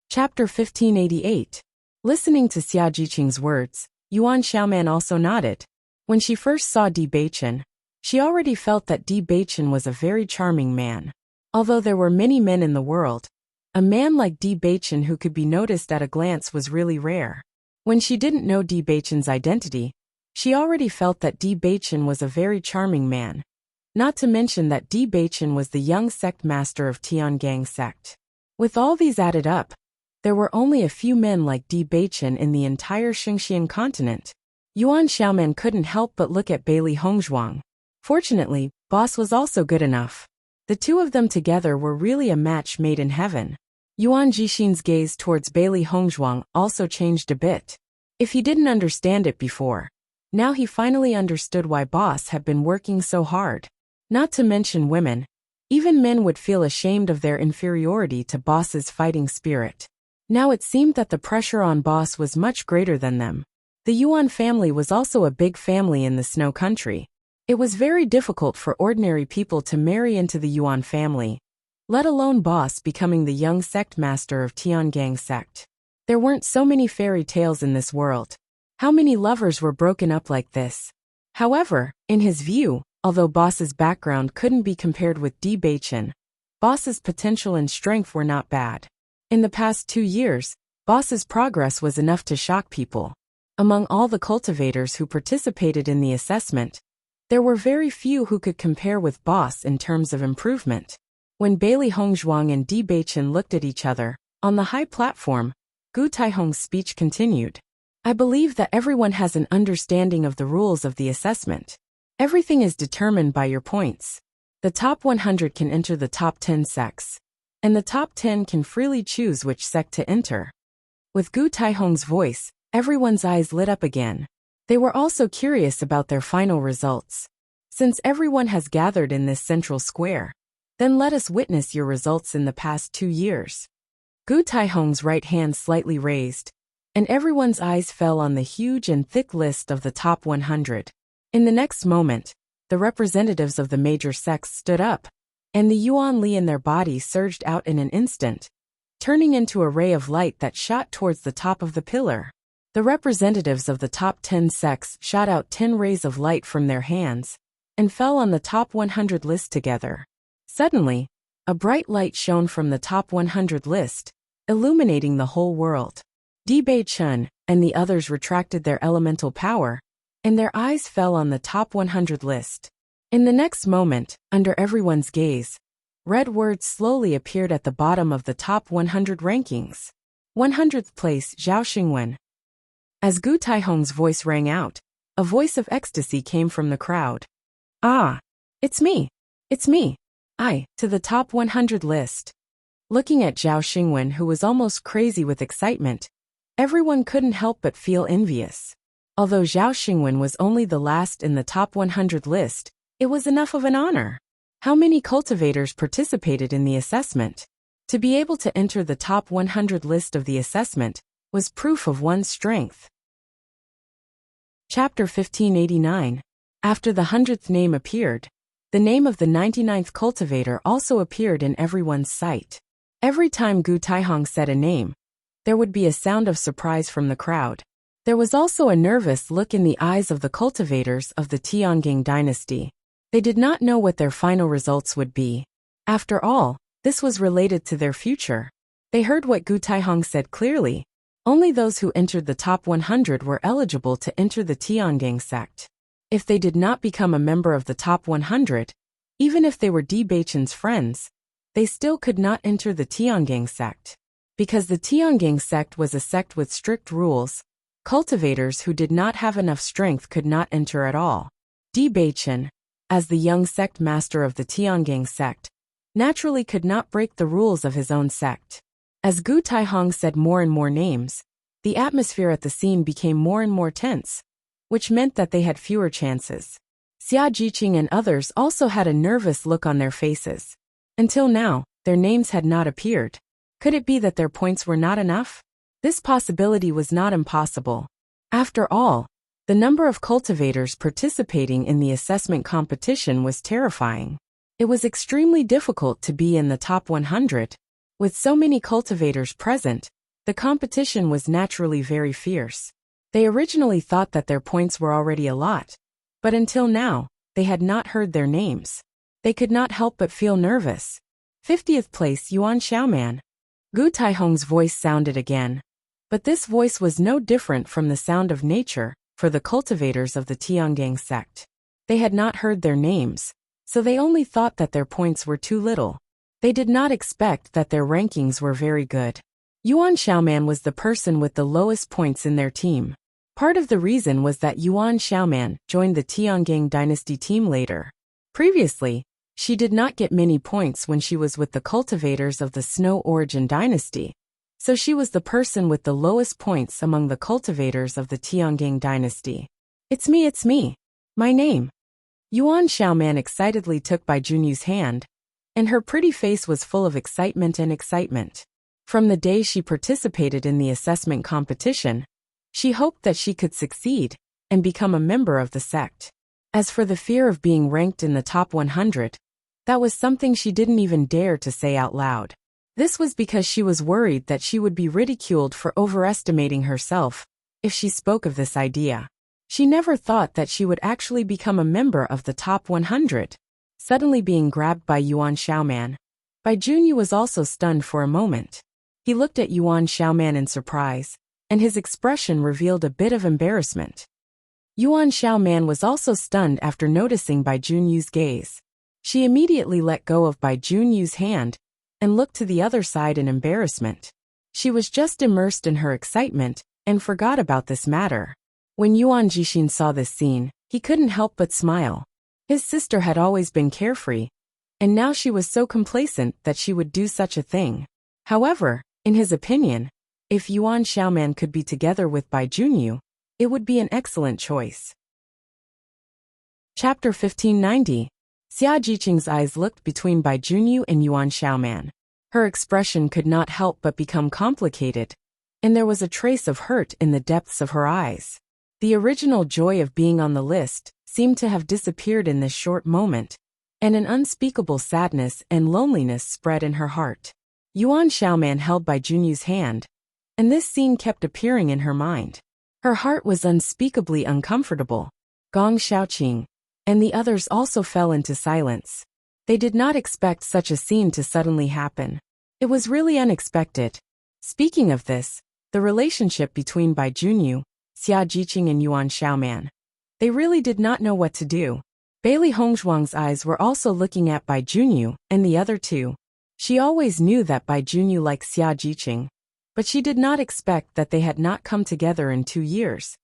Chapter 1588. Listening to Xia Jiqing's words, Yuan Xiaoman also nodded. When she first saw Di Beichen, she already felt that Di Beichen was a very charming man. Although there were many men in the world, a man like Di Beichen who could be noticed at a glance was really rare. When she didn't know Di Beichen's identity, she already felt that Di Beichen was a very charming man. Not to mention that Di Beichen was the young sect master of Tiangang sect. With all these added up, there were only a few men like Di Beichen in the entire Xingxian continent. Yuan Xiaoman couldn't help but look at Bailey Hongzhuang. Fortunately, Boss was also good enough. The two of them together were really a match made in heaven. Yuan Jixin's gaze towards Bailey Hongzhuang also changed a bit. If he didn't understand it before, now he finally understood why Boss had been working so hard. Not to mention women, even men would feel ashamed of their inferiority to Boss's fighting spirit. Now it seemed that the pressure on Boss was much greater than them. The Yuan family was also a big family in the Snow Country. It was very difficult for ordinary people to marry into the Yuan family, let alone Boss becoming the young sect master of Tiangang sect. There weren't so many fairy tales in this world. How many lovers were broken up like this? However, in his view, although Boss's background couldn't be compared with Di Beichen, Boss's potential and strength were not bad. In the past 2 years, Boss's progress was enough to shock people. Among all the cultivators who participated in the assessment, there were very few who could compare with Boss in terms of improvement. When Bailey Hongzhuang and Di Beichen looked at each other, on the high platform, Gu Taihong's speech continued. I believe that everyone has an understanding of the rules of the assessment. Everything is determined by your points. The top 100 can enter the top 10 sects, and the top 10 can freely choose which sect to enter. With Gu Taihong's voice, everyone's eyes lit up again. They were also curious about their final results. Since everyone has gathered in this central square, then let us witness your results in the past 2 years. Gu Taihong's right hand slightly raised, and everyone's eyes fell on the huge and thick list of the top 100. In the next moment, the representatives of the major sects stood up, and the Yuan Li in their body surged out in an instant, turning into a ray of light that shot towards the top of the pillar. The representatives of the top 10 sects shot out 10 rays of light from their hands, and fell on the top 100 list together. Suddenly, a bright light shone from the top 100 list, illuminating the whole world. Di Beichen and the others retracted their elemental power, and their eyes fell on the top 100 list. In the next moment, under everyone's gaze, red words slowly appeared at the bottom of the top 100 rankings. 100th place, Zhao Xingwen. As Gu Taihong's voice rang out, a voice of ecstasy came from the crowd. Ah! It's me! It's me! To the top 100 list. Looking at Zhao Xingwen, who was almost crazy with excitement, everyone couldn't help but feel envious. Although Zhao Xingwen was only the last in the top 100 list, it was enough of an honor. How many cultivators participated in the assessment? To be able to enter the top 100 list of the assessment was proof of one's strength. Chapter 1589. After the 100th name appeared, the name of the 99th cultivator also appeared in everyone's sight. Every time Gu Taihong said a name, there would be a sound of surprise from the crowd. There was also a nervous look in the eyes of the cultivators of the Tiangang dynasty. They did not know what their final results would be. After all, this was related to their future. They heard what Gu Taihong said clearly. Only those who entered the top 100 were eligible to enter the Tiangang sect. If they did not become a member of the top 100, even if they were Di Beichen's friends, they still could not enter the Tiangang sect. Because the Tiangang sect was a sect with strict rules, cultivators who did not have enough strength could not enter at all. Di Beichen, as the young sect master of the Tiangang sect, naturally could not break the rules of his own sect. As Gu Taihong said more and more names, the atmosphere at the scene became more and more tense, which meant that they had fewer chances. Xia Jiqing and others also had a nervous look on their faces. Until now, their names had not appeared. Could it be that their points were not enough? This possibility was not impossible. After all, the number of cultivators participating in the assessment competition was terrifying. It was extremely difficult to be in the top 100. With so many cultivators present, The competition was naturally very fierce. They originally thought that their points were already a lot, but until now, they had not heard their names. They could not help but feel nervous. 50th place Yuan Xiaoman. Gu Taihong's voice sounded again. But this voice was no different from the sound of nature for the cultivators of the Tiangang sect. They had not heard their names, so they only thought that their points were too little. They did not expect that their rankings were very good. Yuan Xiaoman was the person with the lowest points in their team. Part of the reason was that Yuan Xiaoman joined the Tiangang dynasty team later. Previously, she did not get many points when she was with the cultivators of the Snow Origin dynasty, so she was the person with the lowest points among the cultivators of the Tiangang dynasty. It's me. My name. Yuan Xiaoman excitedly took Bai Junyu's hand, and her pretty face was full of excitement and excitement. From the day she participated in the assessment competition, she hoped that she could succeed and become a member of the sect. As for the fear of being ranked in the top 100, that was something she didn't even dare to say out loud. This was because she was worried that she would be ridiculed for overestimating herself if she spoke of this idea. She never thought that she would actually become a member of the top 100. Suddenly being grabbed by Yuan Xiaoman, Bai Junyu was also stunned for a moment. He looked at Yuan Xiaoman in surprise, and his expression revealed a bit of embarrassment. Yuan Xiaoman was also stunned after noticing Bai Junyu's gaze. She immediately let go of Bai Junyu's hand and looked to the other side in embarrassment. She was just immersed in her excitement and forgot about this matter. When Yuan Jixin saw this scene, he couldn't help but smile. His sister had always been carefree, and now she was so complacent that she would do such a thing. However, in his opinion, if Yuan Xiaoman could be together with Bai Junyu, it would be an excellent choice. Chapter 1590. Xia Jiqing's eyes looked between Bai Junyu and Yuan Xiaoman. Her expression could not help but become complicated, and there was a trace of hurt in the depths of her eyes. The original joy of being on the list seemed to have disappeared in this short moment, and an unspeakable sadness and loneliness spread in her heart. Yuan Xiaoman held Bai Junyu's hand, and this scene kept appearing in her mind. Her heart was unspeakably uncomfortable. Gong Xiaoqing and the others also fell into silence. They did not expect such a scene to suddenly happen. It was really unexpected. Speaking of this, the relationship between Bai Junyu, Xia Jiqing and Yuan Xiaoman. They really did not know what to do. Bailey Hongzhuang's eyes were also looking at Bai Junyu and the other two. She always knew that Bai Junyu liked Xia Jiqing, but she did not expect that they had not come together in 2 years,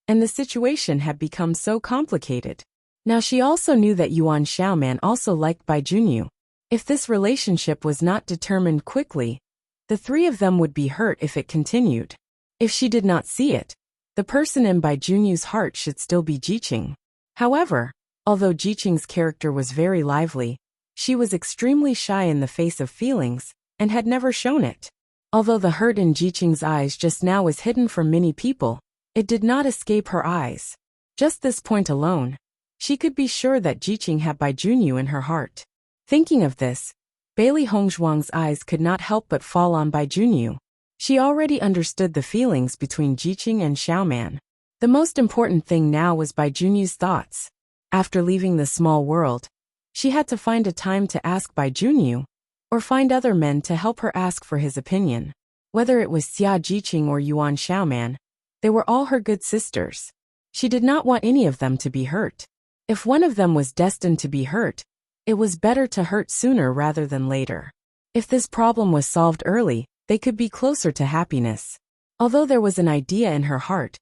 and the situation had become so complicated. Now she also knew that Yuan Xiaoman also liked Bai Junyu. If this relationship was not determined quickly, the three of them would be hurt if it continued. If she did not see it, the person in Bai Junyu's heart should still be Jiqing. However, although Jiqing's character was very lively, she was extremely shy in the face of feelings, and had never shown it. Although the hurt in Jiqing's eyes just now was hidden from many people, it did not escape her eyes. Just this point alone, she could be sure that Jiqing had Bai Junyu in her heart. Thinking of this, Bailey Hongzhuang's eyes could not help but fall on Bai Junyu. She already understood the feelings between Jiqing and Xiaoman. The most important thing now was Bai Junyu's thoughts. After leaving the small world, she had to find a time to ask Bai Junyu, or find other men to help her ask for his opinion. Whether it was Xia Jiqing or Yuan Xiaoman, they were all her good sisters. She did not want any of them to be hurt. If one of them was destined to be hurt, it was better to hurt sooner rather than later. If this problem was solved early, they could be closer to happiness. Although there was an idea in her heart,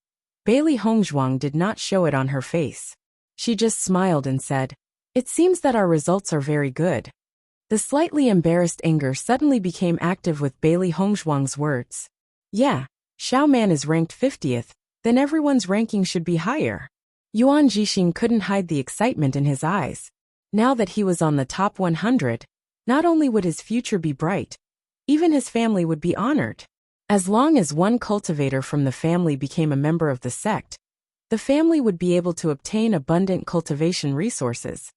Bailey Hongzhuang did not show it on her face. She just smiled and said, "It seems that our results are very good." The slightly embarrassed anger suddenly became active with Bailey Hongzhuang's words. Yeah, Xiaoman is ranked 50th, then everyone's ranking should be higher. Yuan Jixing couldn't hide the excitement in his eyes. Now that he was on the top 100, not only would his future be bright, even his family would be honored. As long as one cultivator from the family became a member of the sect, the family would be able to obtain abundant cultivation resources,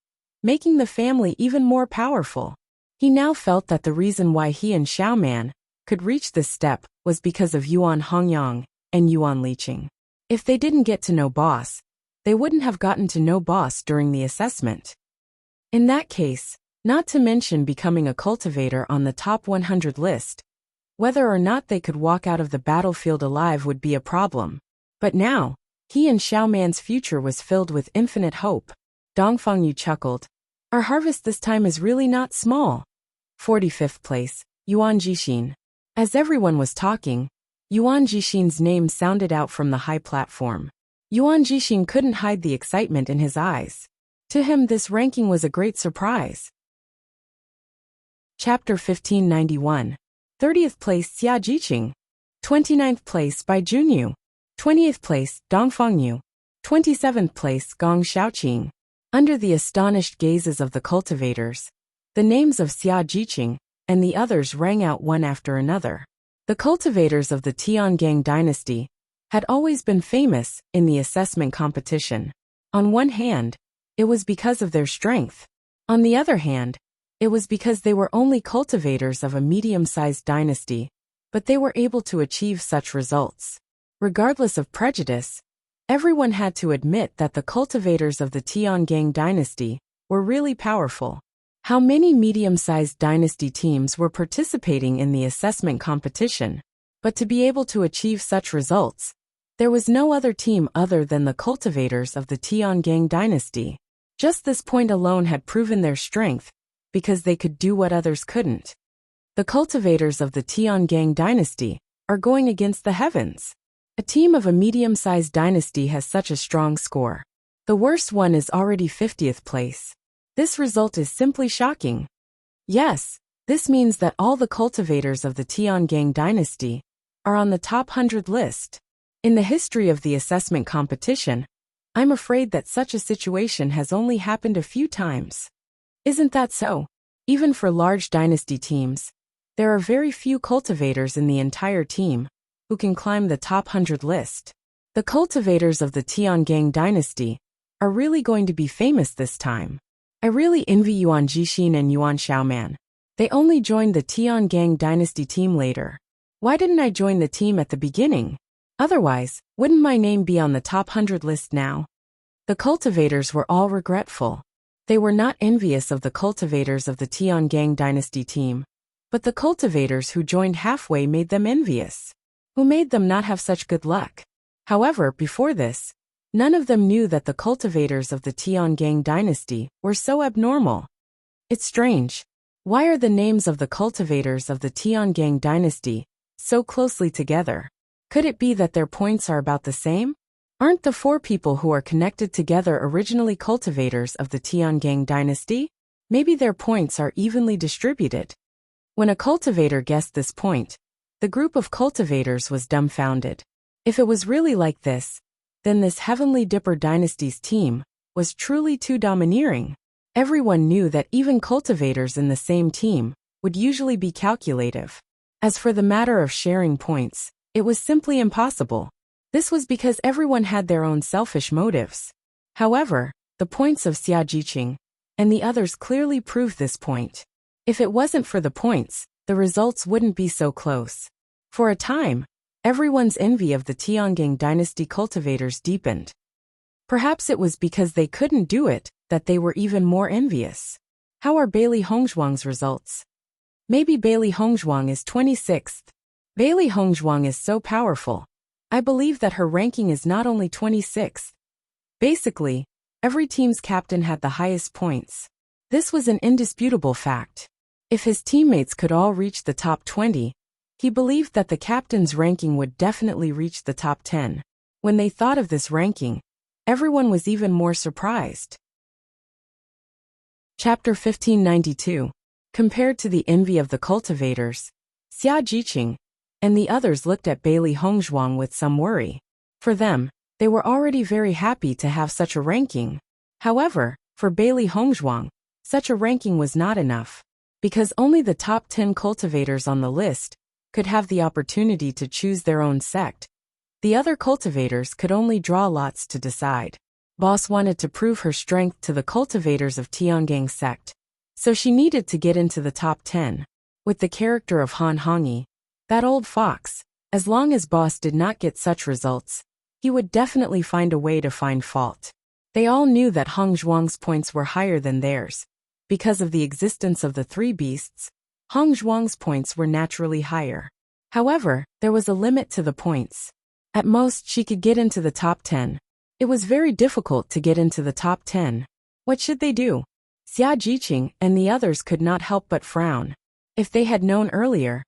making the family even more powerful. He now felt that the reason why he and Xiaoman could reach this step was because of Yuan Hongyang and Yuan Liqing. If they didn't get to know boss, they wouldn't have gotten to know boss during the assessment. In that case, not to mention becoming a cultivator on the top 100 list, whether or not they could walk out of the battlefield alive would be a problem. But now, he and Xiaoman's future was filled with infinite hope. Dongfeng Yu chuckled. Our harvest this time is really not small. 45th place, Yuan Jixin. As everyone was talking, Yuan Jixin's name sounded out from the high platform. Yuan Jixin couldn't hide the excitement in his eyes. To him, this ranking was a great surprise. Chapter 1591. 30th place, Xia Jiqing. 29th place, Bai Junyu. 20th place, Dongfeng Yu. 27th place, Gong Xiaoqing. Under the astonished gazes of the cultivators, the names of Xia Jiqing and the others rang out one after another. The cultivators of the Tiangang dynasty had always been famous in the assessment competition. On one hand, it was because of their strength. On the other hand, it was because they were only cultivators of a medium-sized dynasty, but they were able to achieve such results. Regardless of prejudice, everyone had to admit that the cultivators of the Tiangang dynasty were really powerful. How many medium-sized dynasty teams were participating in the assessment competition? But to be able to achieve such results, there was no other team other than the cultivators of the Tiangang dynasty. Just this point alone had proven their strength, because they could do what others couldn't. The cultivators of the Tiangang dynasty are going against the heavens. A team of a medium-sized dynasty has such a strong score. The worst one is already 50th place. This result is simply shocking. Yes, this means that all the cultivators of the Tiangang dynasty are on the top 100 list. In the history of the assessment competition, I'm afraid that such a situation has only happened a few times. Isn't that so? Even for large dynasty teams, there are very few cultivators in the entire team who can climb the top 100 list. The cultivators of the Tiangang dynasty are really going to be famous this time. I really envy Yuan Jixin and Yuan Xiaoman. They only joined the Tiangang dynasty team later. Why didn't I join the team at the beginning? Otherwise, wouldn't my name be on the top 100 list now? The cultivators were all regretful. They were not envious of the cultivators of the Tiangang dynasty team, but the cultivators who joined halfway made them envious. Who made them not have such good luck? However, before this, none of them knew that the cultivators of the Tiangang dynasty were so abnormal. It's strange. Why are the names of the cultivators of the Tiangang dynasty so closely together? Could it be that their points are about the same? Aren't the four people who are connected together originally cultivators of the Tiangang dynasty? Maybe their points are evenly distributed. When a cultivator guessed this point, the group of cultivators was dumbfounded. If it was really like this, then this Heavenly Dipper dynasty's team was truly too domineering. Everyone knew that even cultivators in the same team would usually be calculative. As for the matter of sharing points, it was simply impossible. This was because everyone had their own selfish motives. However, the points of Xia Jiqing and the others clearly proved this point. If it wasn't for the points, the results wouldn't be so close. For a time, everyone's envy of the Tiangang dynasty cultivators deepened. Perhaps it was because they couldn't do it that they were even more envious. How are Bailey Hongzhuang's results? Maybe Bailey Hongzhuang is 26th. Bailey Hongzhuang is so powerful. I believe that her ranking is not only 26th. Basically, every team's captain had the highest points. This was an indisputable fact. If his teammates could all reach the top 20, he believed that the captain's ranking would definitely reach the top 10. When they thought of this ranking, everyone was even more surprised. Chapter 1592. Compared to the envy of the cultivators, Xia Jiqing and the others looked at Bailey Hongzhuang with some worry. For them, they were already very happy to have such a ranking. However, for Bailey Hongzhuang, such a ranking was not enough. Because only the top 10 cultivators on the list could have the opportunity to choose their own sect. The other cultivators could only draw lots to decide. Boss wanted to prove her strength to the cultivators of Tiangang sect, so she needed to get into the top 10. With the character of Han Hongyi, That old fox. As long as boss did not get such results, he would definitely find a way to find fault. They all knew that Hong Zhuang's points were higher than theirs. Because of the existence of the three beasts, Hong Zhuang's points were naturally higher. However, there was a limit to the points. At most, she could get into the top 10. It was very difficult to get into the top 10. What should they do? Xia Jiqing and the others could not help but frown. If they had known earlier,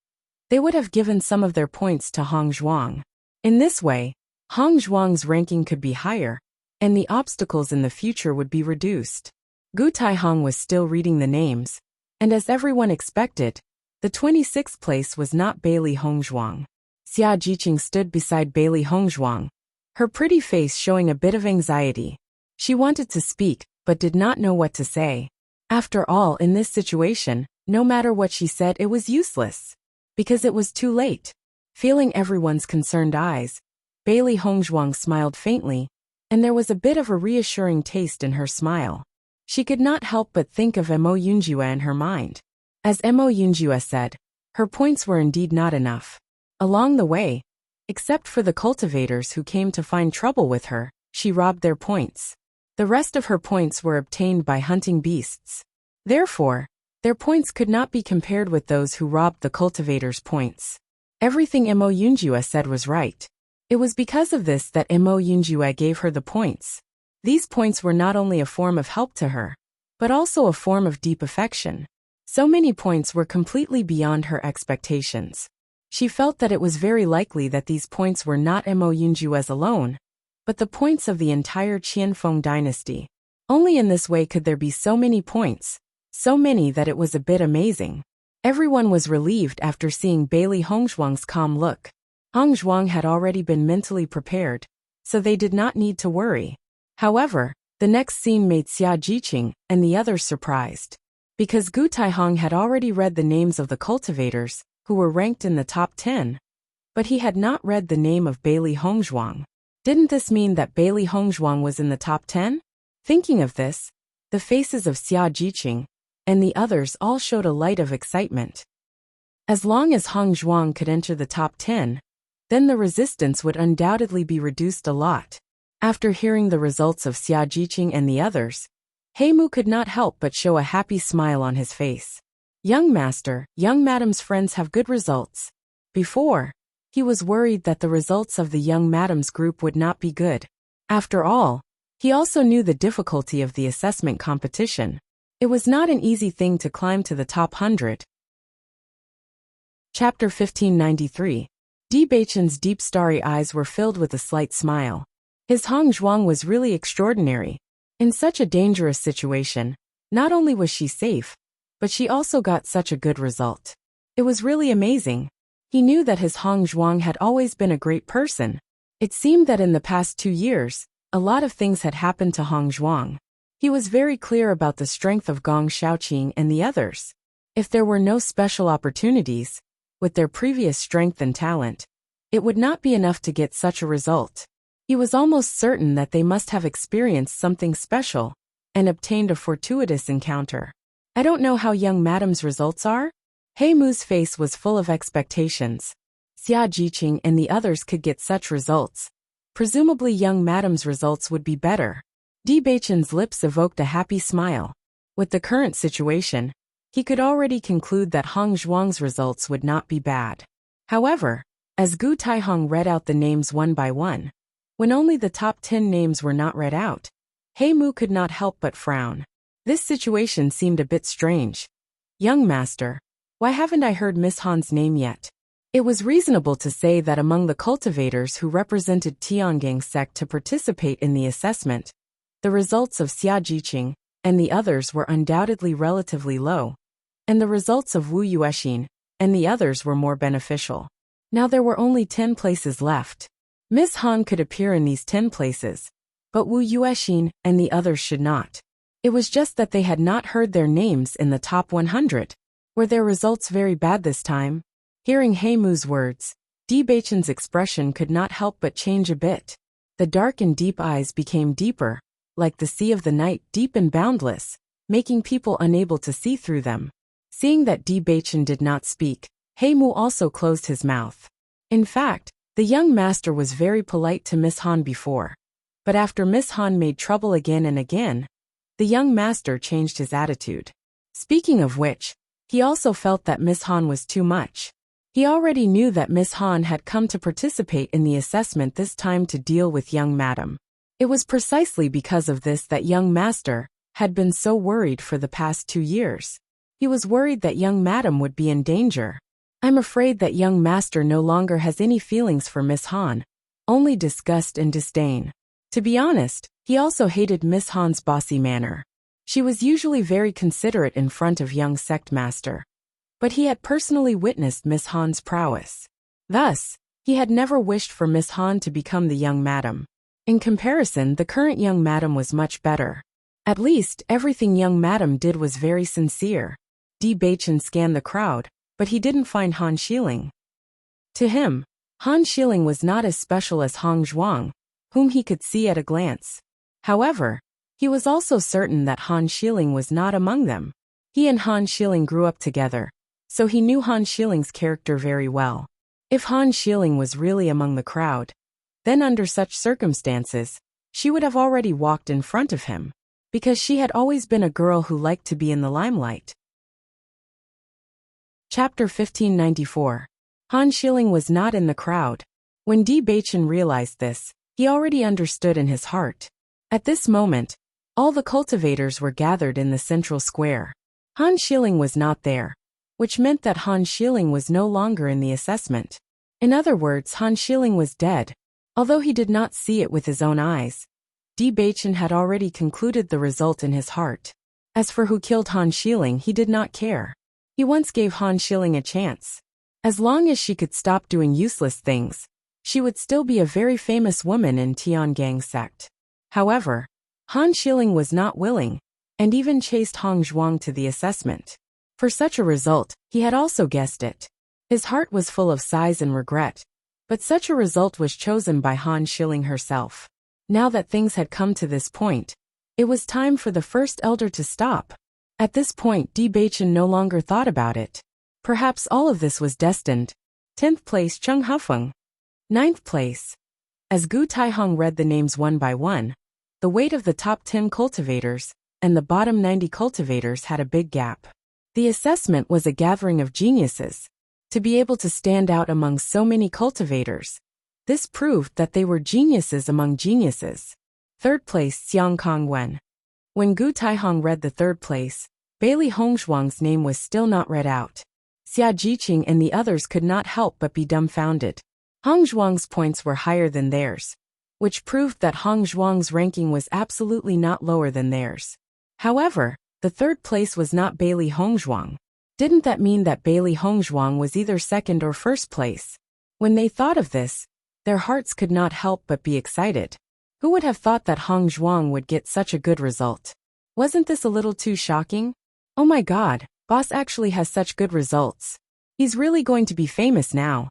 they would have given some of their points to Hong Zhuang. In this way, Hong Zhuang's ranking could be higher, and the obstacles in the future would be reduced. Gu Taihong was still reading the names, and as everyone expected, the 26th place was not Bailey Hongzhuang. Xia Jiqing stood beside Bailey Hongzhuang, her pretty face showing a bit of anxiety. She wanted to speak, but did not know what to say. After all, in this situation, no matter what she said, it was useless, because it was too late. Feeling everyone's concerned eyes, Bailey Hongzhuang smiled faintly, and there was a bit of a reassuring taste in her smile. She could not help but think of Mo Yunjue in her mind. As Mo Yunjue said, her points were indeed not enough. Along the way, except for the cultivators who came to find trouble with her, she robbed their points. The rest of her points were obtained by hunting beasts. Therefore, their points could not be compared with those who robbed the cultivators' points. Everything Mo Yunjue said was right. It was because of this that Mo Yunjue gave her the points. These points were not only a form of help to her, but also a form of deep affection. So many points were completely beyond her expectations. She felt that it was very likely that these points were not Mo Yunjue's alone, but the points of the entire Qianfeng dynasty. Only in this way could there be so many points, so many that it was a bit amazing. Everyone was relieved after seeing Bailey Hongzhuang's calm look. Hong Zhuang had already been mentally prepared, so they did not need to worry. However, the next scene made Xia Jiqing and the others surprised. Because Gu Taihong had already read the names of the cultivators, who were ranked in the top 10, but he had not read the name of Bailey Hongzhuang. Didn't this mean that Bailey Hongzhuang was in the top 10? Thinking of this, the faces of Xia Jiqing and the others all showed a light of excitement. As long as Hong Zhuang could enter the top 10, then the resistance would undoubtedly be reduced a lot. After hearing the results of Xia Jiqing and the others, Heimu could not help but show a happy smile on his face. Young master, young madam's friends have good results. Before, he was worried that the results of the young madam's group would not be good. After all, he also knew the difficulty of the assessment competition. It was not an easy thing to climb to the top 100. Chapter 1593. Bewitching's deep starry eyes were filled with a slight smile. His Hong Zhuang was really extraordinary. In such a dangerous situation, not only was she safe, but she also got such a good result. It was really amazing. He knew that his Hong Zhuang had always been a great person. It seemed that in the past 2 years, a lot of things had happened to Hong Zhuang. He was very clear about the strength of Gong Shaoqing and the others. If there were no special opportunities, with their previous strength and talent, it would not be enough to get such a result. He was almost certain that they must have experienced something special and obtained a fortuitous encounter. I don't know how young madam's results are. Heimu's face was full of expectations. Xia Jiqing and the others could get such results. Presumably young madam's results would be better. Bewitching's lips evoked a happy smile. With the current situation, he could already conclude that Hong Zhuang's results would not be bad. However, as Gu Taihong read out the names one by one, when only the top 10 names were not read out, Heimu could not help but frown. This situation seemed a bit strange. Young master, why haven't I heard Miss Han's name yet? It was reasonable to say that among the cultivators who represented Tiangang's sect to participate in the assessment, the results of Xia Jiqing and the others were undoubtedly relatively low, and the results of Wu Yuexin and the others were more beneficial. Now there were only 10 places left. Miss Han could appear in these 10 places, but Wu Yuexin and the others should not. It was just that they had not heard their names in the top 100. Were their results very bad this time? Hearing Heimu's words, Bewitching's expression could not help but change a bit. The dark and deep eyes became deeper, like the sea of the night, deep and boundless, making people unable to see through them. Seeing that Bewitching did not speak, He Mu also closed his mouth. In fact, the young master was very polite to Miss Han before. But after Miss Han made trouble again and again, the young master changed his attitude. Speaking of which, he also felt that Miss Han was too much. He already knew that Miss Han had come to participate in the assessment this time to deal with young madam. It was precisely because of this that young master had been so worried for the past 2 years. He was worried that young madam would be in danger. I'm afraid that young master no longer has any feelings for Miss Han, only disgust and disdain. To be honest, he also hated Miss Han's bossy manner. She was usually very considerate in front of young sect master. But he had personally witnessed Miss Han's prowess. Thus, he had never wished for Miss Han to become the young madam. In comparison, the current young madam was much better. At least, everything young madam did was very sincere. Bewitching scanned the crowd, but he didn't find Han Xiling. To him, Han Xiling was not as special as Hong Zhuang, whom he could see at a glance. However, he was also certain that Han Xiling was not among them. He and Han Xiling grew up together, so he knew Han Xiling's character very well. If Han Xiling was really among the crowd, then under such circumstances, she would have already walked in front of him, because she had always been a girl who liked to be in the limelight. Chapter 1594. Han Xiling was not in the crowd. When Bewitching realized this, he already understood in his heart. At this moment, all the cultivators were gathered in the central square. Han Xiling was not there, which meant that Han Xiling was no longer in the assessment. In other words, Han Xiling was dead. Although he did not see it with his own eyes, Bewitching had already concluded the result in his heart. As for who killed Han Xiling, he did not care. He once gave Han Xiling a chance. As long as she could stop doing useless things, she would still be a very famous woman in Tiangang sect. However, Han Xiling was not willing, and even chased Hong Zhuang to the assessment. For such a result, he had also guessed it. His heart was full of sighs and regret, but such a result was chosen by Han Xiling herself. Now that things had come to this point, it was time for the first elder to stop. At this point, Bewitching no longer thought about it. Perhaps all of this was destined. 10th place Cheng Hufeng. 9th place. As Gu Taihong read the names one by one, the weight of the top 10 cultivators and the bottom 90 cultivators had a big gap. The assessment was a gathering of geniuses. To be able to stand out among so many cultivators, this proved that they were geniuses among geniuses. 3rd place Xiang Kongwen. When Gu Taihong read the 3rd place, Bailey Hongzhuang's name was still not read out. Xia Jiqing and the others could not help but be dumbfounded. Hong Zhuang's points were higher than theirs, which proved that Hong Zhuang's ranking was absolutely not lower than theirs. However, the 3rd place was not Bailey Hongzhuang. Didn't that mean that Bailey Hongzhuang was either 2nd or 1st place? When they thought of this, their hearts could not help but be excited. Who would have thought that Hong Zhuang would get such a good result? Wasn't this a little too shocking? Oh my god, boss actually has such good results. He's really going to be famous now.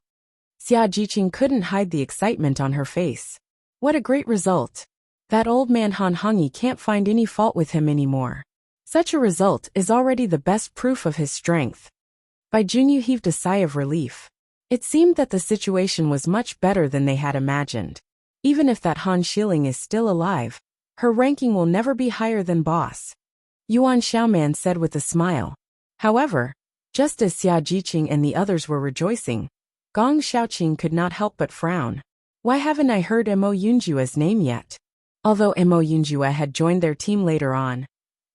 Xia Jiqing couldn't hide the excitement on her face. What a great result. That old man Han Hongyi can't find any fault with him anymore. Such a result is already the best proof of his strength. Bai Junyu heaved a sigh of relief. It seemed that the situation was much better than they had imagined. Even if that Han Xiling is still alive, her ranking will never be higher than boss. Yuan Xiaoman said with a smile. However, just as Xia Jiqing and the others were rejoicing, Gong Xiaoqing could not help but frown. Why haven't I heard Mo Yunjua's name yet? Although Mo Yunjua had joined their team later on,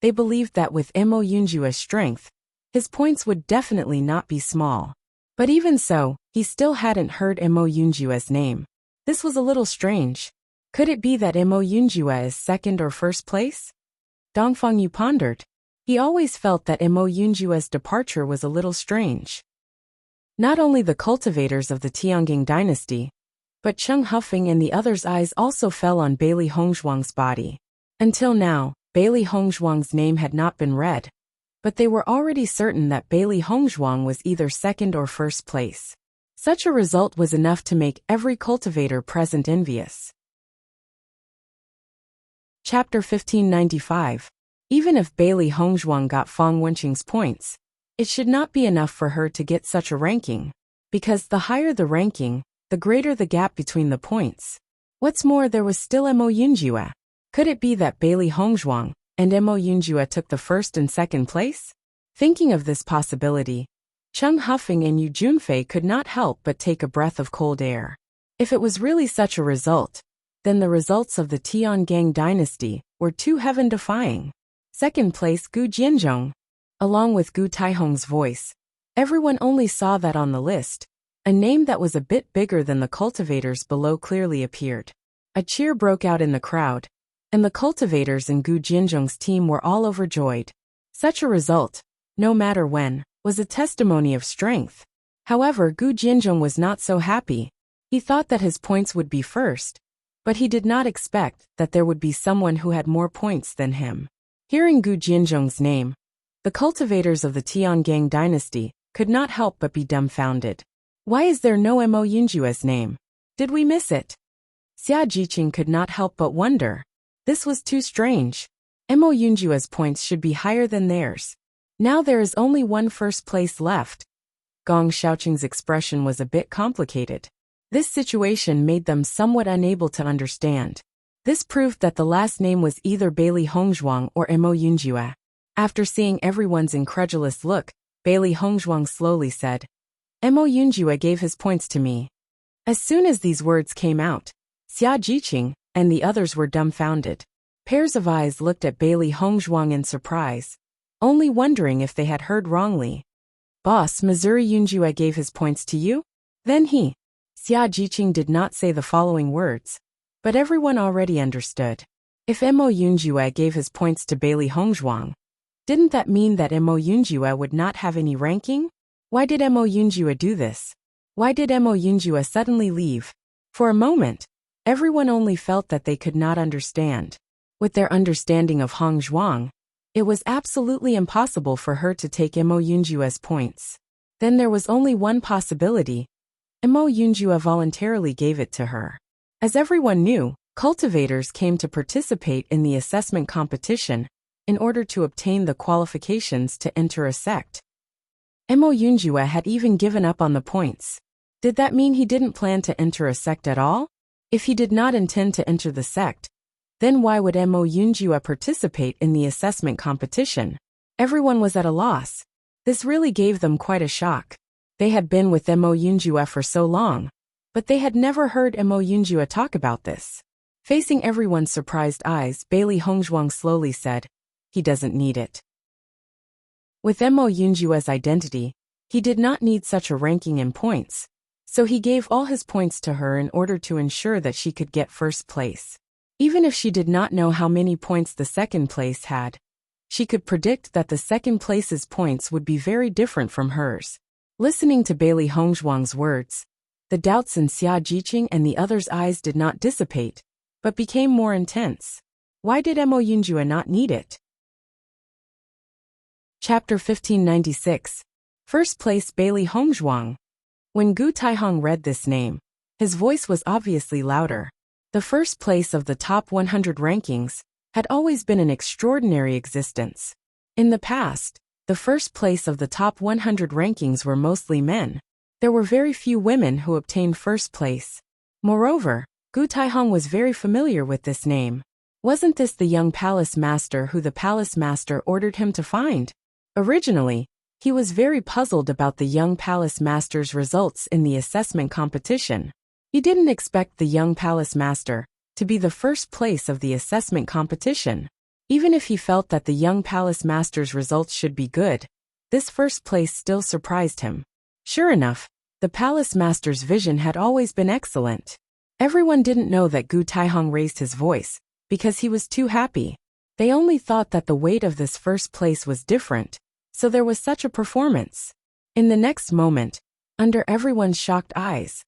they believed that with Mo Yunjua's strength, his points would definitely not be small. But even so, he still hadn't heard Mo Yunjua's name. This was a little strange. Could it be that Mo Yunjua is 2nd or 1st place? Dongfang Yu pondered. He always felt that Mo Yunjua's departure was a little strange. Not only the cultivators of the Tiangang dynasty, but Cheng Hufeng and the others' eyes also fell on Bailey Hongzhuang's body. Until now, Bailey Hongzhuang's name had not been read, but they were already certain that Bailey Hongzhuang was either 2nd or 1st place. Such a result was enough to make every cultivator present envious. Chapter 1595. Even if Bailey Hongzhuang got Fang Wenqing's points, It should not be enough for her to get such a ranking, because the higher the ranking, the greater the gap between the points. What's more, there was still Mo Yunjue. Could it be that Bailey Hongzhuang and Mo Yunjue took the first and second place? Thinking of this possibility, Cheng Huffing and Yu Junfei could not help but take a breath of cold air. If it was really such a result, then the results of the Tiangang dynasty were too heaven-defying. Second place Gu Jianzhong. Along with Gu Taihong's voice, everyone only saw that on the list. A name that was a bit bigger than the cultivators below clearly appeared. A cheer broke out in the crowd, and the cultivators in Gu Jianzhong's team were all overjoyed. Such a result, no matter when, was a testimony of strength. However, Gu Jianzhong was not so happy. He thought that his points would be first, but he did not expect that there would be someone who had more points than him. Hearing Gu Jianzhong's name, the cultivators of the Tiangang dynasty could not help but be dumbfounded. Why is there no Mo Yunjue's name? Did we miss it? Xia Jiqing could not help but wonder. This was too strange. Mo Yunjue's points should be higher than theirs. Now there is only one first place left. Gong Xiaoqing's expression was a bit complicated. This situation made them somewhat unable to understand. This proved that the last name was either Bailey Hongzhuang or Mo Yunjue. After seeing everyone's incredulous look, Bailey Hongzhuang slowly said, Mo Yunjue gave his points to me. As soon as these words came out, Xia Jiqing and the others were dumbfounded. Pairs of eyes looked at Bailey Hongzhuang in surprise, only wondering if they had heard wrongly. Boss, Missouri Yunjue gave his points to you? Then he. Xia Jiqing did not say the following words, but everyone already understood. If Mo Yunjue gave his points to Bailey Hongzhuang, didn't that mean that Mo Yunjue would not have any ranking? Why did Mo Yunjue do this? Why did Mo Yunjue suddenly leave? For a moment, everyone only felt that they could not understand. With their understanding of Hongzhuang, it was absolutely impossible for her to take Mo Yunjue's points. Then there was only one possibility. Mo Yunjue voluntarily gave it to her. As everyone knew, cultivators came to participate in the assessment competition in order to obtain the qualifications to enter a sect. Mo Yunjue had even given up on the points. Did that mean he didn't plan to enter a sect at all? If he did not intend to enter the sect, then why would Mo Yunjue participate in the assessment competition? Everyone was at a loss. This really gave them quite a shock. They had been with Mo Yunjue for so long, but they had never heard Mo Yunjue talk about this. Facing everyone's surprised eyes, Bailey Hongzhuang slowly said, he doesn't need it. With Mo Yunjue's identity, he did not need such a ranking in points, so he gave all his points to her in order to ensure that she could get first place. Even if she did not know how many points the second place had, she could predict that the second place's points would be very different from hers. Listening to Bailey Hongzhuang's words, the doubts in Xia Jiqing and the others' eyes did not dissipate, but became more intense. Why did Mo Yunjue not need it? Chapter 1596. First place Bailey Hongzhuang. When Gu Taihong read this name, his voice was obviously louder. The first place of the top 100 rankings had always been an extraordinary existence. In the past, the first place of the top 100 rankings were mostly men. There were very few women who obtained first place. Moreover, Gu Taihong was very familiar with this name. Wasn't this the young palace master who the palace master ordered him to find? Originally, he was very puzzled about the young palace master's results in the assessment competition. He didn't expect the young palace master to be the first place of the assessment competition. Even if he felt that the young palace master's results should be good, this first place still surprised him. Sure enough, the palace master's vision had always been excellent. Everyone didn't know that Gu Taihong raised his voice, because he was too happy. They only thought that the weight of this first place was different, so there was such a performance. In the next moment, under everyone's shocked eyes,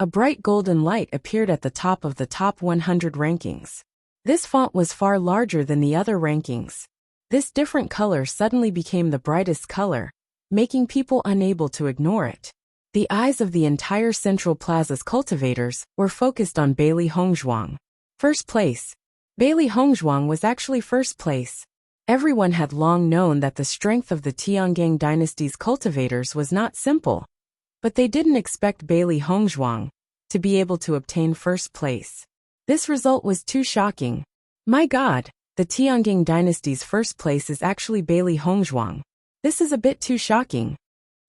a bright golden light appeared at the top of the top 100 rankings. This font was far larger than the other rankings. This different color suddenly became the brightest color, making people unable to ignore it. The eyes of the entire Central Plaza's cultivators were focused on Bailey Hongzhuang. First place. Bailey Hongzhuang was actually first place. Everyone had long known that the strength of the Tiangang dynasty's cultivators was not simple, but they didn't expect Bailey Hongzhuang to be able to obtain first place. This result was too shocking. My God, the Tiangang dynasty's first place is actually Bailey Hongzhuang. This is a bit too shocking.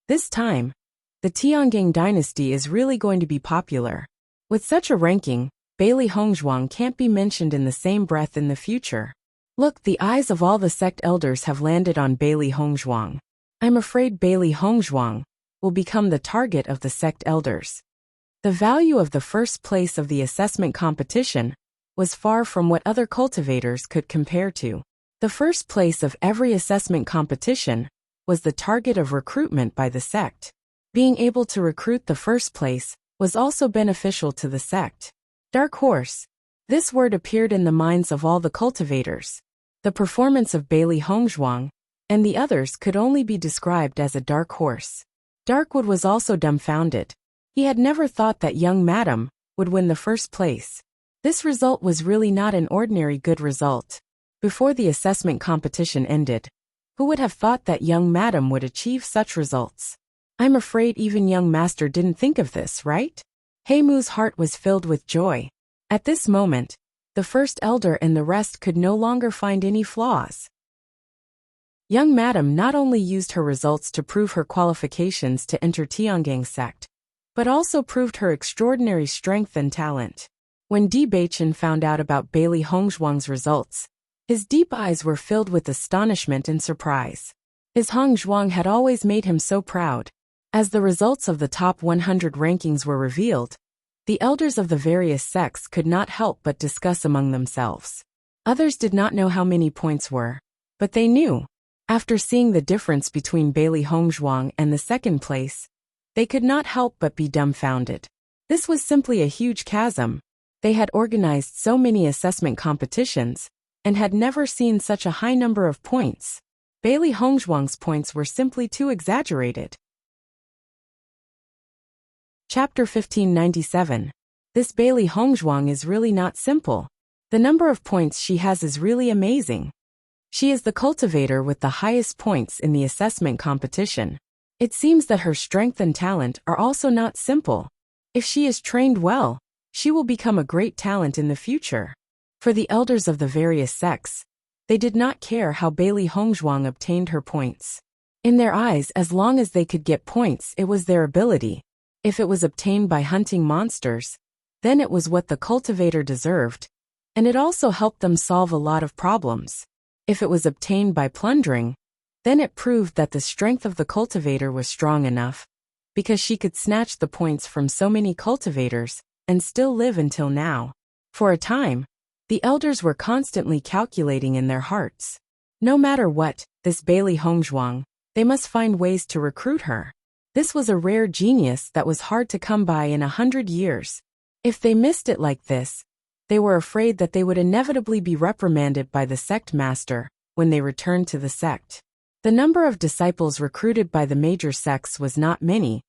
This time, the Tiangang dynasty is really going to be popular. With such a ranking, Bailey Hongzhuang can't be mentioned in the same breath in the future. Look, the eyes of all the sect elders have landed on Bailey Hongzhuang. I'm afraid Bailey Hongzhuang will become the target of the sect elders. The value of the first place of the assessment competition was far from what other cultivators could compare to. The first place of every assessment competition was the target of recruitment by the sect. Being able to recruit the first place was also beneficial to the sect. Dark horse. This word appeared in the minds of all the cultivators. The performance of Bailey Hongzhuang and the others could only be described as a dark horse. Darkwood was also dumbfounded. He had never thought that young madam would win the first place. This result was really not an ordinary good result. Before the assessment competition ended, who would have thought that young madam would achieve such results? I'm afraid even young master didn't think of this, right? Heimu's heart was filled with joy. At this moment, the first elder and the rest could no longer find any flaws. Young madam not only used her results to prove her qualifications to enter Tiangang sect, but also proved her extraordinary strength and talent. When Bewitching found out about Bailey Hongzhuang's results, his deep eyes were filled with astonishment and surprise. His Hongzhuang had always made him so proud. As the results of the top 100 rankings were revealed, the elders of the various sects could not help but discuss among themselves. Others did not know how many points were, but they knew. After seeing the difference between Bailey Hongzhuang and the second place, they could not help but be dumbfounded. This was simply a huge chasm. They had organized so many assessment competitions and had never seen such a high number of points. Bailey Hongzhuang's points were simply too exaggerated. Chapter 1597. This Bailey Hongzhuang is really not simple. The number of points she has is really amazing. She is the cultivator with the highest points in the assessment competition. It seems that her strength and talent are also not simple. If she is trained well, she will become a great talent in the future. For the elders of the various sects, they did not care how Bailey Hongzhuang obtained her points. In their eyes, as long as they could get points, it was their ability. If it was obtained by hunting monsters, then it was what the cultivator deserved, and it also helped them solve a lot of problems. If it was obtained by plundering, then it proved that the strength of the cultivator was strong enough, because she could snatch the points from so many cultivators and still live until now. For a time, the elders were constantly calculating in their hearts. No matter what, this Bailey Hongzhuang, they must find ways to recruit her. This was a rare genius that was hard to come by in 100 years. If they missed it like this, they were afraid that they would inevitably be reprimanded by the sect master when they returned to the sect. The number of disciples recruited by the major sects was not many,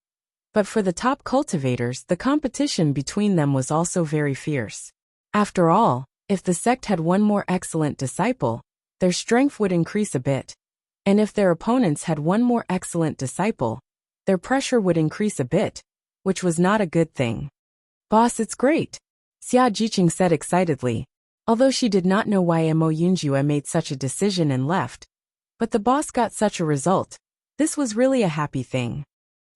but for the top cultivators, the competition between them was also very fierce. After all, if the sect had one more excellent disciple, their strength would increase a bit. And if their opponents had one more excellent disciple, their pressure would increase a bit, which was not a good thing. Boss, it's great, Xia Jiqing said excitedly, although she did not know why Mo Yunjue made such a decision and left. But the boss got such a result. This was really a happy thing.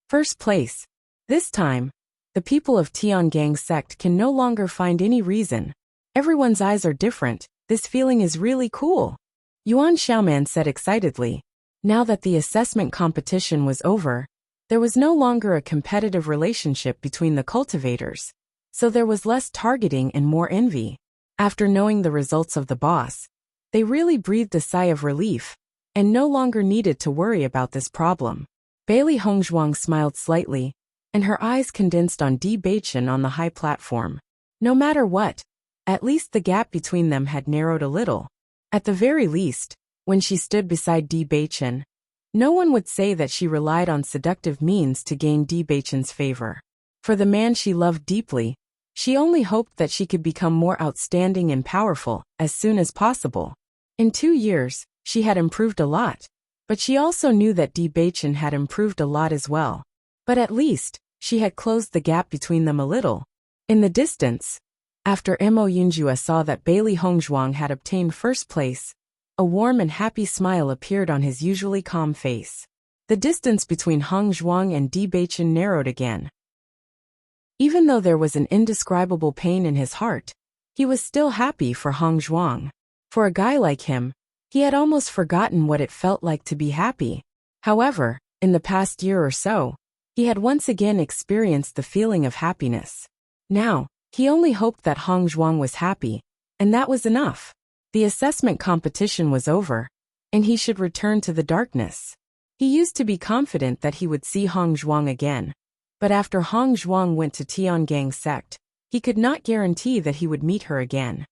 First place. This time, the people of Tiangang sect can no longer find any reason. Everyone's eyes are different. This feeling is really cool, Yuan Xiaoman said excitedly. Now that the assessment competition was over, there was no longer a competitive relationship between the cultivators, so there was less targeting and more envy. After knowing the results of the boss, they really breathed a sigh of relief, and no longer needed to worry about this problem. Bailey Hongzhuang smiled slightly, and her eyes condensed on Bewitching on the high platform. No matter what, at least the gap between them had narrowed a little. At the very least, when she stood beside Bewitching, no one would say that she relied on seductive means to gain Bewitching's favor. For the man she loved deeply, she only hoped that she could become more outstanding and powerful as soon as possible. In 2 years, she had improved a lot, but she also knew that Bewitching had improved a lot as well. But at least, she had closed the gap between them a little. In the distance, after Mo Yunjua saw that Bailey Hongzhuang had obtained first place, a warm and happy smile appeared on his usually calm face. The distance between Hongzhuang and Bewitching narrowed again. Even though there was an indescribable pain in his heart, he was still happy for Hongzhuang. For a guy like him, he had almost forgotten what it felt like to be happy. However, in the past year or so, he had once again experienced the feeling of happiness. Now, he only hoped that Hongzhuang was happy, and that was enough. The assessment competition was over, and he should return to the darkness. He used to be confident that he would see Hongzhuang again, but after Hongzhuang went to Tiangong sect, he could not guarantee that he would meet her again.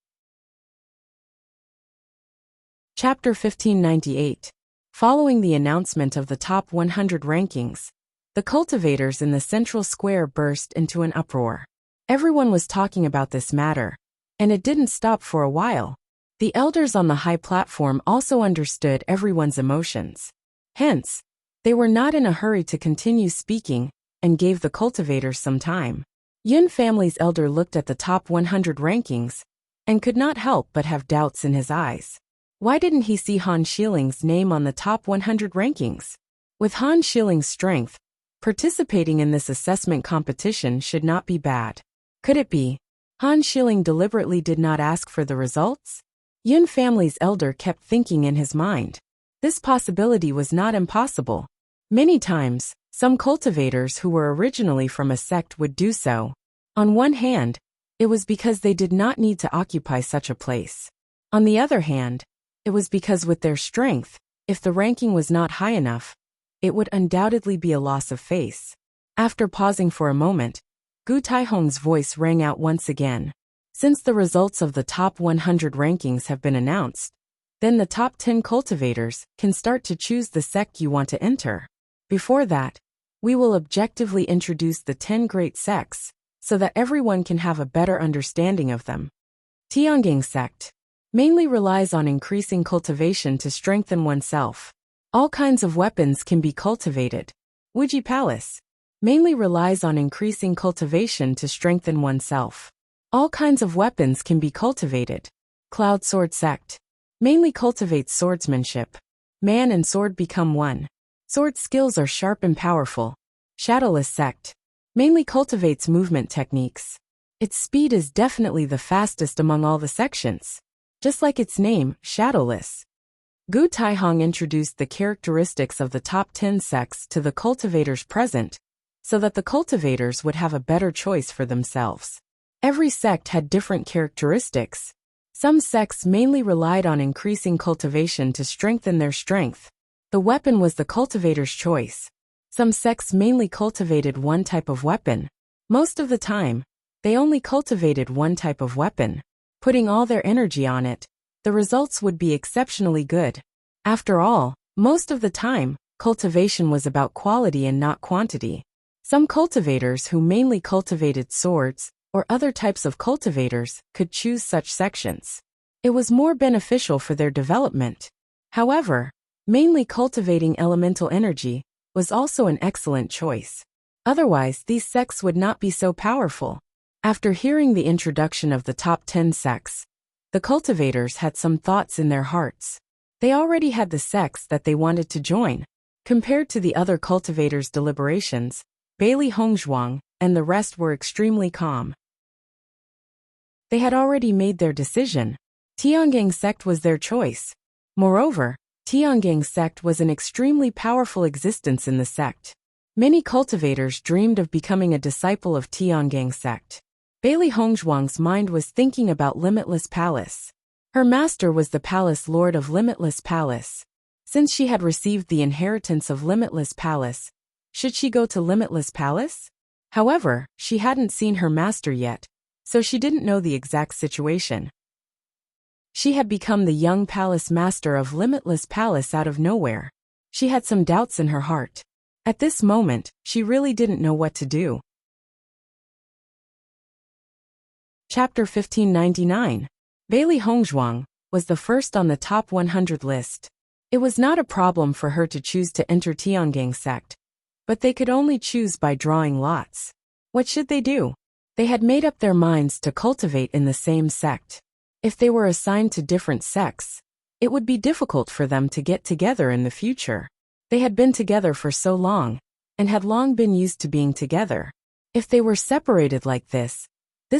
Chapter 1598. Following the announcement of the top 100 rankings, the cultivators in the central square burst into an uproar. Everyone was talking about this matter, and it didn't stop for a while. The elders on the high platform also understood everyone's emotions. Hence, they were not in a hurry to continue speaking and gave the cultivators some time. Yun family's elder looked at the top 100 rankings and could not help but have doubts in his eyes. Why didn't he see Han Shiling's name on the top 100 rankings? With Han Shiling's strength, participating in this assessment competition should not be bad. Could it be Han Shiling deliberately did not ask for the results? Yun family's elder kept thinking in his mind. This possibility was not impossible. Many times, some cultivators who were originally from a sect would do so. On one hand, it was because they did not need to occupy such a place. On the other hand, it was because with their strength, if the ranking was not high enough, it would undoubtedly be a loss of face. After pausing for a moment, Gu Taihong's voice rang out once again. Since the results of the top 100 rankings have been announced, then the top 10 cultivators can start to choose the sect you want to enter. Before that, we will objectively introduce the 10 great sects, so that everyone can have a better understanding of them. Tiangong sect mainly relies on increasing cultivation to strengthen oneself. All kinds of weapons can be cultivated. Wuxia Palace mainly relies on increasing cultivation to strengthen oneself. All kinds of weapons can be cultivated. Cloud Sword sect mainly cultivates swordsmanship. Man and sword become one. Sword skills are sharp and powerful. Shadowless sect mainly cultivates movement techniques. Its speed is definitely the fastest among all the sections. Just like its name, Shadowless. Gu Taihong introduced the characteristics of the top 10 sects to the cultivators present, so that the cultivators would have a better choice for themselves. Every sect had different characteristics. Some sects mainly relied on increasing cultivation to strengthen their strength. The weapon was the cultivator's choice. Some sects mainly cultivated one type of weapon. Most of the time, they only cultivated one type of weapon. Putting all their energy on it, the results would be exceptionally good. After all, most of the time, cultivation was about quality and not quantity. Some cultivators who mainly cultivated swords, or other types of cultivators, could choose such sections. It was more beneficial for their development. However, mainly cultivating elemental energy was also an excellent choice. Otherwise, these sects would not be so powerful. After hearing the introduction of the top 10 sects, the cultivators had some thoughts in their hearts. They already had the sects that they wanted to join. Compared to the other cultivators' deliberations, Bailey Hongzhuang and the rest were extremely calm. They had already made their decision. Tiangong sect was their choice. Moreover, Tiangong sect was an extremely powerful existence in the sect. Many cultivators dreamed of becoming a disciple of Tiangong sect. Bailey Hongzhuang's mind was thinking about Limitless Palace. Her master was the Palace Lord of Limitless Palace. Since she had received the inheritance of Limitless Palace, should she go to Limitless Palace? However, she hadn't seen her master yet, so she didn't know the exact situation. She had become the young palace master of Limitless Palace out of nowhere. She had some doubts in her heart. At this moment, she really didn't know what to do. Chapter 1599. Bailey Hongzhuang was the first on the top 100 list. It was not a problem for her to choose to enter Tiangang sect, but they could only choose by drawing lots. What should they do? They had made up their minds to cultivate in the same sect. If they were assigned to different sects, it would be difficult for them to get together in the future. They had been together for so long, and had long been used to being together. If they were separated like this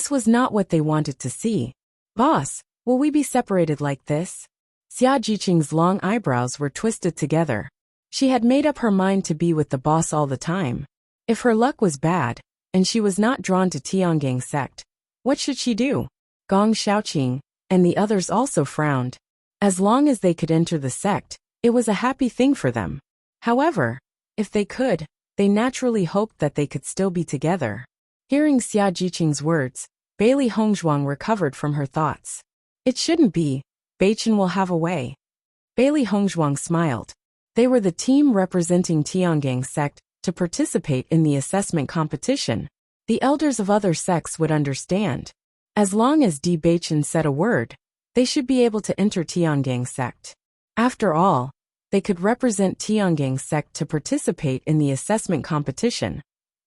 was not what they wanted to see. Boss, will we be separated like this? Xia Jiqing's long eyebrows were twisted together. She had made up her mind to be with the boss all the time. If her luck was bad, and she was not drawn to Tiangang sect, what should she do? Gong Xiaoqing and the others also frowned. As long as they could enter the sect, it was a happy thing for them. However, if they could, they naturally hoped that they could still be together. Hearing Xia Jiqing's words, Bailey Hongzhuang recovered from her thoughts. It shouldn't be. Beichen will have a way. Bailey Hongzhuang smiled. They were the team representing Tiangang sect to participate in the assessment competition. The elders of other sects would understand. As long as Di Beichen said a word, they should be able to enter Tiangang sect. After all, they could represent Tiangang sect to participate in the assessment competition,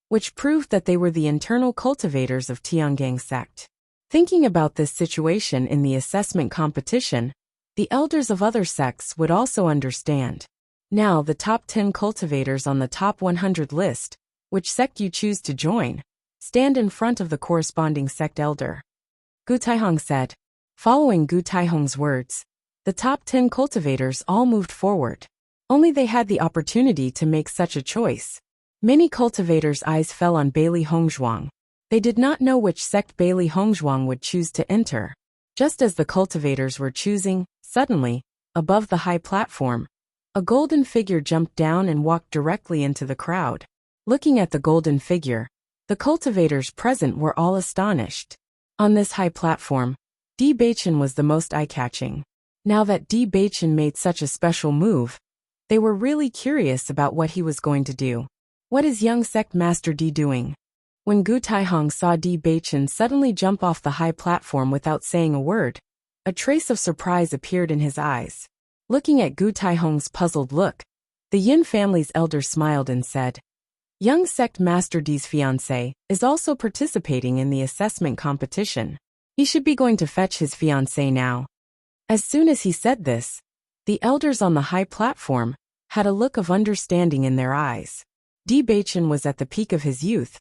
which proved that they were the internal cultivators of Tiangang sect. Thinking about this situation in the assessment competition, the elders of other sects would also understand. Now the top 10 cultivators on the top 100 list, which sect you choose to join, stand in front of the corresponding sect elder. Gu Taihong said. Following Gu Taihong's words, the top 10 cultivators all moved forward. Only they had the opportunity to make such a choice. Many cultivators' eyes fell on Bailey Hongzhuang. They did not know which sect Bailey Hongzhuang would choose to enter. Just as the cultivators were choosing, suddenly, above the high platform, a golden figure jumped down and walked directly into the crowd. Looking at the golden figure, the cultivators present were all astonished. On this high platform, Di Beichen was the most eye-catching. Now that Di Beichen made such a special move, they were really curious about what he was going to do. What is young sect master Di doing? When Gu Taihong saw Di Beichen suddenly jump off the high platform without saying a word, a trace of surprise appeared in his eyes. Looking at Gu Taihong's puzzled look, the Yin family's elder smiled and said, Young sect master Di's fiancé is also participating in the assessment competition. He should be going to fetch his fiancé now. As soon as he said this, the elders on the high platform had a look of understanding in their eyes. Di Beichen was at the peak of his youth,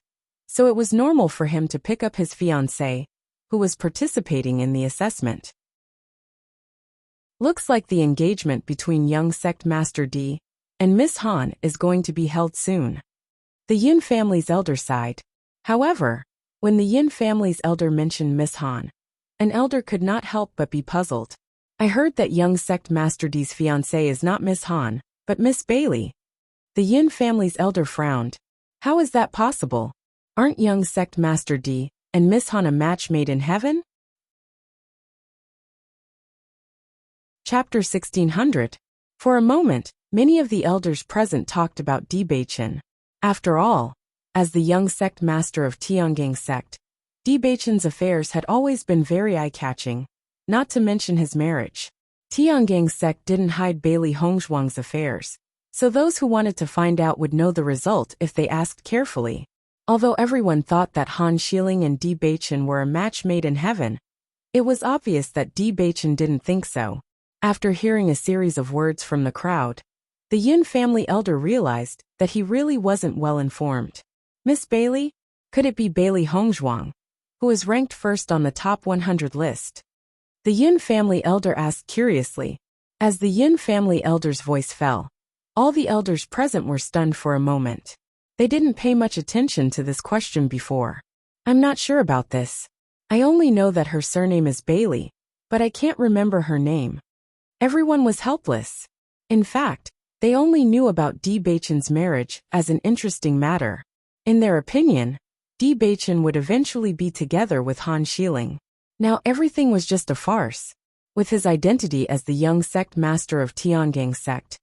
so it was normal for him to pick up his fiancée, who was participating in the assessment. Looks like the engagement between young sect master Di and Miss Han is going to be held soon. The Yin family's elder sighed. However, when the Yin family's elder mentioned Miss Han, an elder could not help but be puzzled. I heard that young sect master Di's fiancée is not Miss Han, but Miss Bailey. The Yin family's elder frowned. How is that possible? Aren't young sect master Di and Miss Han a match made in heaven? Chapter 1600. For a moment, many of the elders present talked about Di Beichen. After all, as the young sect master of Tiangang sect, Di Beichen's affairs had always been very eye-catching, not to mention his marriage. Tiangang sect didn't hide Bailey Hongzhuang's affairs, so those who wanted to find out would know the result if they asked carefully. Although everyone thought that Han Xiling and Di Beichen were a match made in heaven, it was obvious that Di Beichen didn't think so. After hearing a series of words from the crowd, the Yin family elder realized that he really wasn't well informed. Miss Bailey? Could it be Bailey Hongzhuang, who is ranked first on the top 100 list? The Yin family elder asked curiously. As the Yin family elder's voice fell, all the elders present were stunned for a moment. They didn't pay much attention to this question before. I'm not sure about this. I only know that her surname is Bailey, but I can't remember her name. Everyone was helpless. In fact, they only knew about Di Beichen's marriage as an interesting matter. In their opinion, Di Beichen would eventually be together with Han Xiling. Now everything was just a farce. With his identity as the young sect master of Tiangang sect,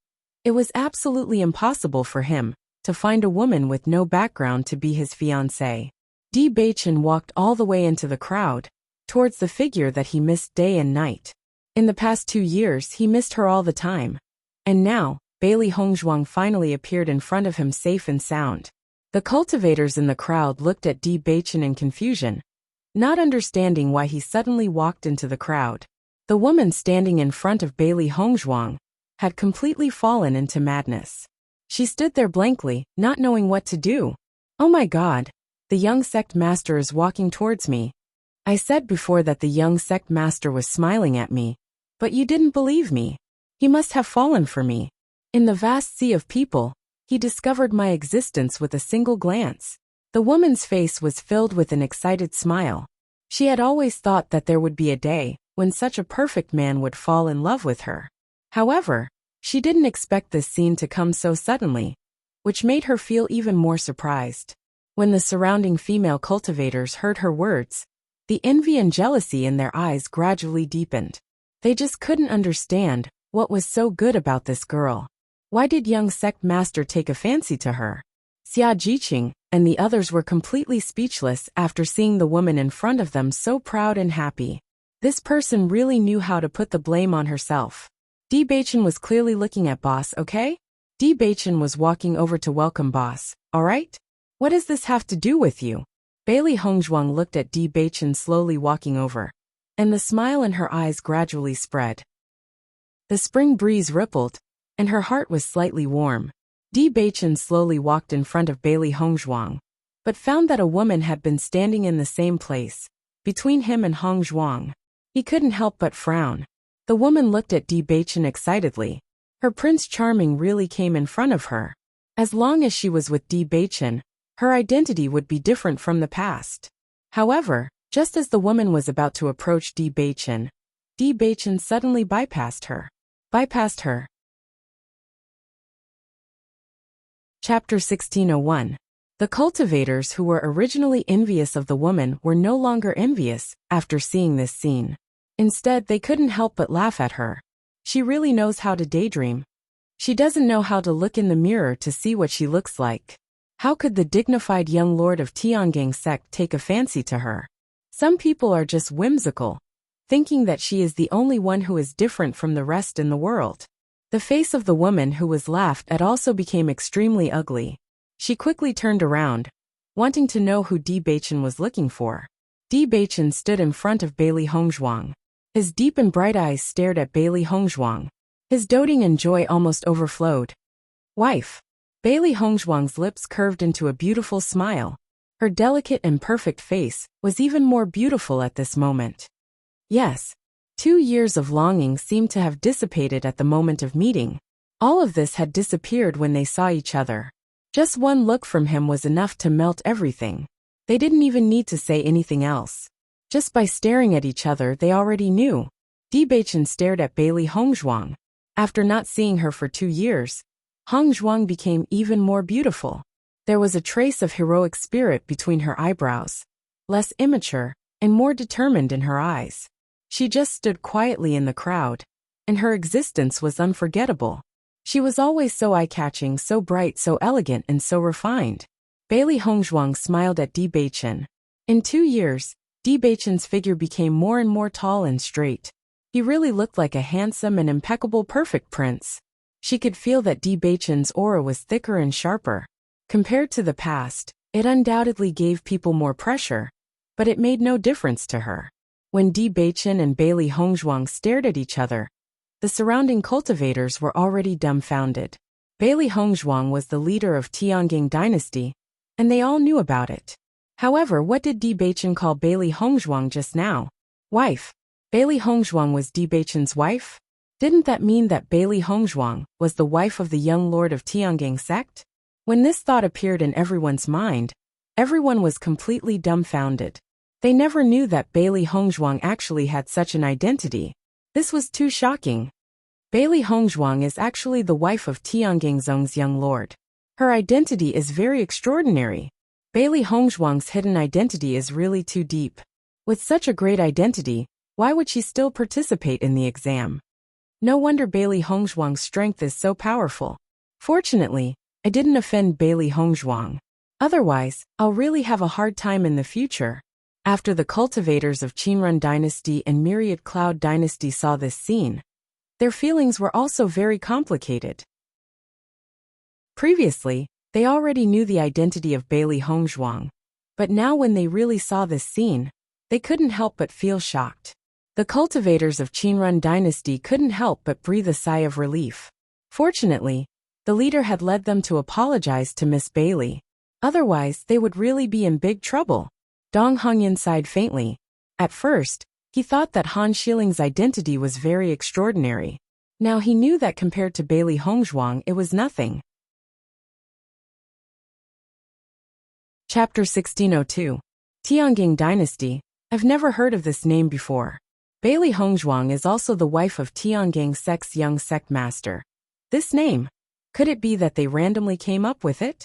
it was absolutely impossible for him to find a woman with no background to be his fiancée. Di Beichen walked all the way into the crowd, towards the figure that he missed day and night. In the past 2 years he missed her all the time. And now, Bailey Hongzhuang finally appeared in front of him safe and sound. The cultivators in the crowd looked at Di Beichen in confusion, not understanding why he suddenly walked into the crowd. The woman standing in front of Bailey Hongzhuang had completely fallen into madness. She stood there blankly, not knowing what to do. Oh my God, the young sect master is walking towards me. I said before that the young sect master was smiling at me, but you didn't believe me. He must have fallen for me. In the vast sea of people, he discovered my existence with a single glance. The woman's face was filled with an excited smile. She had always thought that there would be a day when such a perfect man would fall in love with her. However, she didn't expect this scene to come so suddenly, which made her feel even more surprised. When the surrounding female cultivators heard her words, the envy and jealousy in their eyes gradually deepened. They just couldn't understand what was so good about this girl. Why did young sect master take a fancy to her? Xia Jiqing and the others were completely speechless after seeing the woman in front of them so proud and happy. This person really knew how to put the blame on herself. Di Beichen was clearly looking at boss, okay? Di Beichen was walking over to welcome boss, alright? What does this have to do with you? Bailey Hongzhuang looked at Di Beichen slowly walking over, and the smile in her eyes gradually spread. The spring breeze rippled, and her heart was slightly warm. Di Beichen slowly walked in front of Bailey Hongzhuang, but found that a woman had been standing in the same place, between him and Hongzhuang. He couldn't help but frown. The woman looked at Di Beichen excitedly. Her Prince Charming really came in front of her. As long as she was with Di Beichen, her identity would be different from the past. However, just as the woman was about to approach Di Beichen suddenly bypassed her. Chapter 1601. The cultivators who were originally envious of the woman were no longer envious after seeing this scene. Instead, they couldn't help but laugh at her. She really knows how to daydream. She doesn't know how to look in the mirror to see what she looks like. How could the dignified young lord of Tiangang sect take a fancy to her? Some people are just whimsical, thinking that she is the only one who is different from the rest in the world. The face of the woman who was laughed at also became extremely ugly. She quickly turned around, wanting to know who Di Beichen was looking for. Di Beichen stood in front of Bailey Hongzhuang. His deep and bright eyes stared at Bailey Hongzhuang. His doting and joy almost overflowed. Wife. Bailey Hongzhuang's lips curved into a beautiful smile. Her delicate and perfect face was even more beautiful at this moment. Yes. 2 years of longing seemed to have dissipated at the moment of meeting. All of this had disappeared when they saw each other. Just one look from him was enough to melt everything. They didn't even need to say anything else. Just by staring at each other they already knew. Di Beichen stared at Bailey Hongzhuang. After not seeing her for 2 years, Hongzhuang became even more beautiful. There was a trace of heroic spirit between her eyebrows, less immature and more determined in her eyes. She just stood quietly in the crowd, and her existence was unforgettable. She was always so eye-catching, so bright, so elegant, and so refined. Bailey Hongzhuang smiled at Di Beichen. In 2 years, Di Beichen's figure became more and more tall and straight. He really looked like a handsome and impeccable perfect prince. She could feel that Di Beichen's aura was thicker and sharper. Compared to the past, it undoubtedly gave people more pressure, but it made no difference to her. When Di Beichen and Bailey Hongzhuang stared at each other, the surrounding cultivators were already dumbfounded. Bailey Hongzhuang was the leader of Tiangang dynasty, and they all knew about it. However, what did Di Beichen call Bailey Hongzhuang just now? Wife. Bailey Hongzhuang was Di Beichen's wife? Didn't that mean that Bailey Hongzhuang was the wife of the young lord of Tiangang sect? When this thought appeared in everyone's mind, everyone was completely dumbfounded. They never knew that Bailey Hongzhuang actually had such an identity. This was too shocking. Bailey Hongzhuang is actually the wife of Tiangang Zong's young lord. Her identity is very extraordinary. Bailey Hongzhuang's hidden identity is really too deep. With such a great identity, why would she still participate in the exam? No wonder Bailey Hongzhuang's strength is so powerful. Fortunately, I didn't offend Bailey Hongzhuang. Otherwise, I'll really have a hard time in the future. After the cultivators of Qinrun dynasty and Myriad Cloud dynasty saw this scene, Their feelings were also very complicated. Previously, they already knew the identity of Bailey Hongzhuang, but now when they really saw this scene, they couldn't help but feel shocked. The cultivators of Qinrun dynasty couldn't help but breathe a sigh of relief. Fortunately, the leader had led them to apologize to Miss Bailey. Otherwise, they would really be in big trouble. Dong Hongyan sighed faintly. At first, he thought that Han Shiling's identity was very extraordinary. Now he knew that compared to Bailey Hongzhuang it was nothing. Chapter 1602. Tiangang Dynasty. I've never heard of this name before. Bailey Hongzhuang is also the wife of Tiangang sect's young sect master. This name, could it be that they randomly came up with it?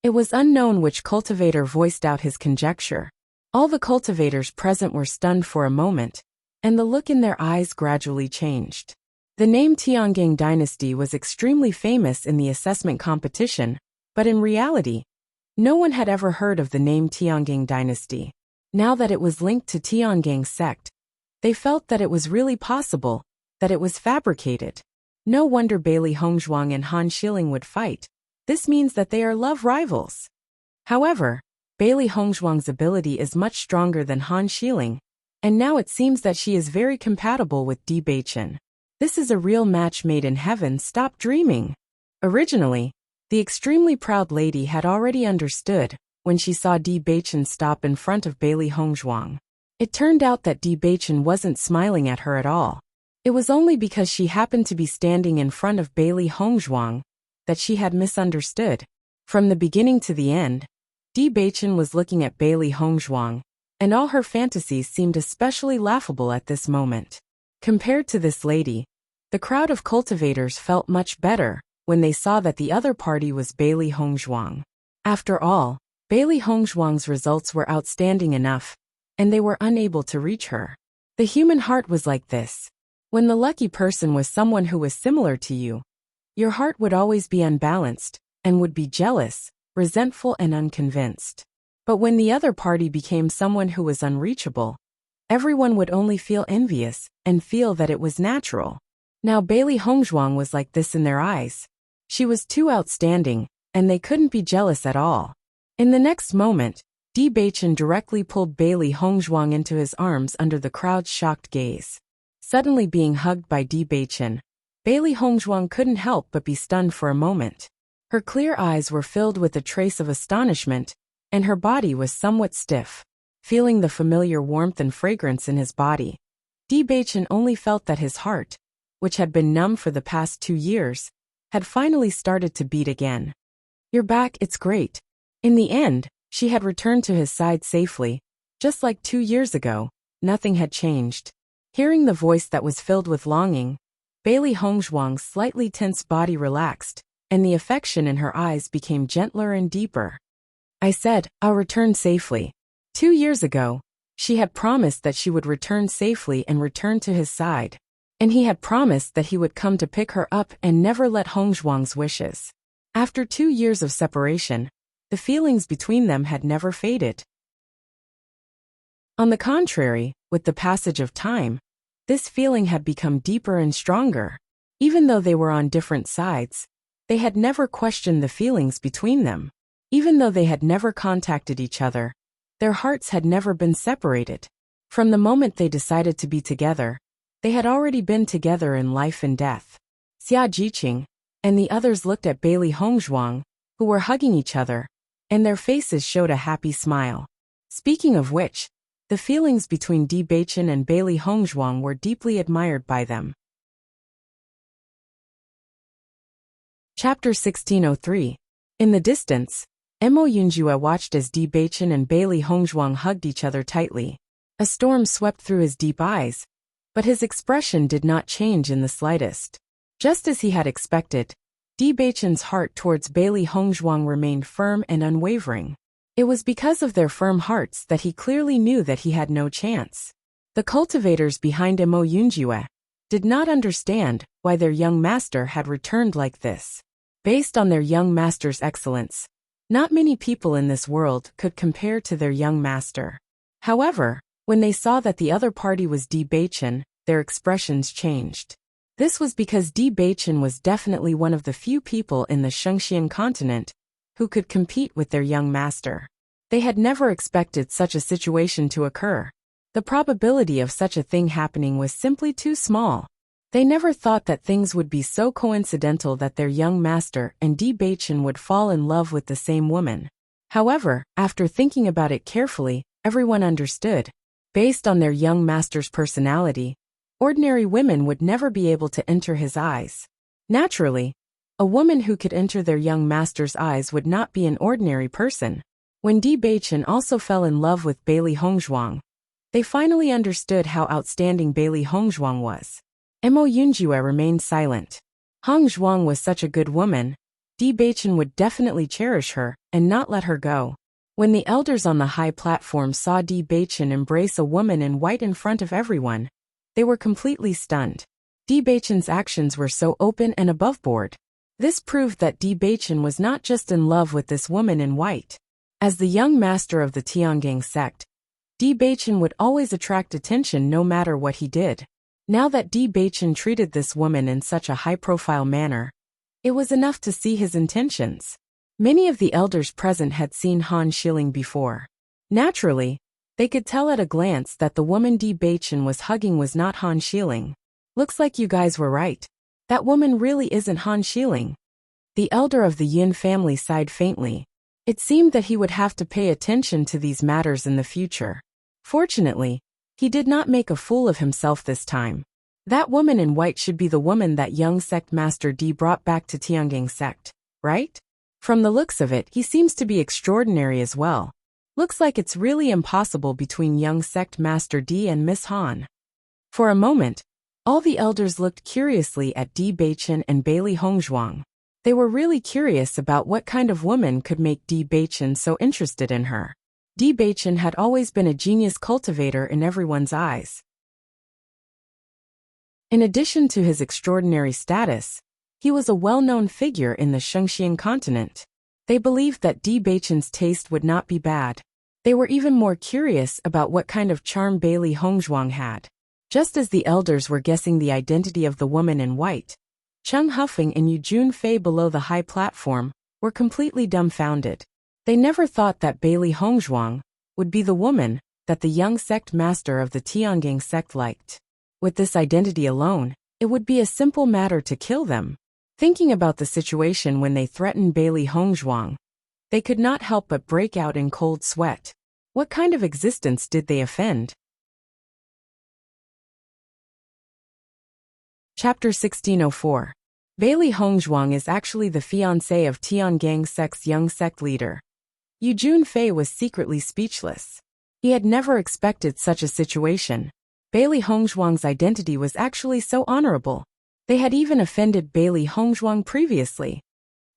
It was unknown which cultivator voiced out his conjecture. All the cultivators present were stunned for a moment, and the look in their eyes gradually changed. The name Tiangang Dynasty was extremely famous in the assessment competition, but in reality, no one had ever heard of the name Tiangang Dynasty. Now that it was linked to Tiangang sect, they felt that it was really possible, that it was fabricated. No wonder Bailey Hongzhuang and Han Shiling would fight. This means that they are love rivals. However, Bailey Hongzhuang's ability is much stronger than Han Shiling, and now it seems that she is very compatible with Bewitching. This is a real match made in heaven. Stop dreaming. Originally, the extremely proud lady had already understood when she saw Bewitching stop in front of Bailey Hongzhuang. It turned out that Bewitching wasn't smiling at her at all. It was only because she happened to be standing in front of Bailey Hongzhuang that she had misunderstood. From the beginning to the end, Bewitching was looking at Bailey Hongzhuang, and all her fantasies seemed especially laughable at this moment. Compared to this lady, the crowd of cultivators felt much better when they saw that the other party was Bailey Hongzhuang. After all, Bailey Hongzhuang's results were outstanding enough, and they were unable to reach her. The human heart was like this. When the lucky person was someone who was similar to you, your heart would always be unbalanced, and would be jealous, resentful and unconvinced. But when the other party became someone who was unreachable, everyone would only feel envious, and feel that it was natural. Now Bailey Hongzhuang was like this in their eyes. She was too outstanding, and they couldn't be jealous at all. In the next moment, Bewitching directly pulled Bailey Hongzhuang into his arms under the crowd's shocked gaze. Suddenly being hugged by Bewitching, Bailey Hongzhuang couldn't help but be stunned for a moment. Her clear eyes were filled with a trace of astonishment, and her body was somewhat stiff. Feeling the familiar warmth and fragrance in his body, Bewitching only felt that his heart, which had been numb for the past 2 years, had finally started to beat again. "You're back, it's great." In the end, she had returned to his side safely. Just like 2 years ago, nothing had changed. Hearing the voice that was filled with longing, Bailey Hongzhuang's slightly tense body relaxed, and the affection in her eyes became gentler and deeper. "I said, I'll return safely." 2 years ago, she had promised that she would return safely and return to his side. And he had promised that he would come to pick her up and never let Hongzhuang's wishes. After 2 years of separation, the feelings between them had never faded. On the contrary, with the passage of time, this feeling had become deeper and stronger. Even though they were on different sides, they had never questioned the feelings between them. Even though they had never contacted each other, their hearts had never been separated. From the moment they decided to be together, they had already been together in life and death. Xia Jiqing and the others looked at Bailey Hongzhuang, who were hugging each other, and their faces showed a happy smile. Speaking of which, the feelings between Bewitching and Bailey Hongzhuang were deeply admired by them. Chapter 1603. In the distance, Mo Yunjue watched as Bewitching and Bailey Hongzhuang hugged each other tightly. A storm swept through his deep eyes, but his expression did not change in the slightest. Just as he had expected, Bewitching's heart towards Bailey Hongzhuang remained firm and unwavering. It was because of their firm hearts that he clearly knew that he had no chance. The cultivators behind Mo Yunjue did not understand why their young master had returned like this. Based on their young master's excellence, not many people in this world could compare to their young master. However, when they saw that the other party was Bewitching, their expressions changed. This was because Di Beichen was definitely one of the few people in the Shengxian continent who could compete with their young master. They had never expected such a situation to occur. The probability of such a thing happening was simply too small. They never thought that things would be so coincidental that their young master and Di Beichen would fall in love with the same woman. However, after thinking about it carefully, everyone understood. Based on their young master's personality, ordinary women would never be able to enter his eyes. Naturally, a woman who could enter their young master's eyes would not be an ordinary person. When Di Beichen also fell in love with Bailey Hongzhuang, they finally understood how outstanding Bailey Hongzhuang was. Mo Yunjue remained silent. Hongzhuang was such a good woman, Di Beichen would definitely cherish her and not let her go. When the elders on the high platform saw Di Beichen embrace a woman in white in front of everyone, they were completely stunned. Di Beichen's actions were so open and aboveboard. This proved that Di Beichen was not just in love with this woman in white. As the young master of the Tiangang sect, Di Beichen would always attract attention no matter what he did. Now that Di Beichen treated this woman in such a high-profile manner, it was enough to see his intentions. Many of the elders present had seen Han Shilling before. Naturally, they could tell at a glance that the woman Di Beichen was hugging was not Han Shilling. Looks like you guys were right. That woman really isn't Han Shilling. The elder of the Yin family sighed faintly. It seemed that he would have to pay attention to these matters in the future. Fortunately, he did not make a fool of himself this time. That woman in white should be the woman that young sect master Di brought back to Tiangang sect, right? From the looks of it, he seems to be extraordinary as well. Looks like it's really impossible between young sect master Di and Miss Han. For a moment, all the elders looked curiously at Di Beichen and Bailey Hongzhuang. They were really curious about what kind of woman could make Di Beichen so interested in her. Di Beichen had always been a genius cultivator in everyone's eyes. In addition to his extraordinary status, he was a well-known figure in the Shengxian continent. They believed that Di Beichen's taste would not be bad. They were even more curious about what kind of charm Bailey Hongzhuang had. Just as the elders were guessing the identity of the woman in white, Cheng Hufeng and Yu Junfei below the high platform were completely dumbfounded. They never thought that Bailey Hongzhuang would be the woman that the young sect master of the Tiangang sect liked. With this identity alone, it would be a simple matter to kill them. Thinking about the situation when they threatened Bailey Hongzhuang, they could not help but break out in cold sweat. What kind of existence did they offend? Chapter 1604. Bailey Hongzhuang is actually the fiancé of Tiangang sect's young sect leader. Yu Junfei was secretly speechless. He had never expected such a situation. Bailey Hongzhuang's identity was actually so honorable. They had even offended Bailey Hongzhuang previously.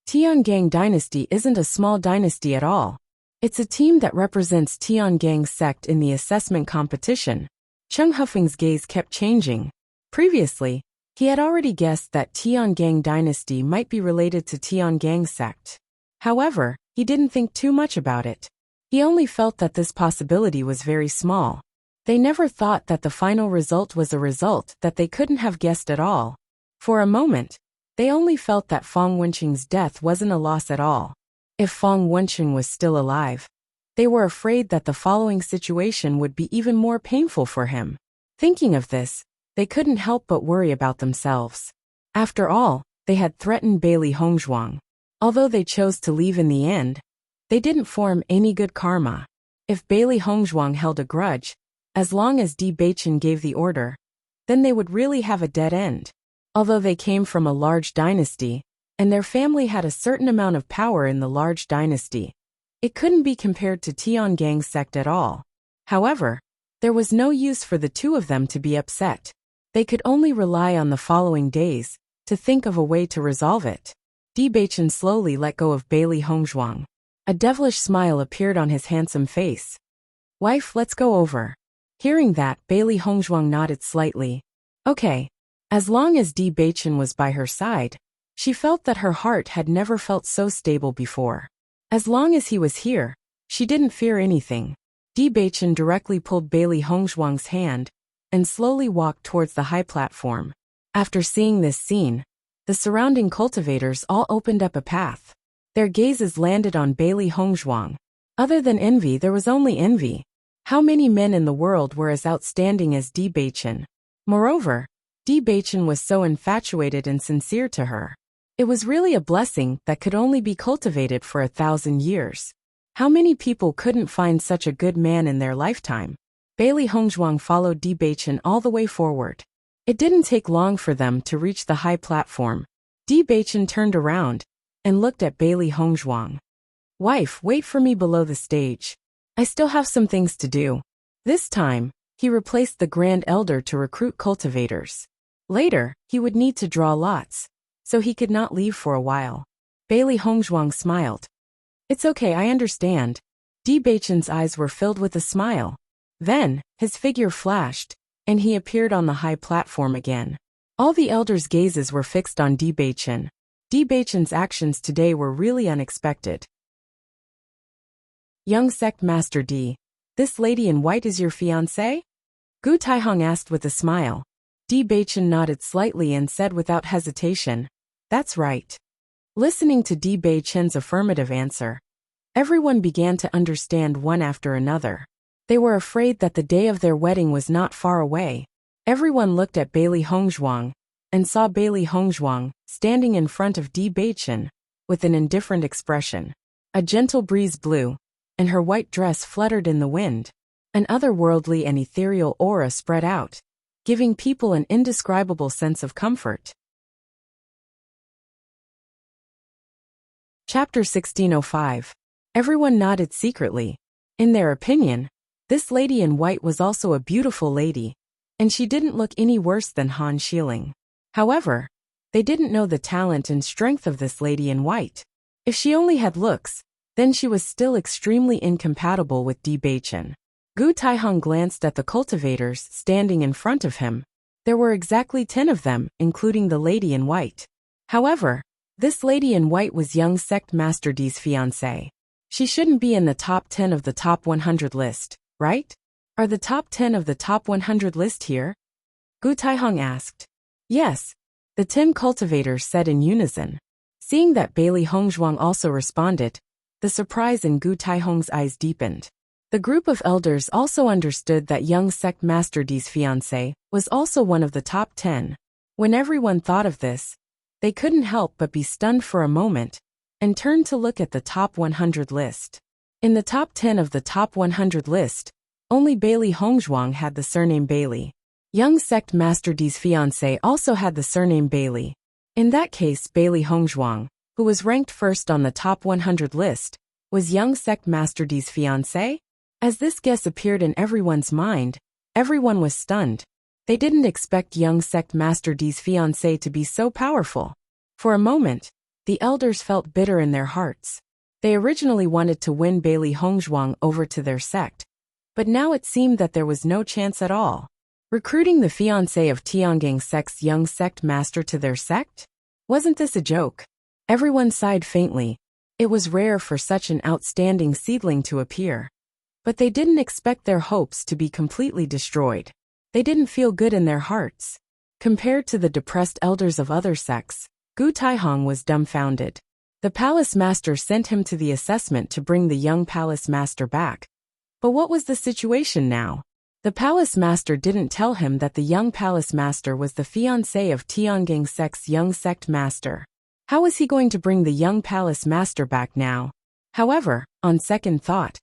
Tiangang dynasty isn't a small dynasty at all. It's a team that represents Tiangang sect in the assessment competition. Cheng Hufeng's gaze kept changing. Previously, he had already guessed that Tiangang dynasty might be related to Tiangang sect. However, he didn't think too much about it. He only felt that this possibility was very small. They never thought that the final result was a result that they couldn't have guessed at all. For a moment, they only felt that Fang Wenqing's death wasn't a loss at all. If Fang Wenqing was still alive, they were afraid that the following situation would be even more painful for him. Thinking of this, they couldn't help but worry about themselves. After all, they had threatened Bailey Hongzhuang. Although they chose to leave in the end, they didn't form any good karma. If Bailey Hongzhuang held a grudge, as long as Di Beichen gave the order, then they would really have a dead end. Although they came from a large dynasty, and their family had a certain amount of power in the large dynasty, it couldn't be compared to Tiangang sect at all. However, there was no use for the two of them to be upset. They could only rely on the following days to think of a way to resolve it. Di Beichen slowly let go of Bailey Hongzhuang. A devilish smile appeared on his handsome face. "Wife, let's go over." Hearing that, Bailey Hongzhuang nodded slightly. Okay. As long as Di Beichen was by her side, she felt that her heart had never felt so stable before. As long as he was here, she didn't fear anything. Di Beichen directly pulled Bailey Hongzhuang's hand and slowly walked towards the high platform. After seeing this scene, the surrounding cultivators all opened up a path. Their gazes landed on Bailey Hongzhuang. Other than envy, there was only envy. How many men in the world were as outstanding as Bewitching? Moreover, Bewitching was so infatuated and sincere to her. It was really a blessing that could only be cultivated for 1,000 years. How many people couldn't find such a good man in their lifetime? Bailey Hongzhuang followed Bewitching all the way forward. It didn't take long for them to reach the high platform. Bewitching turned around and looked at Bailey Hongzhuang. "Wife, wait for me below the stage. I still have some things to do." This time, he replaced the Grand Elder to recruit cultivators. Later, he would need to draw lots, so he could not leave for a while. Bailey Hongzhuang smiled. "It's okay, I understand." Bewitching's eyes were filled with a smile. Then, his figure flashed, and he appeared on the high platform again. All the elders' gazes were fixed on Bewitching. Bewitching's actions today were really unexpected. "Young sect master D, this lady in white is your fiancée?" Gu Taihong asked with a smile. Bewitching nodded slightly and said without hesitation, "That's right." Listening to Bewitching's affirmative answer, everyone began to understand one after another. They were afraid that the day of their wedding was not far away. Everyone looked at Bailey Hongzhuang and saw Bailey Hongzhuang standing in front of Bewitching with an indifferent expression. A gentle breeze blew, and her white dress fluttered in the wind. An otherworldly and ethereal aura spread out, giving people an indescribable sense of comfort. Chapter 1605. Everyone nodded secretly. In their opinion, this lady in white was also a beautiful lady, and she didn't look any worse than Han Xiling. However, they didn't know the talent and strength of this lady in white. If she only had looks, then she was still extremely incompatible with Bewitching. Gu Taihong glanced at the cultivators standing in front of him. There were exactly 10 of them, including the lady in white. However, this lady in white was young sect master D's fiancée. She shouldn't be in the top 10 of the top 100 list, right? Are the top 10 of the top 100 list here? Gu Taihong asked. Yes, the 10 cultivators said in unison. Seeing that Bailey Hongzhuang also responded, the surprise in Gu Taihong's eyes deepened. The group of elders also understood that young sect master D's fiancée was also one of the top 10. When everyone thought of this, they couldn't help but be stunned for a moment and turned to look at the top 100 list. In the top 10 of the top 100 list, only Bailey Hongzhuang had the surname Bailey. Young sect master D's fiancée also had the surname Bailey. In that case, Bailey Hongzhuang, who was ranked first on the top 100 list, was young sect master D's fiancée? As this guess appeared in everyone's mind, everyone was stunned. They didn't expect young sect master D's fiancée to be so powerful. For a moment, the elders felt bitter in their hearts. They originally wanted to win Bailey Hongzhuang over to their sect, but now it seemed that there was no chance at all. Recruiting the fiancée of Tiangang sect's young sect master to their sect? Wasn't this a joke? Everyone sighed faintly. It was rare for such an outstanding seedling to appear. But they didn't expect their hopes to be completely destroyed. They didn't feel good in their hearts. Compared to the depressed elders of other sects, Gu Taihong was dumbfounded. The palace master sent him to the assessment to bring the young palace master back. But what was the situation now? The palace master didn't tell him that the young palace master was the fiancé of Tiangang sect's young sect master. How was he going to bring the young palace master back now? However, on second thought,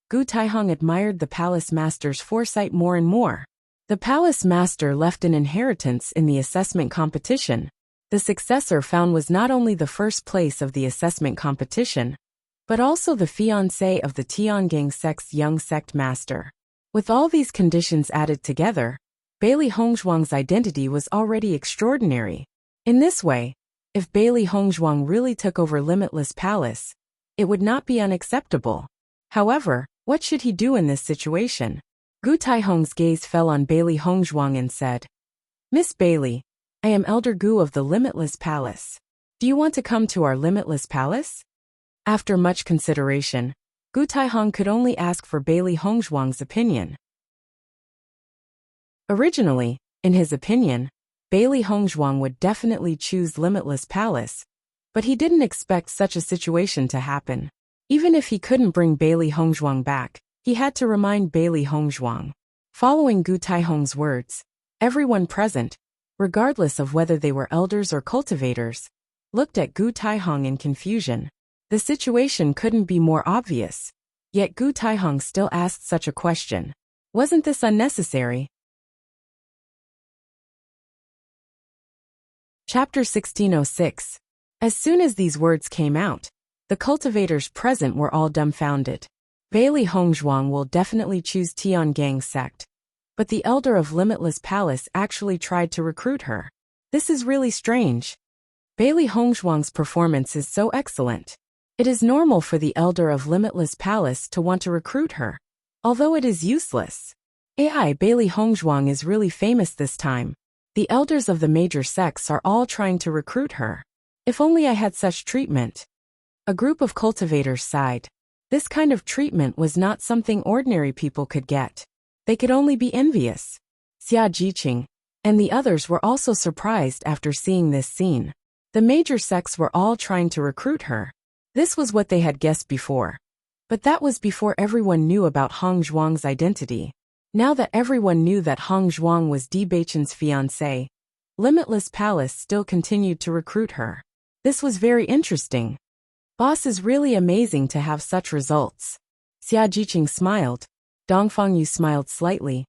Gu Taihong admired the palace master's foresight more and more. The palace master left an inheritance in the assessment competition. The successor found was not only the first place of the assessment competition, but also the fiancé of the Tiangang sect's young sect master. With all these conditions added together, Bailey Hongzhuang's identity was already extraordinary. In this way, if Bailey Hongzhuang really took over Limitless Palace, it would not be unacceptable. However, what should he do in this situation? Gu Taihong's gaze fell on Bailey Hongzhuang and said, "Miss Bailey, I am Elder Gu of the Limitless Palace. Do you want to come to our Limitless Palace?" After much consideration, Gu Taihong could only ask for Bailey Hongzhuang's opinion. Originally, in his opinion, Bailey Hongzhuang would definitely choose Limitless Palace, but he didn't expect such a situation to happen. Even if he couldn't bring Bailey Hongzhuang back, he had to remind Bailey Hongzhuang. Following Gu Taihong's words, everyone present, regardless of whether they were elders or cultivators, looked at Gu Taihong in confusion. The situation couldn't be more obvious. Yet Gu Taihong still asked such a question. Wasn't this unnecessary? Chapter 1606. As soon as these words came out, the cultivators present were all dumbfounded. Bailey Hongzhuang will definitely choose Tiangang sect. But the elder of Limitless Palace actually tried to recruit her. This is really strange. Bailey Hongzhuang's performance is so excellent. It is normal for the elder of Limitless Palace to want to recruit her, although it is useless. Bailey Hongzhuang is really famous this time. The elders of the major sects are all trying to recruit her. If only I had such treatment. A group of cultivators sighed. This kind of treatment was not something ordinary people could get. They could only be envious. Xia Jiqing and the others were also surprised after seeing this scene. The major sects were all trying to recruit her. This was what they had guessed before. But that was before everyone knew about Hong Zhuang's identity. Now that everyone knew that Hong Zhuang was Di Beichen's fiancé, Limitless Palace still continued to recruit her. This was very interesting. Boss is really amazing to have such results. Xia Jiqing smiled. Dongfang Yu smiled slightly.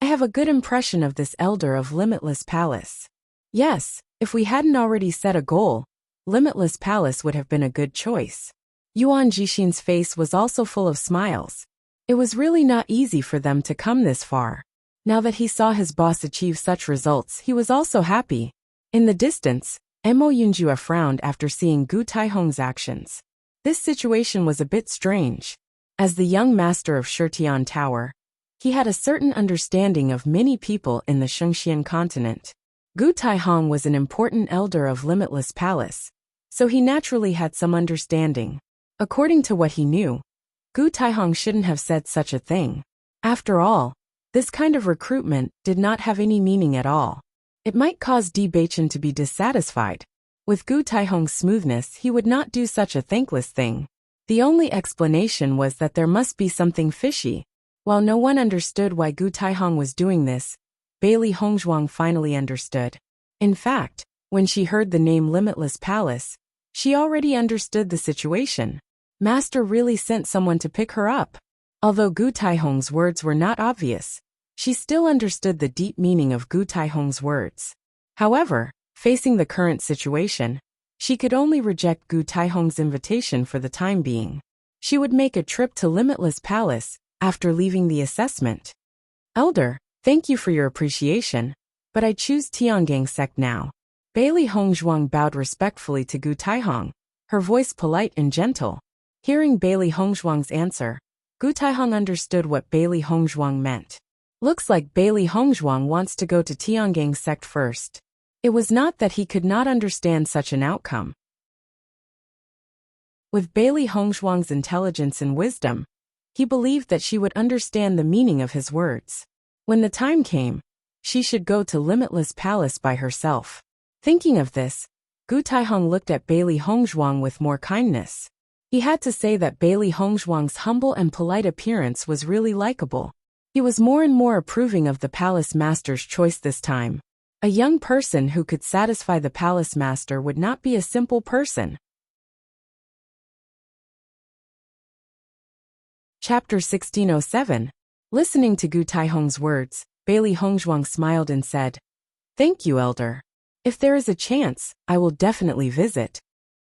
I have a good impression of this elder of Limitless Palace. Yes, if we hadn't already set a goal, Limitless Palace would have been a good choice. Yuan Jixin's face was also full of smiles. It was really not easy for them to come this far. Now that he saw his boss achieve such results, he was also happy. In the distance, Mo Yunjue frowned after seeing Gu Taihong's actions. This situation was a bit strange. As the young master of Shitian Tower, he had a certain understanding of many people in the Shengxian continent. Gu Taihong was an important elder of Limitless Palace, so he naturally had some understanding. According to what he knew, Gu Taihong shouldn't have said such a thing. After all, this kind of recruitment did not have any meaning at all. It might cause Di Beichen to be dissatisfied. With Gu Taihong's smoothness, he would not do such a thankless thing. The only explanation was that there must be something fishy. While no one understood why Gu Taihong was doing this, Bailey Hongzhuang finally understood. In fact, when she heard the name Limitless Palace, she already understood the situation. Master really sent someone to pick her up. Although Gu Taihong's words were not obvious, she still understood the deep meaning of Gu Taihong's words. However, facing the current situation, she could only reject Gu Taihong's invitation for the time being. She would make a trip to Limitless Palace after leaving the assessment. Elder, thank you for your appreciation, but I choose Tiangang sect now. Bailey Hongzhuang bowed respectfully to Gu Taihong, her voice polite and gentle. Hearing Bailey Hongzhuang's answer, Gu Taihong understood what Bailey Hongzhuang meant. Looks like Bailey Hongzhuang wants to go to Tiangang sect first. It was not that he could not understand such an outcome. With Bailey Hongzhuang's intelligence and wisdom, he believed that she would understand the meaning of his words. When the time came, she should go to Limitless Palace by herself. Thinking of this, Gu Taihong looked at Bailey Hongzhuang with more kindness. He had to say that Bailey Hongzhuang's humble and polite appearance was really likable. He was more and more approving of the palace master's choice this time. A young person who could satisfy the palace master would not be a simple person. Chapter 1607. Listening to Gu Taihong's words, Bailey Hongzhuang smiled and said, "Thank you, elder. If there is a chance, I will definitely visit."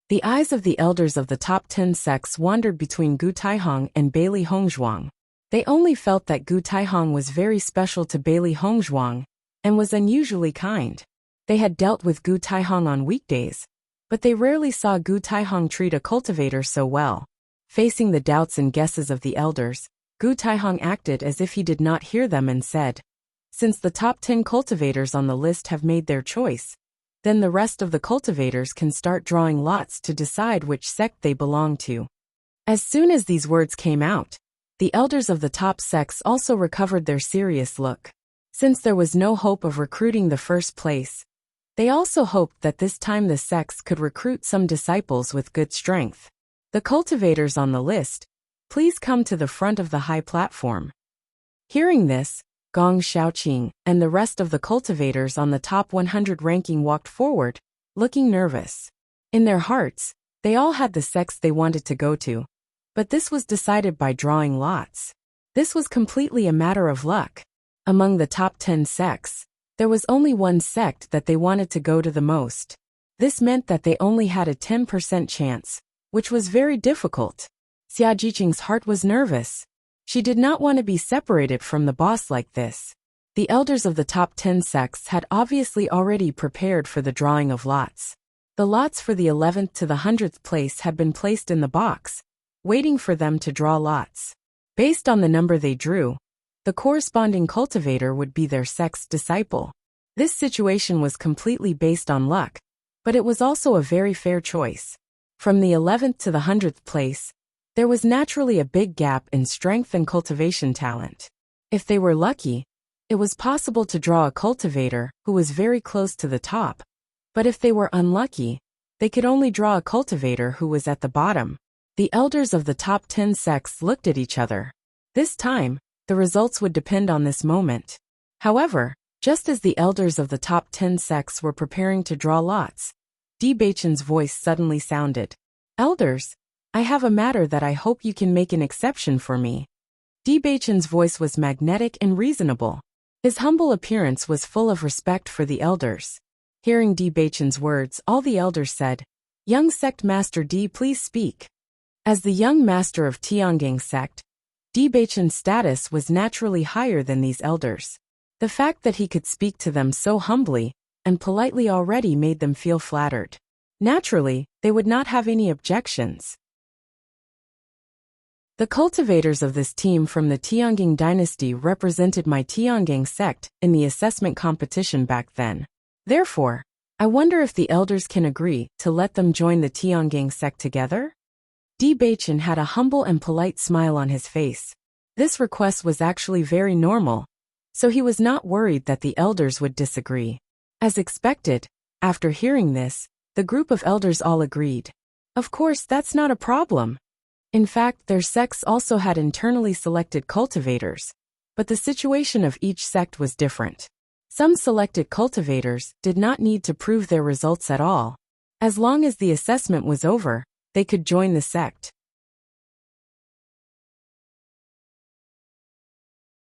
The eyes of the elders of the top 10 sects wandered between Gu Taihong and Bailey Hongzhuang. They only felt that Gu Taihong was very special to Bailey Hongzhuang and was unusually kind. They had dealt with Gu Taihong on weekdays, but they rarely saw Gu Taihong treat a cultivator so well. Facing the doubts and guesses of the elders, Gu Taihong acted as if he did not hear them and said, "Since the top 10 cultivators on the list have made their choice, then the rest of the cultivators can start drawing lots to decide which sect they belong to." As soon as these words came out, the elders of the top sects also recovered their serious look. Since there was no hope of recruiting the first place, They also hoped that this time the sects could recruit some disciples with good strength. The cultivators on the list, please come to the front of the high platform. Hearing this, Gong Xiaoqing and the rest of the cultivators on the top 100 ranking walked forward, looking nervous. In their hearts, they all had the sects they wanted to go to. But this was decided by drawing lots. This was completely a matter of luck. Among the top 10 sects, there was only one sect that they wanted to go to the most. This meant that they only had a 10% chance, which was very difficult. Xia Jiqing's heart was nervous. She did not want to be separated from the boss like this. The elders of the top 10 sects had obviously already prepared for the drawing of lots. The lots for the 11th to the 100th place had been placed in the box, waiting for them to draw lots. Based on the number they drew, the corresponding cultivator would be their sect's disciple. This situation was completely based on luck, but it was also a very fair choice. From the 11th to the 100th place, there was naturally a big gap in strength and cultivation talent. If they were lucky, it was possible to draw a cultivator who was very close to the top. But if they were unlucky, they could only draw a cultivator who was at the bottom. The elders of the top 10 sects looked at each other. This time, the results would depend on this moment. However, just as the elders of the top 10 sects were preparing to draw lots, Bewitching's voice suddenly sounded. Elders, I have a matter that I hope you can make an exception for me. Bewitching's voice was magnetic and reasonable. His humble appearance was full of respect for the elders. Hearing Bewitching's words, all the elders said, Young Sect Master D, please speak. As the young master of Tiangang sect, Bewitching's status was naturally higher than these elders. The fact that he could speak to them so humbly and politely already made them feel flattered. Naturally, they would not have any objections. The cultivators of this team from the Tiangang dynasty represented my Tiangang sect in the assessment competition back then. Therefore, I wonder if the elders can agree to let them join the Tiangang sect together? Bewitching had a humble and polite smile on his face. This request was actually very normal, so he was not worried that the elders would disagree. As expected, after hearing this, the group of elders all agreed. Of course, that's not a problem. In fact, their sects also had internally selected cultivators, but the situation of each sect was different. Some selected cultivators did not need to prove their results at all. As long as the assessment was over, they could join the sect.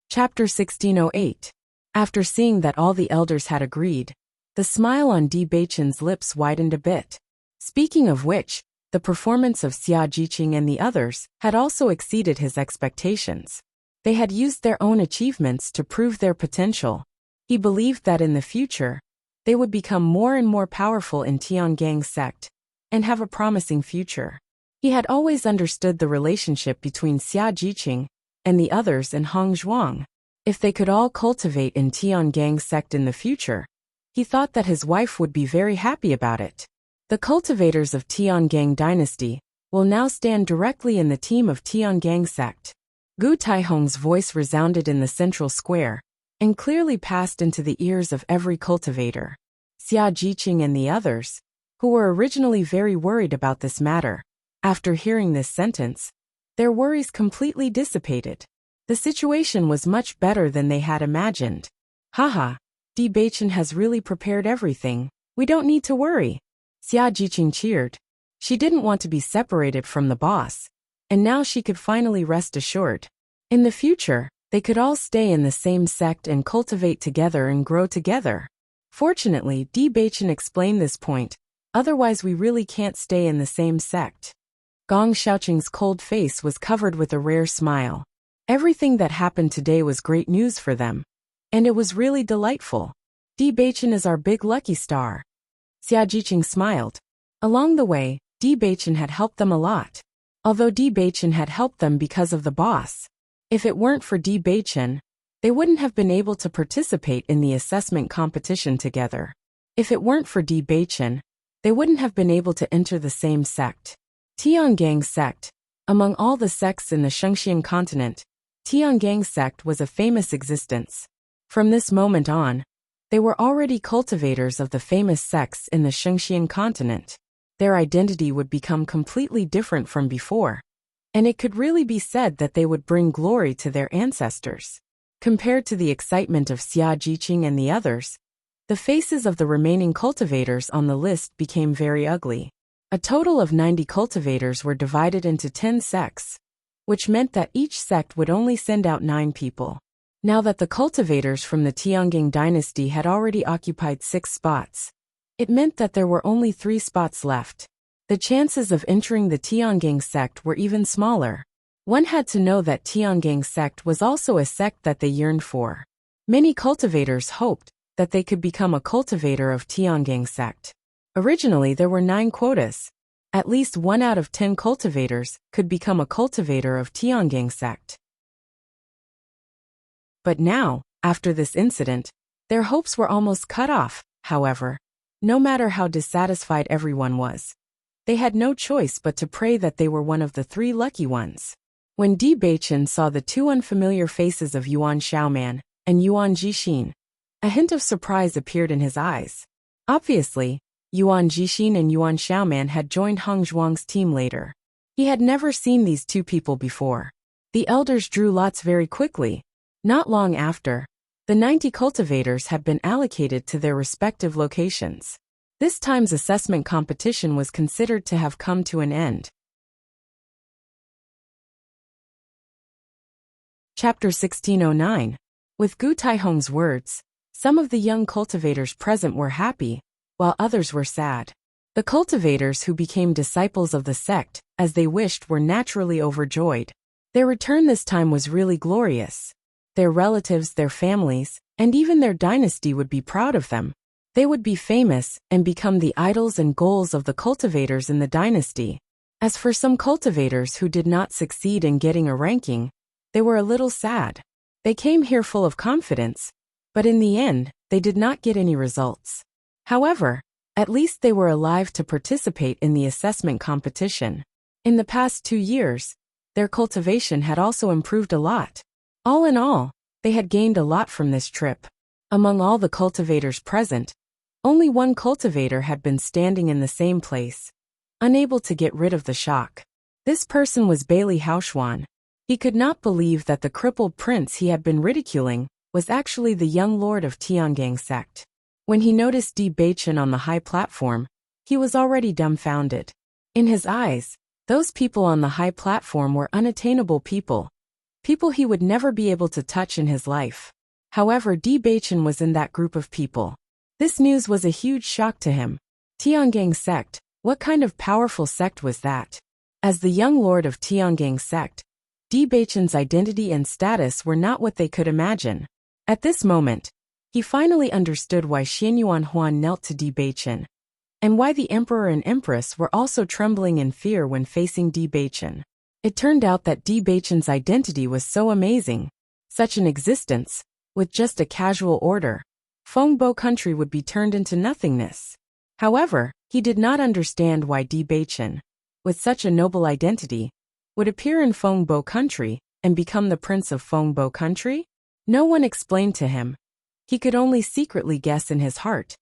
Chapter 1608. After seeing that all the elders had agreed, the smile on Bewitching's lips widened a bit. Speaking of which, the performance of Xia Jiqing and the others had also exceeded his expectations. They had used their own achievements to prove their potential. He believed that in the future, they would become more and more powerful in Tiangang sect and have a promising future. He had always understood the relationship between Xia Jiqing and the others in Hongzhuang. If they could all cultivate in Tiangang sect in the future, he thought that his wife would be very happy about it. The cultivators of Tiangang dynasty will now stand directly in the team of Tiangang sect. Gu Taihong's voice resounded in the central square and clearly passed into the ears of every cultivator. Xia Jiqing and the others, who were originally very worried about this matter, after hearing this sentence, their worries completely dissipated. The situation was much better than they had imagined. Haha, Bewitching has really prepared everything. We don't need to worry. Xia Jiqing cheered. She didn't want to be separated from the boss, and now she could finally rest assured. In the future, they could all stay in the same sect and cultivate together and grow together. Fortunately, Bewitching explained this point, otherwise we really can't stay in the same sect. Gong Xiaoqing's cold face was covered with a rare smile. Everything that happened today was great news for them, and it was really delightful. Bewitching is our big lucky star. Xia Jiqing smiled. Along the way, Bewitching had helped them a lot. Although Bewitching had helped them because of the boss. If it weren't for Bewitching, they wouldn't have been able to participate in the assessment competition together. If it weren't for Bewitching, they wouldn't have been able to enter the same sect. Tiangang sect. Among all the sects in the Shengxian continent, Tiangang sect was a famous existence. From this moment on, They were already cultivators of the famous sects in the Shengxian continent. Their identity would become completely different from before, and it could really be said that they would bring glory to their ancestors. Compared to the excitement of Xia Jiqing and the others, the faces of the remaining cultivators on the list became very ugly. A total of 90 cultivators were divided into 10 sects, which meant that each sect would only send out 9 people. Now that the cultivators from the Tiangang dynasty had already occupied 6 spots, it meant that there were only 3 spots left. The chances of entering the Tiangang sect were even smaller. One had to know that Tiangang sect was also a sect that they yearned for. Many cultivators hoped that they could become a cultivator of Tiangang sect. Originally there were 9 quotas. At least 1 out of 10 cultivators could become a cultivator of Tiangang sect. But now, after this incident, their hopes were almost cut off. However, no matter how dissatisfied everyone was, they had no choice but to pray that they were one of the 3 lucky ones. When Di Beichen saw the 2 unfamiliar faces of Yuan Xiaoman and Yuan Jixin, a hint of surprise appeared in his eyes. Obviously, Yuan Jixin and Yuan Xiaoman had joined Heng Zhuang's team later. He had never seen these 2 people before. The elders drew lots very quickly. Not long after, the 90 cultivators had been allocated to their respective locations. This time's assessment competition was considered to have come to an end. Chapter 1609. With Gu Taihong's words, some of the young cultivators present were happy, while others were sad. The cultivators who became disciples of the sect, as they wished, were naturally overjoyed. Their return this time was really glorious. Their relatives, their families, and even their dynasty would be proud of them. They would be famous and become the idols and goals of the cultivators in the dynasty. As for some cultivators who did not succeed in getting a ranking, they were a little sad. They came here full of confidence, but in the end, they did not get any results. However, at least they were alive to participate in the assessment competition. In the past 2 years, their cultivation had also improved a lot. All in all, they had gained a lot from this trip. Among all the cultivators present, only 1 cultivator had been standing in the same place, unable to get rid of the shock. This person was Bailey Haoshuan. He could not believe that the crippled prince he had been ridiculing was actually the young lord of Tiangang sect. When he noticed Di Beichen on the high platform, he was already dumbfounded. In his eyes, those people on the high platform were unattainable people. People he would never be able to touch in his life. However, Di Beichen was in that group of people. This news was a huge shock to him. Tiangang sect, what kind of powerful sect was that? As the young lord of Tiangang sect, Di Beichen's identity and status were not what they could imagine. At this moment, he finally understood why Xianyuan Huan knelt to Di Beichen, and why the emperor and empress were also trembling in fear when facing Di Beichen. It turned out that Di Beichen's identity was so amazing. Such an existence, with just a casual order, Fengbo country would be turned into nothingness. However, he did not understand why Di Beichen, with such a noble identity, would appear in Fengbo country and become the prince of Fengbo country? No one explained to him. He could only secretly guess in his heart.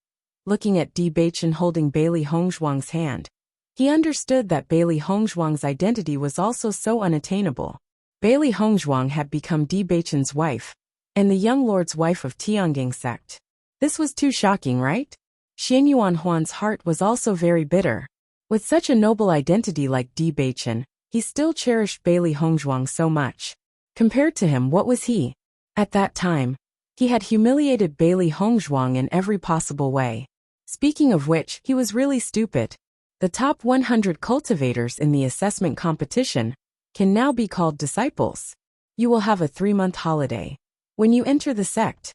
Looking at Di Beichen holding Bailey Hongzhuang's hand, he understood that Bailey Hongzhuang's identity was also so unattainable. Bailey Hongzhuang had become Di Beichen's wife, and the young lord's wife of Tiangang sect. This was too shocking, right? Xianyuan Huan's heart was also very bitter. With such a noble identity like Di Beichen, he still cherished Bailey Hongzhuang so much. Compared to him, what was he? At that time, he had humiliated Bailey Hongzhuang in every possible way. Speaking of which, he was really stupid. The top 100 cultivators in the assessment competition can now be called disciples. You will have a 3-month holiday when you enter the sect.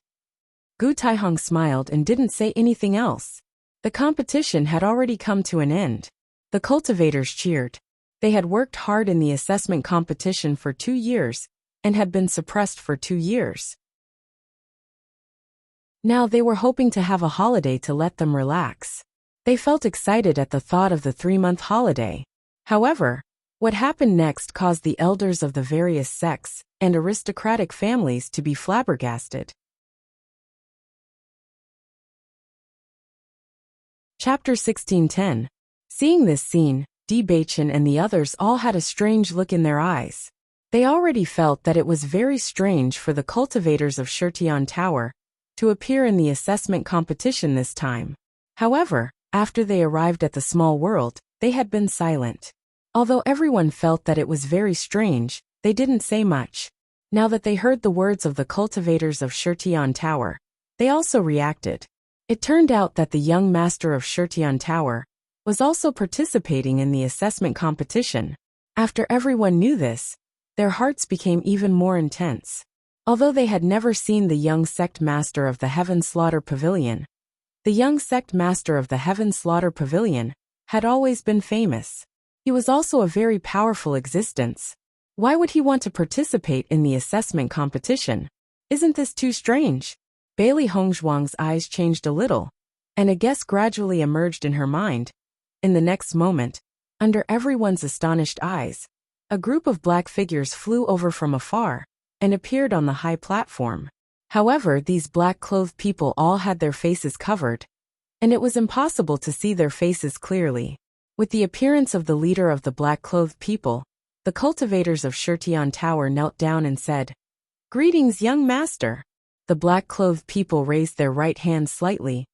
Gu Taihong smiled and didn't say anything else. The competition had already come to an end. The cultivators cheered. They had worked hard in the assessment competition for 2 years and had been suppressed for 2 years. Now they were hoping to have a holiday to let them relax. They felt excited at the thought of the 3-month holiday. However, what happened next caused the elders of the various sects and aristocratic families to be flabbergasted. Chapter 1610. Seeing this scene, Bewitching and the others all had a strange look in their eyes. They already felt that it was very strange for the cultivators of Shurtian Tower to appear in the assessment competition this time. However, after they arrived at the small world, they had been silent. Although everyone felt that it was very strange, they didn't say much. Now that they heard the words of the cultivators of Shurtian Tower, they also reacted. It turned out that the young master of Shurtian Tower was also participating in the assessment competition. After everyone knew this, their hearts became even more intense. Although they had never seen the young sect master of the Heaven Slaughter Pavilion, the young sect master of the Heaven Slaughter Pavilion had always been famous. He was also a very powerful existence. Why would he want to participate in the assessment competition? Isn't this too strange? Bailey Hongzhuang's eyes changed a little, and a guess gradually emerged in her mind. In the next moment, under everyone's astonished eyes, a group of black figures flew over from afar and appeared on the high platform. However, these black-clothed people all had their faces covered, and it was impossible to see their faces clearly. With the appearance of the leader of the black-clothed people, the cultivators of Shurtian Tower knelt down and said, "Greetings, young master." The black-clothed people raised their right hand slightly,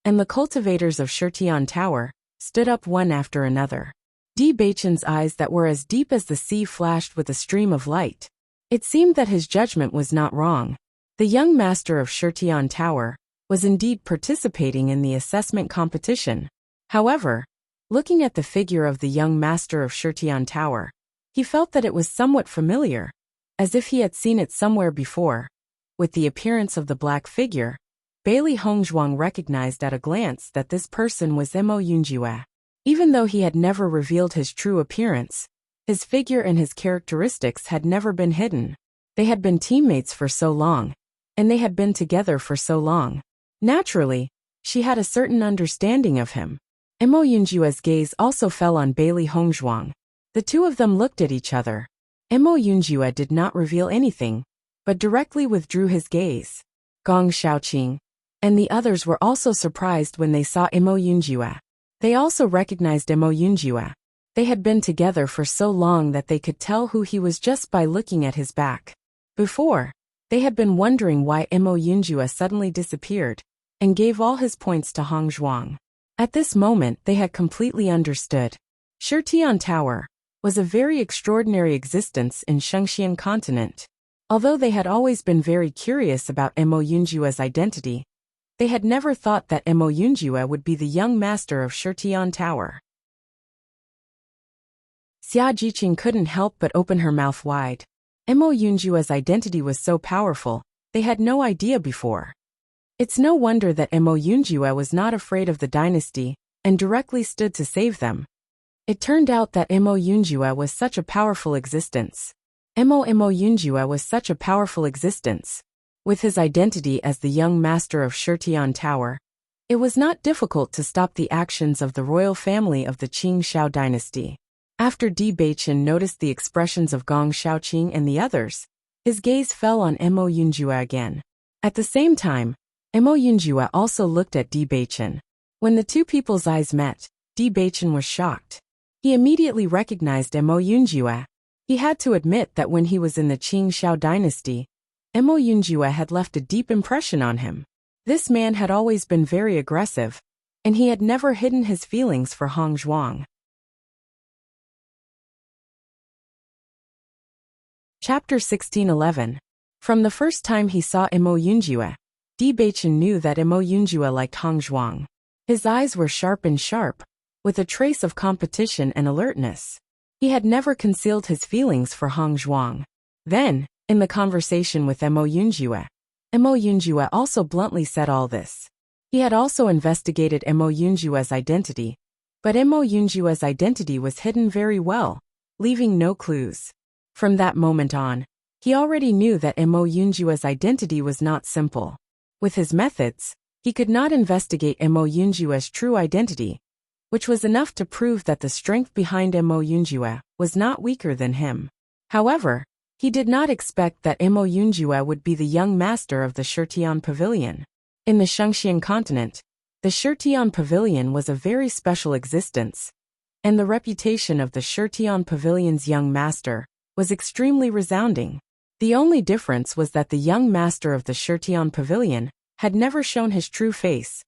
and the cultivators of Shurtian Tower stood up one after another. Bewitching's eyes that were as deep as the sea flashed with a stream of light. It seemed that his judgment was not wrong. The young master of Shurtian Tower was indeed participating in the assessment competition. However, looking at the figure of the young master of Shurtian Tower, he felt that it was somewhat familiar, as if he had seen it somewhere before. With the appearance of the black figure, Bailey Hongzhuang recognized at a glance that this person was Mo Yunjue. Even though he had never revealed his true appearance, his figure and his characteristics had never been hidden. They had been teammates for so long, and they had been together for so long. Naturally, she had a certain understanding of him. Mo Yunjue's gaze also fell on Bailey Hongzhuang. The two of them looked at each other. Mo Yunjue did not reveal anything, but directly withdrew his gaze. Gong Shaoqing and the others were also surprised when they saw Mo Yunjue. They also recognized Mo Yunjue. They had been together for so long that they could tell who he was just by looking at his back. Before, they had been wondering why Mo Yunjue suddenly disappeared and gave all his points to Hongzhuang. At this moment, they had completely understood. Shurtian Tower was a very extraordinary existence in Shengxian continent. Although they had always been very curious about Mo Yunjue's identity, they had never thought that Mo Yunjue would be the young master of Shurtian Tower. Xia Jiqing couldn't help but open her mouth wide. Mo Yunjue's identity was so powerful, they had no idea before. It's no wonder that Mo Yunjue was not afraid of the dynasty and directly stood to save them. It turned out that Mo Yunjue was such a powerful existence. Mo Yunjue was such a powerful existence. With his identity as the young master of Shurtian Tower, it was not difficult to stop the actions of the royal family of the Qing Shao dynasty. After Bewitching noticed the expressions of Gong Shaoqing and the others, his gaze fell on Mo Yunjue again. At the same time, Mo Yunjue also looked at Bewitching. When the two people's eyes met, Bewitching was shocked. He immediately recognized Mo Yunjue. He had to admit that when he was in the Qing Shao dynasty, Mo Yunjue had left a deep impression on him. This man had always been very aggressive, and he had never hidden his feelings for Hongzhuang. Chapter 1611. From the first time he saw Mo Yunjue, Bewitching knew that Mo Yunjue liked Hongzhuang. His eyes were sharp, with a trace of competition and alertness. He had never concealed his feelings for Hongzhuang. Then, in the conversation with Mo Yunjue also bluntly said all this. He had also investigated Mo Yunjue's identity, but Mo Yunjue's identity was hidden very well, leaving no clues. From that moment on, he already knew that Mo Yunjue's identity was not simple. With his methods, he could not investigate Mo Yunjue's true identity, which was enough to prove that the strength behind Mo Yunjue was not weaker than him. However, he did not expect that Mo Yunjue would be the young master of the Shurtian Pavilion. In the Shengxian continent, The Shirtian Pavilion was a very special existence, and the reputation of the Shirtian Pavilion's young master was extremely resounding. The only difference was that the young master of the Shirtian Pavilion had never shown his true face,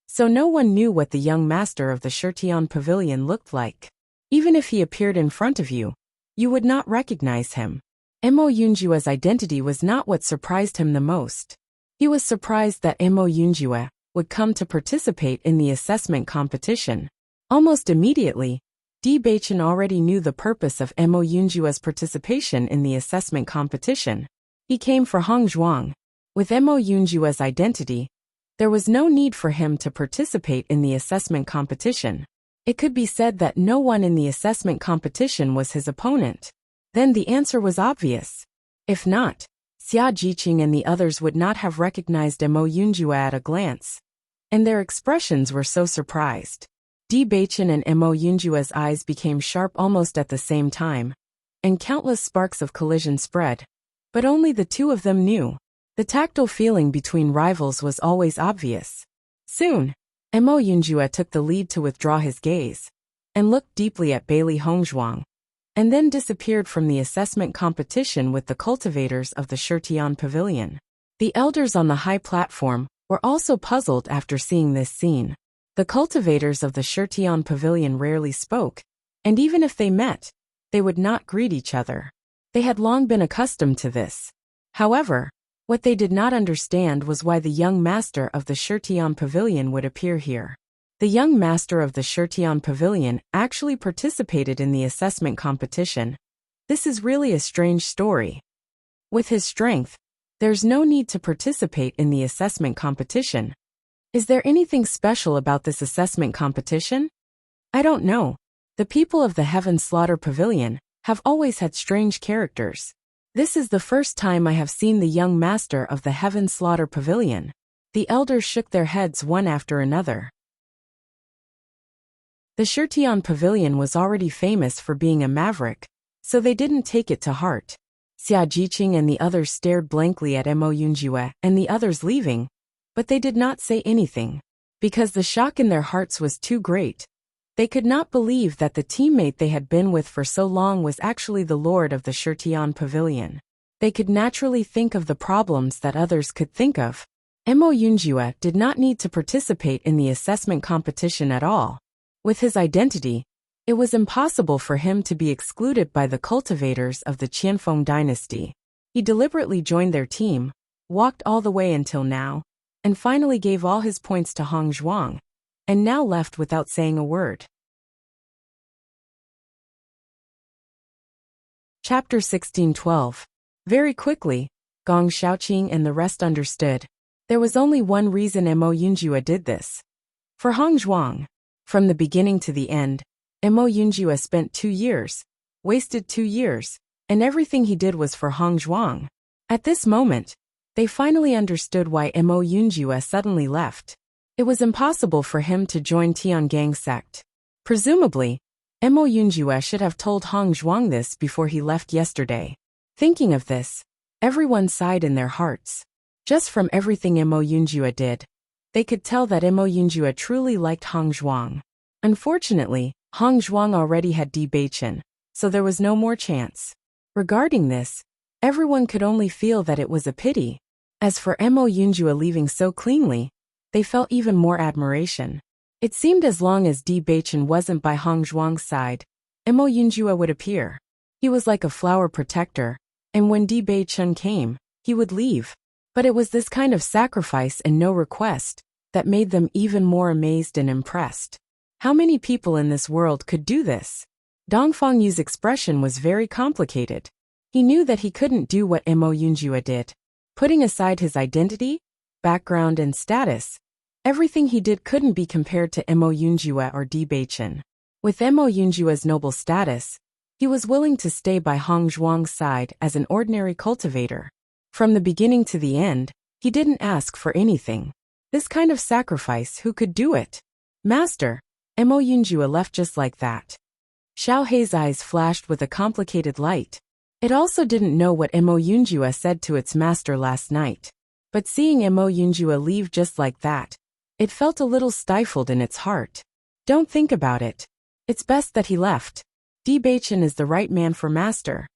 so no one knew what the young master of the Shirtian Pavilion looked like. Even if he appeared in front of you, you would not recognize him. Mo Yunjua's identity was not what surprised him the most. He was surprised that Mo Yunjua would come to participate in the assessment competition. Almost immediately, Di Baichen already knew the purpose of Mo Yunjua's participation in the assessment competition. He came for Hong Zhuang. With Mo Yunjua's identity, there was no need for him to participate in the assessment competition. It could be said that no one in the assessment competition was his opponent. Then the answer was obvious. If not, Xia Jiqing and the others would not have recognized Mo Yunjua at a glance. And their expressions were so surprised. Di Baichen and Mo Yunjua's eyes became sharp almost at the same time, and countless sparks of collision spread. But only the two of them knew. The tactile feeling between rivals was always obvious. Soon, Mo Yunjua took the lead to withdraw his gaze, and looked deeply at Bailey Hongzhuang, and then disappeared from the assessment competition with the cultivators of the Shirtian Pavilion. The elders on the high platform were also puzzled after seeing this scene. The cultivators of the Shirtian Pavilion rarely spoke, and even if they met, they would not greet each other. They had long been accustomed to this. However, what they did not understand was why the young master of the Shirtian Pavilion would appear here. The young master of the Shirtian Pavilion actually participated in the assessment competition. This is really a strange story. With his strength, there's no need to participate in the assessment competition. Is there anything special about this assessment competition? I don't know. The people of the Heaven Slaughter Pavilion have always had strange characters. This is the first time I have seen the young master of the Heaven Slaughter Pavilion. The elders shook their heads one after another. The Shirtian Pavilion was already famous for being a maverick, so they didn't take it to heart. Xia Jiqing and the others stared blankly at Mo Yunjua and the others leaving, but they did not say anything. Because the shock in their hearts was too great. They could not believe that the teammate they had been with for so long was actually the lord of the Shirtian Pavilion. They could naturally think of the problems that others could think of. Mo Yunjua did not need to participate in the assessment competition at all. With his identity, it was impossible for him to be excluded by the cultivators of the Qianfeng dynasty. He deliberately joined their team, walked all the way until now, and finally gave all his points to Hong Zhuang, and now left without saying a word. Chapter 16:12. Very quickly, Gong Xiaoqing and the rest understood. There was only one reason Mo Yunjua did this. For Hong Zhuang. From the beginning to the end, Mo Yunjua spent 2 years, wasted 2 years, and everything he did was for Hong Zhuang. At this moment, they finally understood why Mo Yunjua suddenly left. It was impossible for him to join Tiangang sect. Presumably, Mo Yunjua should have told Hong Zhuang this before he left yesterday. Thinking of this, everyone sighed in their hearts. Just from everything Mo Yunjua did, they could tell that Mo Yunjua truly liked Hong Zhuang. Unfortunately, Hong Zhuang already had Di Baichen, so there was no more chance. Regarding this, everyone could only feel that it was a pity. As for Mo Yunjua leaving so cleanly, they felt even more admiration. It seemed as long as Di Baichen wasn't by Hong Zhuang's side, Mo Yunjua would appear. He was like a flower protector, and when Di Baichen came, he would leave. But it was this kind of sacrifice and no request that made them even more amazed and impressed. How many people in this world could do this? Dongfang Yu's expression was very complicated. He knew that he couldn't do what Mo Yunjua did. Putting aside his identity, background and status, everything he did couldn't be compared to Mo Yunjua or Di Baichen. With Mo Yunjua's noble status, he was willing to stay by Hong Zhuang's side as an ordinary cultivator. From the beginning to the end, he didn't ask for anything. This kind of sacrifice, who could do it? Master, Mo Yunjua left just like that. Xiao Hei's eyes flashed with a complicated light. It also didn't know what Mo Yunjua said to its master last night. But seeing Mo Yunjua leave just like that, It felt a little stifled in its heart. Don't think about it. It's best that he left. Bewitching is the right man for master.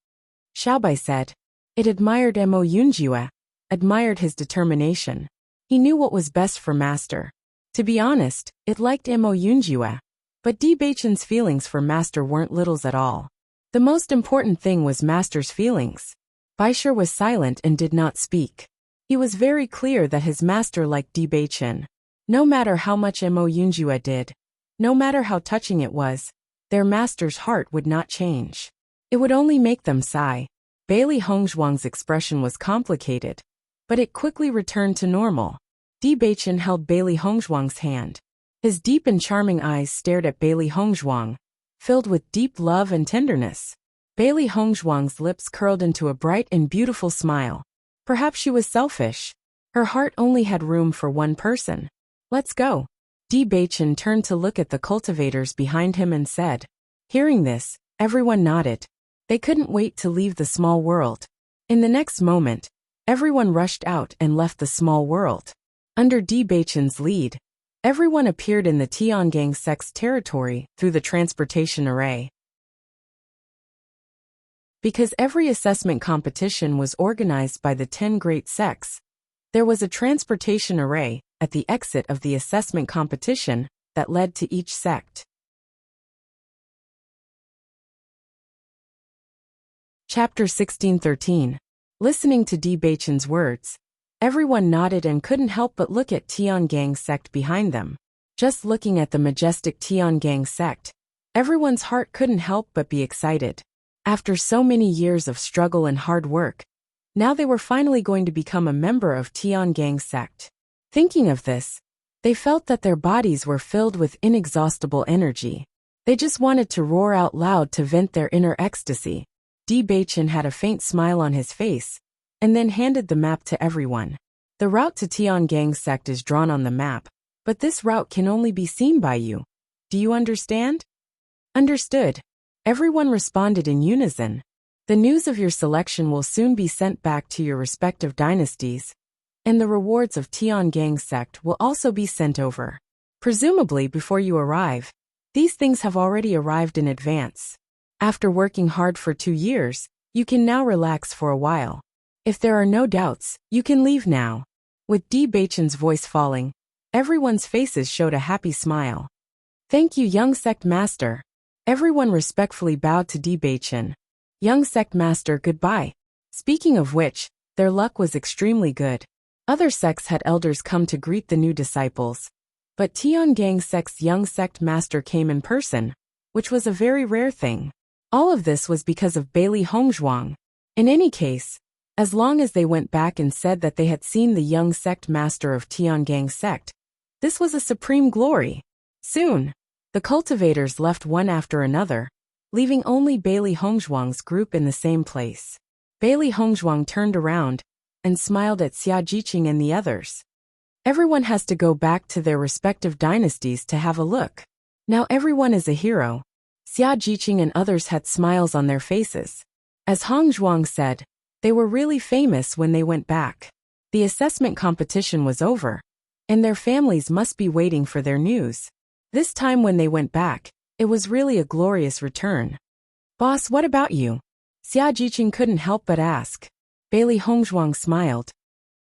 Xiaobai said. It admired Mo Yunjue, admired his determination. He knew what was best for master. To be honest, it liked Mo Yunjue. But Bewitching's feelings for master weren't littles at all. The most important thing was master's feelings. Baisher was silent and did not speak. He was very clear that his master liked Bewitching. No matter how much Mo Yunjue did, no matter how touching it was, their master's heart would not change. It would only make them sigh. Bailey Hongzhuang's expression was complicated, but it quickly returned to normal. Bewitching held Bailey Hongzhuang's hand. His deep and charming eyes stared at Bailey Hongzhuang, filled with deep love and tenderness. Bailey Hongzhuang's lips curled into a bright and beautiful smile. Perhaps she was selfish. Her heart only had room for one person. Let's go. Bewitching turned to look at the cultivators behind him and said. Hearing this, everyone nodded. They couldn't wait to leave the small world. In the next moment, everyone rushed out and left the small world. Under Bewitching's lead, everyone appeared in the Tiangang sect's territory through the transportation array. Because every assessment competition was organized by the 10 great sects, there was a transportation array at the exit of the assessment competition that led to each sect. Chapter 16:13. Listening to Bewitching's words, everyone nodded and couldn't help but look at Tiangang sect behind them. Just looking at the majestic Tiangang sect, everyone's heart couldn't help but be excited. After so many years of struggle and hard work, now they were finally going to become a member of Tiangang sect. Thinking of this, they felt that their bodies were filled with inexhaustible energy. They just wanted to roar out loud to vent their inner ecstasy. Bewitching had a faint smile on his face, and then handed the map to everyone. The route to Tiangang sect is drawn on the map, but this route can only be seen by you. Do you understand? Understood. Everyone responded in unison. The news of your selection will soon be sent back to your respective dynasties, and the rewards of Tiangang sect will also be sent over. Presumably before you arrive. These things have already arrived in advance. After working hard for 2 years, you can now relax for a while. If there are no doubts, you can leave now. With Bewitching's voice falling, everyone's faces showed a happy smile. Thank you, young sect master. Everyone respectfully bowed to Bewitching. Young sect master, goodbye. Speaking of which, their luck was extremely good. Other sects had elders come to greet the new disciples, but Tiangang sect's young sect master came in person, which was a very rare thing. All of this was because of Bailey Hongzhuang. In any case, as long as they went back and said that they had seen the young sect master of Tiangang sect, this was a supreme glory. Soon, the cultivators left one after another, leaving only Bailey Hongzhuang's group in the same place. Bailey Hongzhuang turned around and smiled at Xiaojiqing and the others. Everyone has to go back to their respective dynasties to have a look. Now everyone is a hero. Xiaojiqing and others had smiles on their faces. As Hongzhuang said, they were really famous when they went back. The assessment competition was over, and their families must be waiting for their news. This time when they went back, it was really a glorious return. Boss, what about you? Xiaojiqing couldn't help but ask. Bailey Hongzhuang smiled.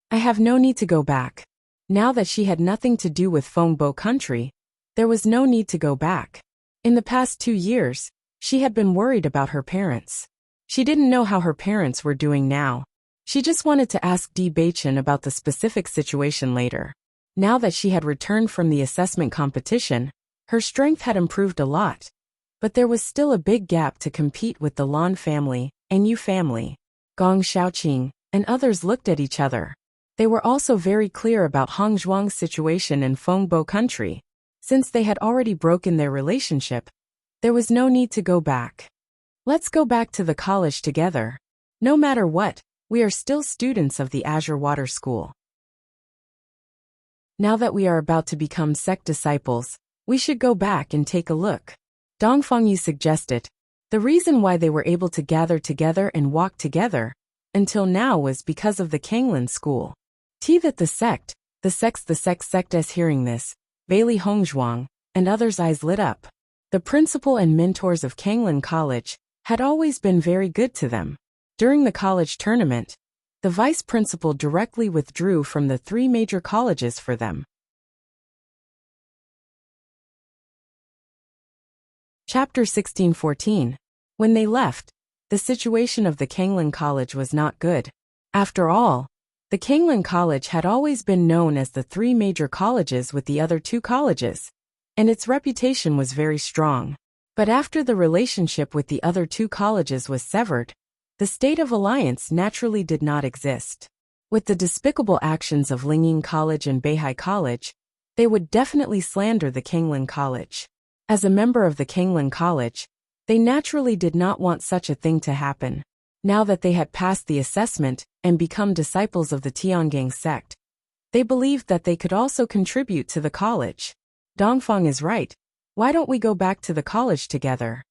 I have no need to go back. Now that she had nothing to do with Fengbo country, there was no need to go back. In the past 2 years, she had been worried about her parents. She didn't know how her parents were doing now. She just wanted to ask Bewitching about the specific situation later. Now that she had returned from the assessment competition, her strength had improved a lot. But there was still a big gap to compete with the Lan family and Yu family. Gong Xiaoqing and others looked at each other. They were also very clear about Hongzhuang's situation in Fengbo country. Since they had already broken their relationship, there was no need to go back. Let's go back to the college together. No matter what, we are still students of the Azure Water School. Now that we are about to become sect disciples, we should go back and take a look. Dongfengyu suggested. The reason why they were able to gather together and walk together until now was because of the Kanglin school. That the sect, The sect as hearing this, Bailey Hongzhuang, and others' eyes lit up. The principal and mentors of Kanglan College had always been very good to them. During the college tournament, the vice principal directly withdrew from the 3 major colleges for them. Chapter 16:14. When they left, the situation of the Kanglan College was not good. After all, the Kanglan College had always been known as the 3 major colleges with the other 2 colleges, and its reputation was very strong. But after the relationship with the other 2 colleges was severed, the state of alliance naturally did not exist. With the despicable actions of Lingying College and Beihai College, they would definitely slander the Kanglan College. As a member of the Kanglan College, they naturally did not want such a thing to happen. Now that they had passed the assessment and become disciples of the Tiangang sect, they believed that they could also contribute to the college. Dongfang is right. Why don't we go back to the college together?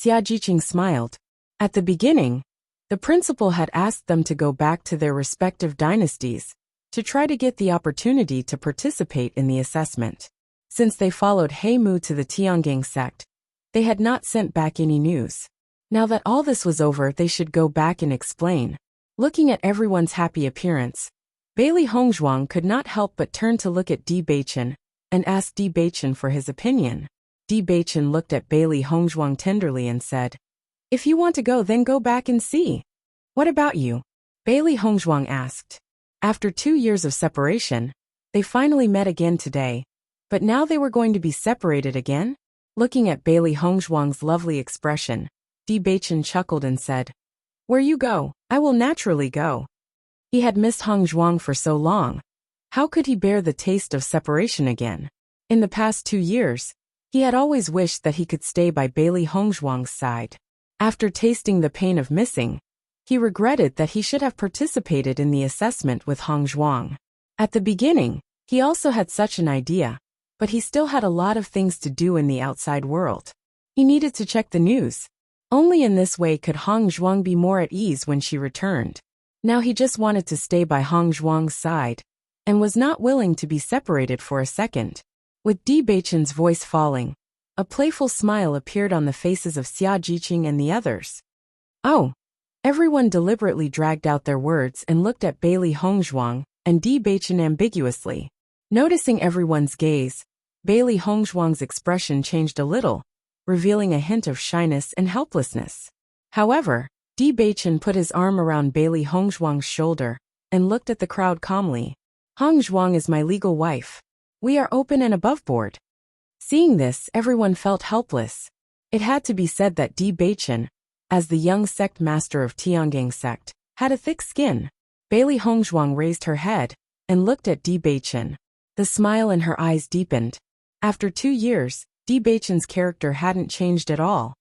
Xia Jiqing smiled. At the beginning, the principal had asked them to go back to their respective dynasties to try to get the opportunity to participate in the assessment. Since they followed He Mu to the Tiangang sect, they had not sent back any news. Now that all this was over, they should go back and explain. Looking at everyone's happy appearance, Bailey Hongzhuang could not help but turn to look at Di Beichen and ask Di Beichen for his opinion. Di Beichen looked at Bailey Hongzhuang tenderly and said, "If you want to go, then go back and see." "What about you?" Bailey Hongzhuang asked. After 2 years of separation, they finally met again today, but now they were going to be separated again? Looking at Bailey Hongzhuang's lovely expression, Di Beichen chuckled and said, "Where you go, I will naturally go." He had missed Hongzhuang for so long. How could he bear the taste of separation again? In the past 2 years, he had always wished that he could stay by Bailey Hongzhuang's side. After tasting the pain of missing, he regretted that he should have participated in the assessment with Hongzhuang. At the beginning, he also had such an idea, but he still had a lot of things to do in the outside world. He needed to check the news. Only in this way could Hongzhuang be more at ease when she returned. Now he just wanted to stay by Hongzhuang's side, and was not willing to be separated for a second. With Di Beichen's voice falling, a playful smile appeared on the faces of Xia Jiqing and the others. "Oh." Everyone deliberately dragged out their words and looked at Bailey Hongzhuang and Di Beichen ambiguously. Noticing everyone's gaze, Bailey Hongzhuang's expression changed a little, revealing a hint of shyness and helplessness. However, Di Beichen put his arm around Bailey Hongzhuang's shoulder and looked at the crowd calmly. "Hongzhuang is my legal wife. We are open and above board." Seeing this, everyone felt helpless. It had to be said that Di Beichen, as the young sect master of Tiangang sect, had a thick skin. Bailey Hongzhuang raised her head and looked at Di Beichen. The smile in her eyes deepened. After 2 years, Di Beichen's character hadn't changed at all.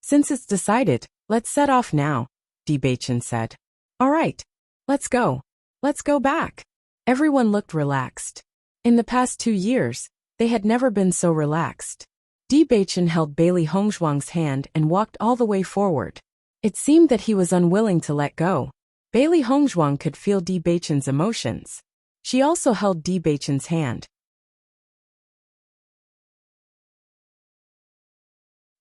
"Since it's decided, let's set off now," Di Beichen said. "All right. Let's go. Let's go back." Everyone looked relaxed. In the past 2 years, they had never been so relaxed. Di Beichen held Bailey Hongzhuang's hand and walked all the way forward. It seemed that he was unwilling to let go. Bailey Hongzhuang could feel Di Beichen's emotions. She also held Di Beichen's hand.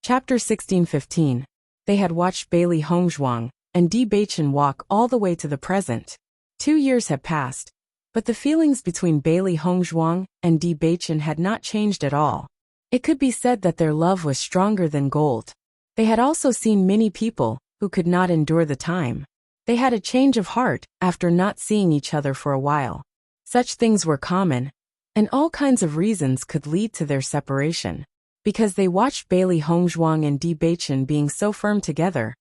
Chapter 16:15. They had watched Bailey Hongzhuang and Di Beichen walk all the way to the present. 2 years had passed, but the feelings between Bailey Hongzhuang and Di Beichen had not changed at all. It could be said that their love was stronger than gold. They had also seen many people who could not endure the time. They had a change of heart after not seeing each other for a while. Such things were common, and all kinds of reasons could lead to their separation. Because they watched Bailey Hongzhuang and Di Beichen being so firm together,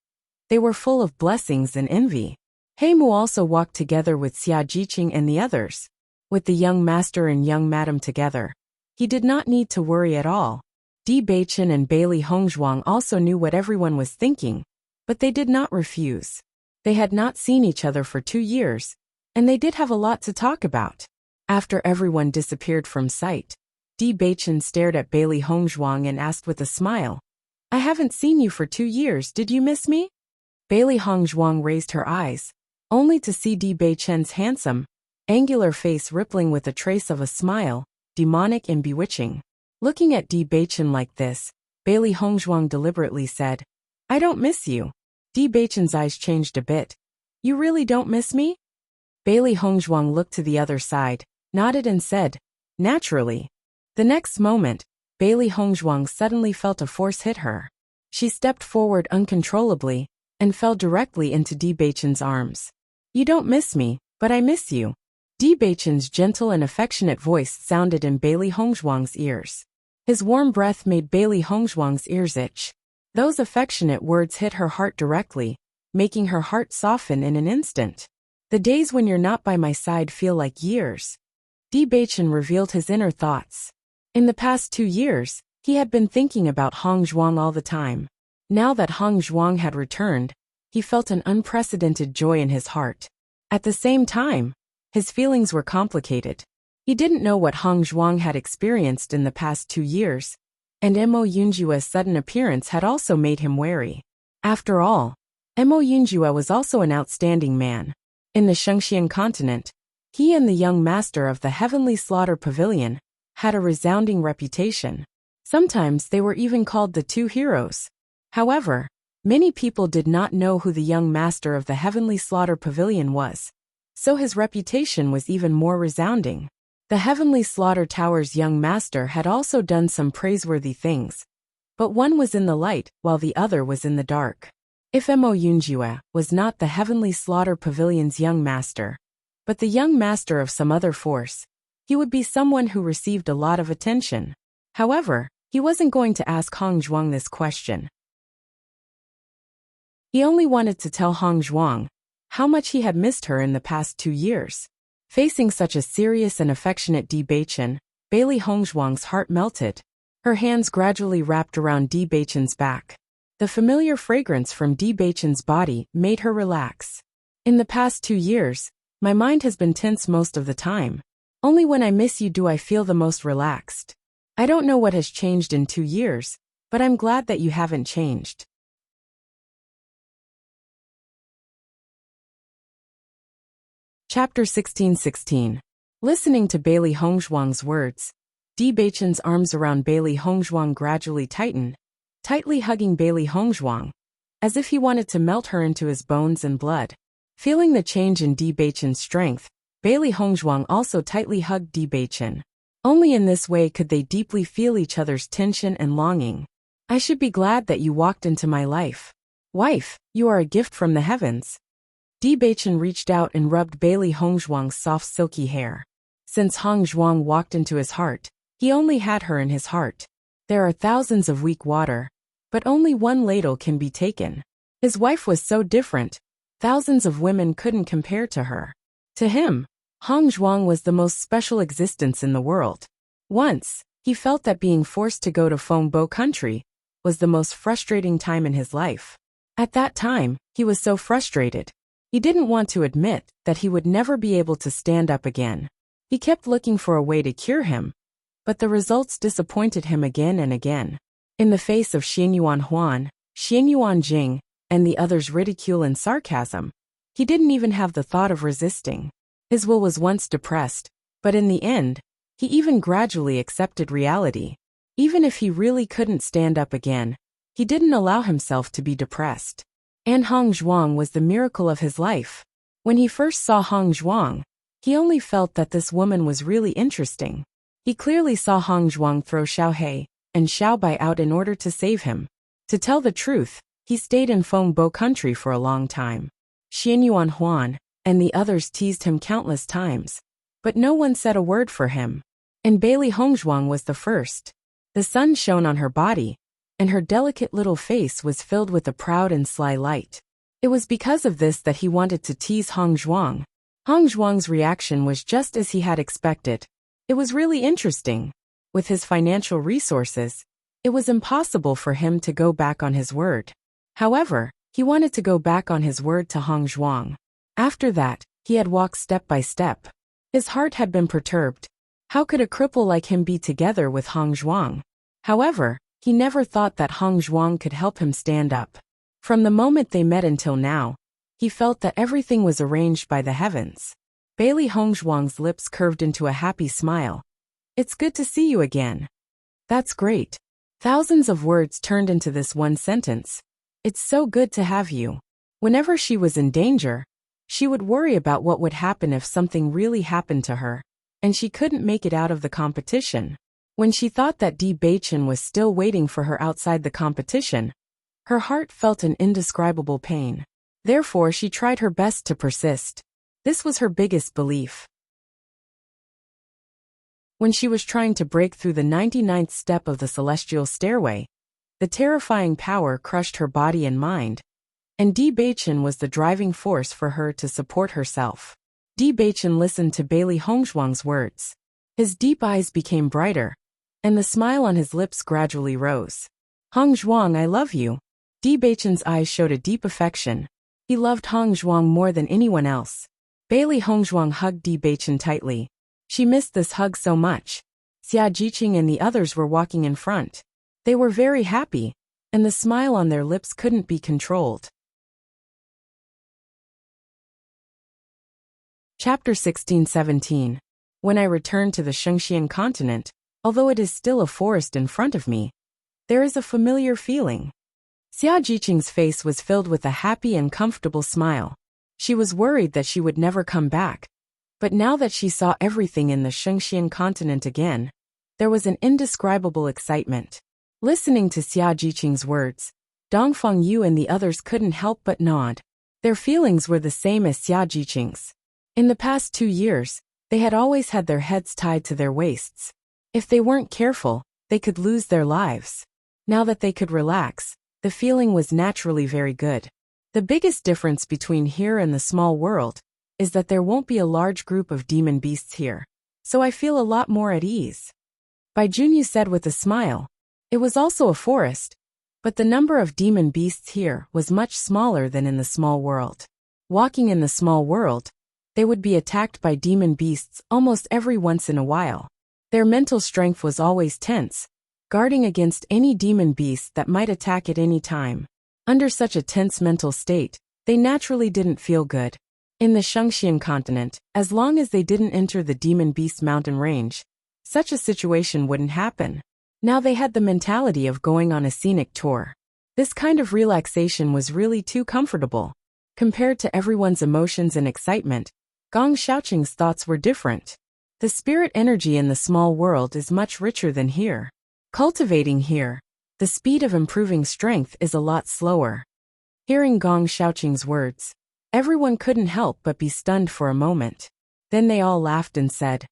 they were full of blessings and envy. He Mu also walked together with Xia Jiqing and the others. With the young master and young madam together, he did not need to worry at all. Di Beichen and Bailey Hongzhuang also knew what everyone was thinking, but they did not refuse. They had not seen each other for 2 years, and they did have a lot to talk about. After everyone disappeared from sight, Di Beichen stared at Bailey Hongzhuang and asked with a smile, "I haven't seen you for 2 years, did you miss me?" Bailey Hongzhuang raised her eyes, only to see Di Beichen's handsome, angular face rippling with a trace of a smile, demonic and bewitching. Looking at Di Baichen like this, Bailey Hongzhuang deliberately said, "I don't miss you." Di Baichen's eyes changed a bit. "You really don't miss me?" Bailey Hongzhuang looked to the other side, nodded and said, "Naturally." The next moment, Bailey Hongzhuang suddenly felt a force hit her. She stepped forward uncontrollably and fell directly into Di Baichen's arms. "You don't miss me, but I miss you." Di Baichen's gentle and affectionate voice sounded in Bailey Hongzhuang's ears. His warm breath made Bailey Hongzhuang's ears itch. Those affectionate words hit her heart directly, making her heart soften in an instant. "The days when you're not by my side feel like years." Di Baichen revealed his inner thoughts. In the past 2 years, he had been thinking about Hongzhuang all the time. Now that Hongzhuang had returned, he felt an unprecedented joy in his heart. At the same time, his feelings were complicated. He didn't know what Hongzhuang had experienced in the past 2 years, and Mo Yunjue's sudden appearance had also made him wary. After all, Mo Yunjue was also an outstanding man. In the Shengxian continent, he and the young master of the Heavenly Slaughter Pavilion had a resounding reputation. Sometimes they were even called the two heroes. However, many people did not know who the young master of the Heavenly Slaughter Pavilion was, so his reputation was even more resounding. The Heavenly Slaughter Tower's young master had also done some praiseworthy things, but one was in the light while the other was in the dark. If Mo Yunjue was not the Heavenly Slaughter Pavilion's young master, but the young master of some other force, he would be someone who received a lot of attention. However, he wasn't going to ask Hongzhuang this question. He only wanted to tell Hongzhuang how much he had missed her in the past 2 years. Facing such a serious and affectionate Di Baichen, Bailey Hongzhuang's heart melted. Her hands gradually wrapped around Di Baichen's back. The familiar fragrance from Di Baichen's body made her relax. "In the past 2 years, my mind has been tense most of the time. Only when I miss you do I feel the most relaxed. I don't know what has changed in 2 years, but I'm glad that you haven't changed." Chapter 16:16. Listening to Bailey Hongzhuang's words, Di Baichen's arms around Bailey Hongzhuang gradually tightened, tightly hugging Bailey Hongzhuang, as if he wanted to melt her into his bones and blood. Feeling the change in Di Baichen's strength, Bailey Hongzhuang also tightly hugged Di Baichen. Only in this way could they deeply feel each other's tension and longing. "I should be glad that you walked into my life. Wife, you are a gift from the heavens." Di Baichen reached out and rubbed Bailey Hongzhuang's soft silky hair. Since Hongzhuang walked into his heart, he only had her in his heart. There are thousands of weak water, but only one ladle can be taken. His wife was so different, thousands of women couldn't compare to her. To him, Hongzhuang was the most special existence in the world. Once, he felt that being forced to go to Fengbo country was the most frustrating time in his life. At that time, he was so frustrated. He didn't want to admit that he would never be able to stand up again. He kept looking for a way to cure him, but the results disappointed him again and again. In the face of Xianyuan Huan, Xianyuan Jing, and the others' ridicule and sarcasm, he didn't even have the thought of resisting. His will was once depressed, but in the end, he even gradually accepted reality. Even if he really couldn't stand up again, he didn't allow himself to be depressed. And Hongzhuang was the miracle of his life. When he first saw Hongzhuang, he only felt that this woman was really interesting. He clearly saw Hongzhuang throw Xiaohei and Xiaobai out in order to save him. To tell the truth, he stayed in Fengbo country for a long time. Xianyuan Huan and the others teased him countless times, but no one said a word for him. And Bailey Hongzhuang was the first. The sun shone on her body, and her delicate little face was filled with a proud and sly light. It was because of this that he wanted to tease Hongzhuang. Hongzhuang's reaction was just as he had expected. It was really interesting. With his financial resources, it was impossible for him to go back on his word. However, he wanted to go back on his word to Hongzhuang. After that, he had walked step by step. His heart had been perturbed. How could a cripple like him be together with Hongzhuang? However, he never thought that Hongzhuang could help him stand up. From the moment they met until now, he felt that everything was arranged by the heavens. Bailey Hongzhuang's lips curved into a happy smile. It's good to see you again. That's great. Thousands of words turned into this one sentence. It's so good to have you. Whenever she was in danger, she would worry about what would happen if something really happened to her, and she couldn't make it out of the competition. When she thought that Bewitching was still waiting for her outside the competition, her heart felt an indescribable pain. Therefore, she tried her best to persist. This was her biggest belief. When she was trying to break through the 99th step of the celestial stairway, the terrifying power crushed her body and mind, and Bewitching was the driving force for her to support herself. Bewitching listened to Bailey Hongzhuang's words. His deep eyes became brighter, and the smile on his lips gradually rose. Hongzhuang, I love you. Bewitching's eyes showed a deep affection. He loved Hongzhuang more than anyone else. Bailey Hongzhuang hugged Bewitching tightly. She missed this hug so much. Xiajiqing and the others were walking in front. They were very happy, and the smile on their lips couldn't be controlled. Chapter 16-17. When I return to the Shengxian continent, although it is still a forest in front of me, there is a familiar feeling. Xiajiqing's face was filled with a happy and comfortable smile. She was worried that she would never come back, but now that she saw everything in the Shengxian continent again, there was an indescribable excitement. Listening to Xiajiqing's words, Dongfang Yu and the others couldn't help but nod. Their feelings were the same as Xiajiqing's. In the past 2 years, they had always had their heads tied to their waists. If they weren't careful, they could lose their lives. Now that they could relax, the feeling was naturally very good. The biggest difference between here and the small world is that there won't be a large group of demon beasts here, so I feel a lot more at ease. Baijunyu said with a smile. It was also a forest, but the number of demon beasts here was much smaller than in the small world. Walking in the small world, they would be attacked by demon beasts almost every once in a while. Their mental strength was always tense, guarding against any demon beast that might attack at any time. Under such a tense mental state, they naturally didn't feel good. In the Shengxian continent, as long as they didn't enter the demon beast mountain range, such a situation wouldn't happen. Now they had the mentality of going on a scenic tour. This kind of relaxation was really too comfortable. Compared to everyone's emotions and excitement, Gong Xiaoqing's thoughts were different. The spirit energy in the small world is much richer than here. Cultivating here, the speed of improving strength is a lot slower. Hearing Gong Xiaoqing's words, everyone couldn't help but be stunned for a moment. Then they all laughed and said,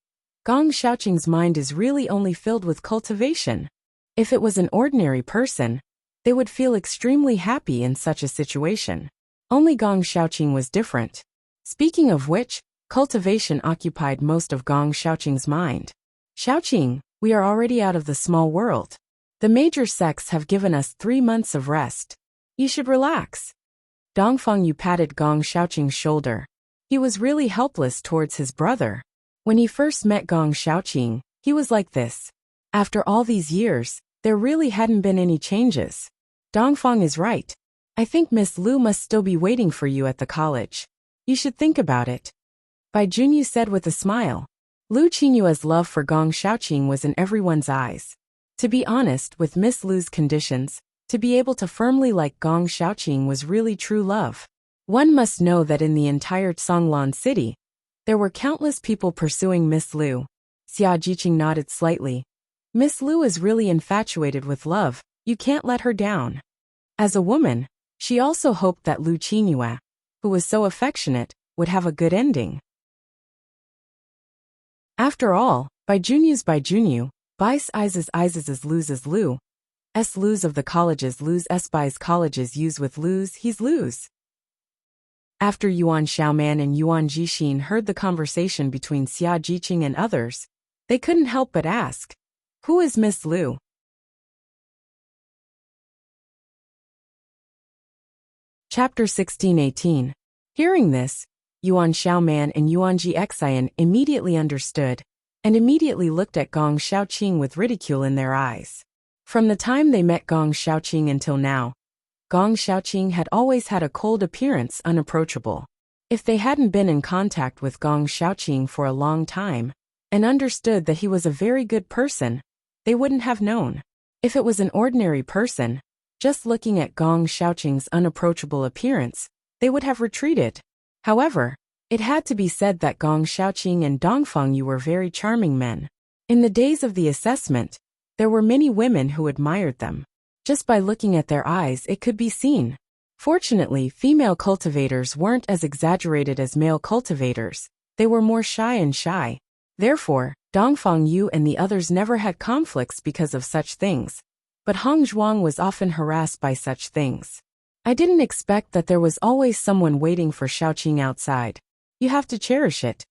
Gong Xiaoqing's mind is really only filled with cultivation. If it was an ordinary person, they would feel extremely happy in such a situation. Only Gong Xiaoqing was different. Speaking of which, cultivation occupied most of Gong Xiaoqing's mind. Xiaoqing, we are already out of the small world. The major sects have given us 3 months of rest. You should relax. Dongfang Yu patted Gong Xiaoqing's shoulder. He was really helpless towards his brother. When he first met Gong Xiaoqing, he was like this. After all these years, there really hadn't been any changes. Dongfang is right. I think Miss Lu must still be waiting for you at the college. You should think about it. Baijunyu said with a smile. Lu Qingyue's love for Gong Xiaoqing was in everyone's eyes. To be honest, with Miss Lu's conditions, to be able to firmly like Gong Xiaoqing was really true love. One must know that in the entire Songlan city, there were countless people pursuing Miss Lu. Xiajiqing nodded slightly. Miss Lu is really infatuated with love, you can't let her down. As a woman, she also hoped that Lu Qingyue, who was so affectionate, would have a good ending. After all, Baijunyu's Baijunyu, Bai's Iz's Lu's, S Lu's of the colleges Lu's S Bai's colleges use with Lu's he's Lu's. After Yuan Xiaoman and Yuan Jixin heard the conversation between Xiajiqing and others, they couldn't help but ask, who is Miss Lu? Chapter 16-18. Hearing this, Yuan Xiaoman and Yuan Jixian immediately understood, and immediately looked at Gong Xiaoqing with ridicule in their eyes. From the time they met Gong Xiaoqing until now, Gong Xiaoqing had always had a cold appearance, unapproachable. If they hadn't been in contact with Gong Xiaoqing for a long time, and understood that he was a very good person, they wouldn't have known. If it was an ordinary person, just looking at Gong Xiaoqing's unapproachable appearance, they would have retreated. However, it had to be said that Gong Xiaoqing and Dong Fengyu were very charming men. In the days of the assessment, there were many women who admired them. Just by looking at their eyes it could be seen. Fortunately, female cultivators weren't as exaggerated as male cultivators. They were more shy. Therefore, Dong Fengyu and the others never had conflicts because of such things. But Hong Zhuang was often harassed by such things. I didn't expect that there was always someone waiting for Xiaoqing outside. You have to cherish it,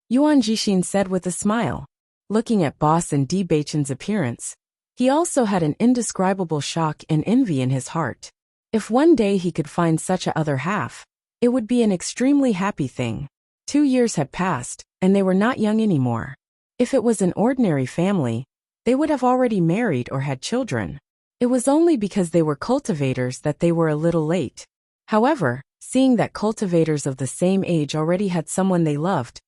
Yuan Jixin said with a smile. Looking at Boss and Di Beichen's appearance, he also had an indescribable shock and envy in his heart. If one day he could find such a other half, it would be an extremely happy thing. 2 years had passed, and they were not young anymore. If it was an ordinary family, they would have already married or had children. It was only because they were cultivators that they were a little late. However, seeing that cultivators of the same age already had someone they loved,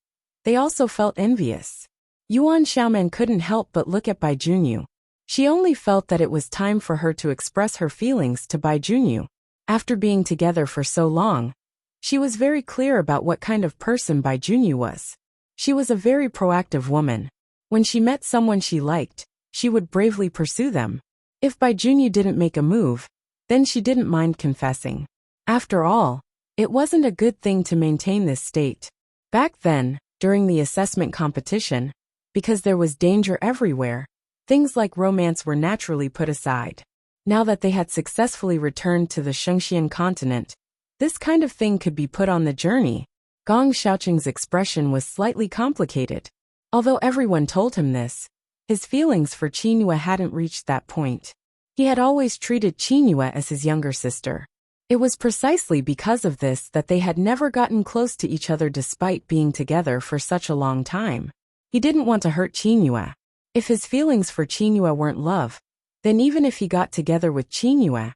they also felt envious. Yuan Xiaoman couldn't help but look at Bai Junyu. She only felt that it was time for her to express her feelings to Bai Junyu. After being together for so long, she was very clear about what kind of person Bai Junyu was. She was a very proactive woman. When she met someone she liked, she would bravely pursue them. If Bai Junyu didn't make a move, then she didn't mind confessing. After all, it wasn't a good thing to maintain this state. Back then, during the assessment competition, because there was danger everywhere, things like romance were naturally put aside. Now that they had successfully returned to the Shengxian continent, this kind of thing could be put on the journey. Gong Xiaoqing's expression was slightly complicated. Although everyone told him this, his feelings for Qingyue hadn't reached that point. He had always treated Qingyue as his younger sister. It was precisely because of this that they had never gotten close to each other despite being together for such a long time. He didn't want to hurt Qingyue. If his feelings for Qingyue weren't love, then even if he got together with Qingyue,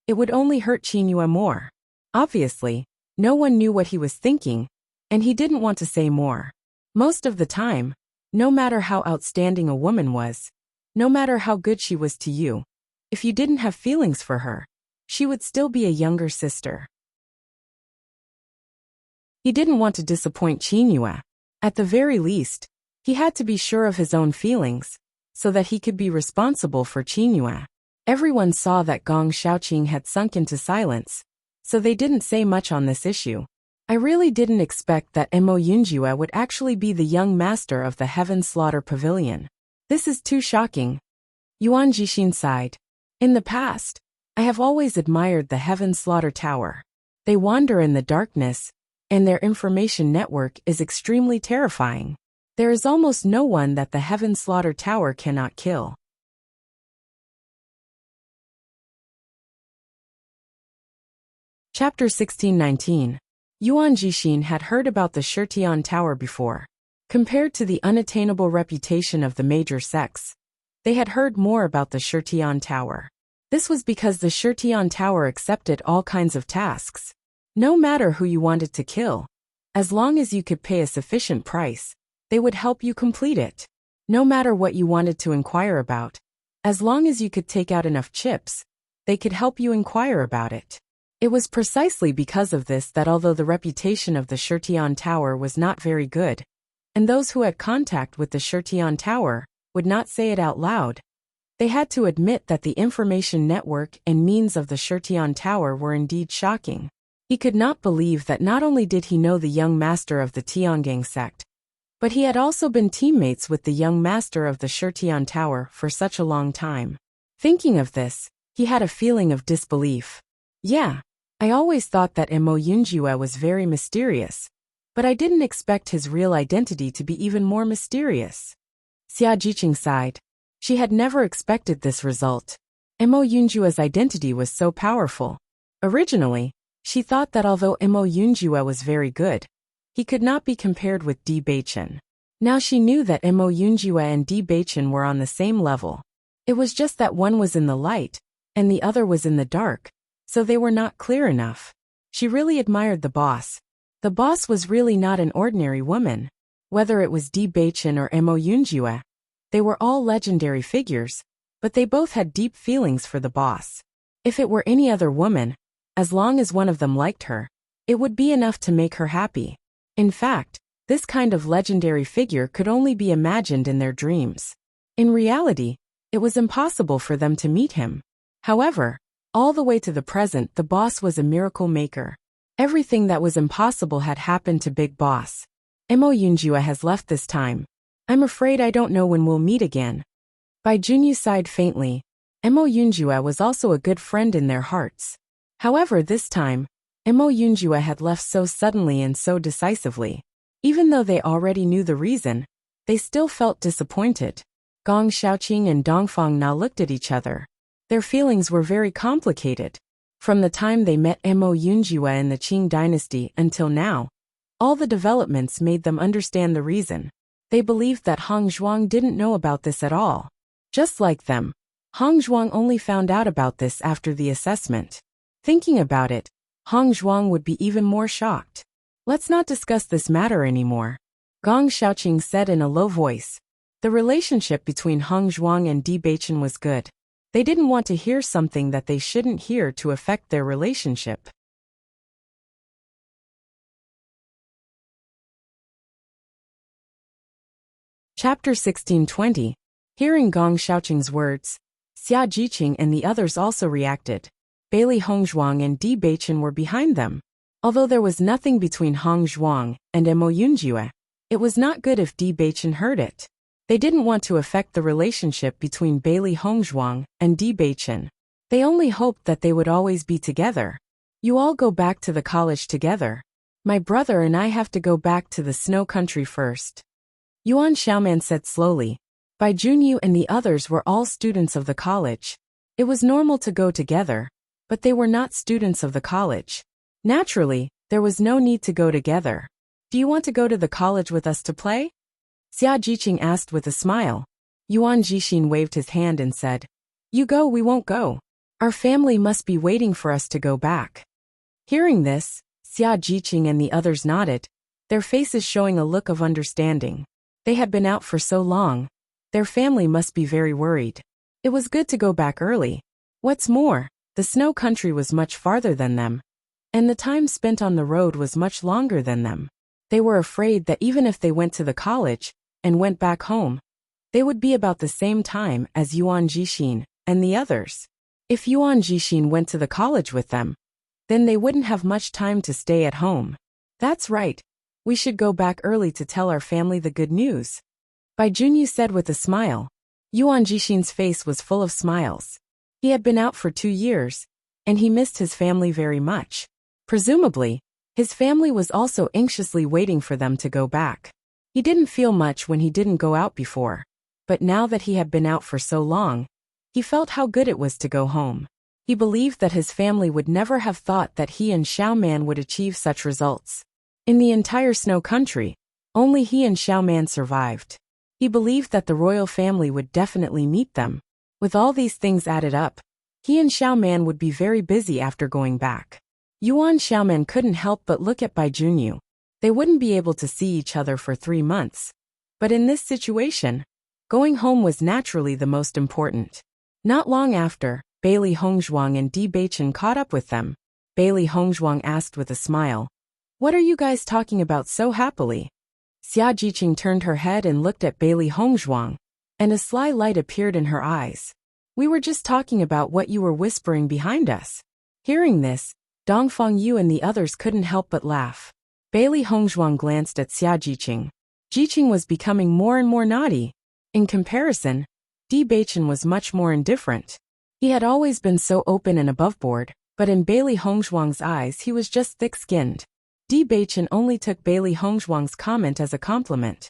it would only hurt Qingyue more. Obviously, no one knew what he was thinking, and he didn't want to say more. Most of the time, no matter how outstanding a woman was, no matter how good she was to you, if you didn't have feelings for her, she would still be a younger sister. He didn't want to disappoint Qingyue. At the very least, he had to be sure of his own feelings, so that he could be responsible for Qingyue. Everyone saw that Gong Xiaoqing had sunk into silence, so they didn't say much on this issue. I really didn't expect that Mo Yunjue would actually be the young master of the Heaven Slaughter Pavilion. This is too shocking. Yuan Jixin sighed. In the past, I have always admired the Heaven Slaughter Tower. They wander in the darkness, and their information network is extremely terrifying. There is almost no one that the Heaven Slaughter Tower cannot kill. Chapter 1619. Yuan Jixin had heard about the Shitian Tower before. Compared to the unattainable reputation of the major sects, they had heard more about the Shitian Tower. This was because the Shitian Tower accepted all kinds of tasks. No matter who you wanted to kill, as long as you could pay a sufficient price, they would help you complete it. No matter what you wanted to inquire about, as long as you could take out enough chips, they could help you inquire about it. It was precisely because of this that although the reputation of the Shitian Tower was not very good, and those who had contact with the Shitian Tower would not say it out loud, they had to admit that the information network and means of the Shitian Tower were indeed shocking. He could not believe that not only did he know the young master of the Tiangang sect, but he had also been teammates with the young master of the Shitian Tower for such a long time. Thinking of this, he had a feeling of disbelief. Yeah, I always thought that Mo Yunjue was very mysterious, but I didn't expect his real identity to be even more mysterious. Xia Jiqing sighed. She had never expected this result. Mo Yunjue's identity was so powerful. Originally, she thought that although Mo Yunjue was very good, he could not be compared with Di Beichen. Now she knew that Mo Yunjue and Di Beichen were on the same level. It was just that one was in the light, and the other was in the dark, so they were not clear enough. She really admired the boss. The boss was really not an ordinary woman. Whether it was Bewitching or Unscrupulous, they were all legendary figures, but they both had deep feelings for the boss. If it were any other woman, as long as one of them liked her, it would be enough to make her happy. In fact, this kind of legendary figure could only be imagined in their dreams. In reality, it was impossible for them to meet him. However, all the way to the present, the boss was a miracle maker. Everything that was impossible had happened to Big Boss. Unscrupulous has left this time. I'm afraid I don't know when we'll meet again. Junyu sighed faintly. Unscrupulous was also a good friend in their hearts. However, this time, Unscrupulous had left so suddenly and so decisively. Even though they already knew the reason, they still felt disappointed. Gong Xiaoqing and Dongfang Na looked at each other. Their feelings were very complicated. From the time they met Unscrupulous in the Qing dynasty until now, all the developments made them understand the reason. They believed that Hong Zhuang didn't know about this at all. Just like them, Hong Zhuang only found out about this after the assessment. Thinking about it, Hong Zhuang would be even more shocked. Let's not discuss this matter anymore, Gong Xiaoqing said in a low voice. The relationship between Hong Zhuang and Bewitching was good. They didn't want to hear something that they shouldn't hear to affect their relationship. Chapter 1620. Hearing Gong Xiaoqing's words, Xia Jiqing and the others also reacted. Bailey Hongzhuang and Bewitching were behind them. Although there was nothing between Hong Zhuang and Unscrupulous, it was not good if Bewitching heard it. They didn't want to affect the relationship between Bailey Hongzhuang and Bewitching. They only hoped that they would always be together. You all go back to the college together. My brother and I have to go back to the snow country first, Yuan Xiaoman said slowly. Junyu and the others were all students of the college. It was normal to go together, but they were not students of the college. Naturally, there was no need to go together. Do you want to go to the college with us to play? Xia Jiqing asked with a smile. Yuan Jixin waved his hand and said, You go, we won't go. Our family must be waiting for us to go back. Hearing this, Xia Jiqing and the others nodded, their faces showing a look of understanding. They had been out for so long. Their family must be very worried. It was good to go back early. What's more, the snow country was much farther than them, and the time spent on the road was much longer than them. They were afraid that even if they went to the college and went back home, they would be about the same time as Yuan Jixin and the others. If Yuan Jixin went to the college with them, then they wouldn't have much time to stay at home. That's right. We should go back early to tell our family the good news, Junyu said with a smile. Yuan Jixin's face was full of smiles. He had been out for 2 years, and he missed his family very much. Presumably, his family was also anxiously waiting for them to go back. He didn't feel much when he didn't go out before, but now that he had been out for so long, he felt how good it was to go home. He believed that his family would never have thought that he and Xiaoman would achieve such results. In the entire snow country, only he and Xiaoman survived. He believed that the royal family would definitely meet them. With all these things added up, he and Xiaoman would be very busy after going back. Yuan Xiaoman couldn't help but look at Junyu. They wouldn't be able to see each other for 3 months. But in this situation, going home was naturally the most important. Not long after, Bailey Hongzhuang and Bewitching caught up with them. Bailey Hongzhuang asked with a smile, What are you guys talking about so happily? Xia Jiqing turned her head and looked at Bailey Hongzhuang, and a sly light appeared in her eyes. We were just talking about what you were whispering behind us. Hearing this, Dongfang Yu and the others couldn't help but laugh. Bailey Hongzhuang glanced at Xia Jiqing. Jiqing was becoming more and more naughty. In comparison, Bewitching was much more indifferent. He had always been so open and aboveboard, but in Bailey Hongzhuang's eyes he was just thick-skinned. Bewitching only took Bailey Hongzhuang's comment as a compliment.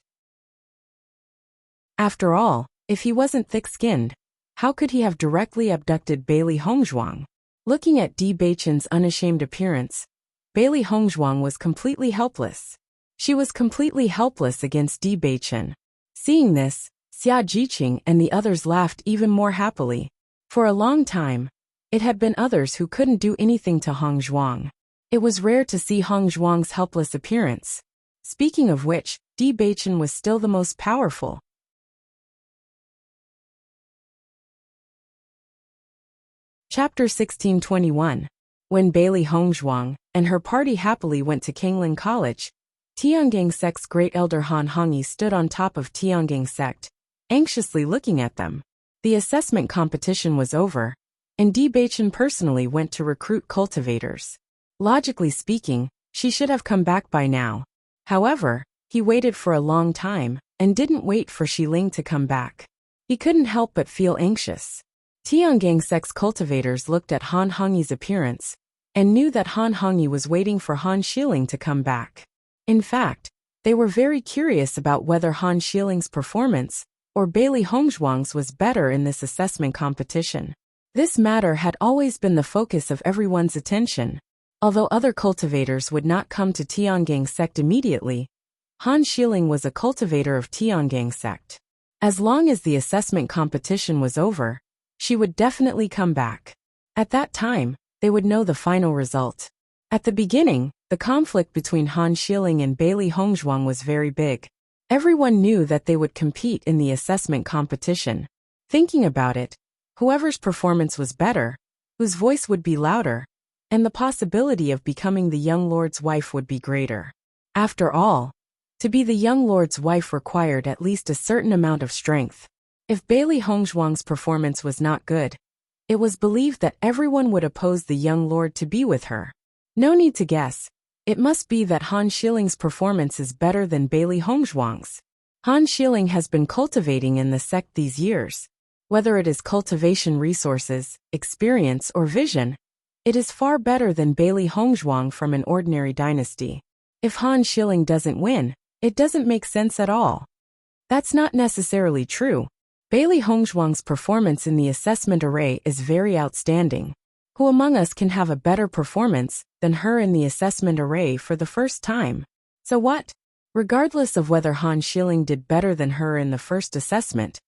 After all, if he wasn't thick-skinned, how could he have directly abducted Bailey Hongzhuang? Looking at Bewitching's unashamed appearance, Bailey Hongzhuang was completely helpless. She was completely helpless against Bewitching. Seeing this, Xia Jiqing and the others laughed even more happily. For a long time, it had been others who couldn't do anything to Hong Zhuang. It was rare to see Hong Zhuang's helpless appearance. Speaking of which, Di Beichen was still the most powerful. Chapter 1621. When Bailey Hongzhuang and her party happily went to Kinglin College, Tiangang sect's great elder Han Hongyi stood on top of Tiangang sect, anxiously looking at them. The assessment competition was over, and Di Beichen personally went to recruit cultivators. Logically speaking, she should have come back by now. However, he waited for a long time, and didn't wait for Xiling to come back. He couldn't help but feel anxious. Tiangang sect's cultivators looked at Han Hongyi's appearance, and knew that Han Hongyi was waiting for Han Xiling to come back. In fact, they were very curious about whether Han Xiling's performance, or Bailey Hongzhuang's, was better in this assessment competition. This matter had always been the focus of everyone's attention. Although other cultivators would not come to Tiangang sect immediately, Han Xiling was a cultivator of Tiangang sect. As long as the assessment competition was over, she would definitely come back. At that time, they would know the final result. At the beginning, the conflict between Han Xiling and Bailey Hongzhuang was very big. Everyone knew that they would compete in the assessment competition. Thinking about it, whoever's performance was better, whose voice would be louder, and the possibility of becoming the young lord's wife would be greater. After all, to be the young lord's wife required at least a certain amount of strength. If Bailey Hongzhuang's performance was not good, it was believed that everyone would oppose the young lord to be with her. No need to guess, it must be that Han Xiling's performance is better than Bailey Hongzhuang's. Han Xiling has been cultivating in the sect these years. Whether it is cultivation resources, experience, or vision, it is far better than Bailey Hongzhuang from an ordinary dynasty. If Han Xiling doesn't win, it doesn't make sense at all. That's not necessarily true. Bailey Hongzhuang's performance in the assessment array is very outstanding. Who among us can have a better performance than her in the assessment array for the first time? So what? Regardless of whether Han Xiling did better than her in the first assessment,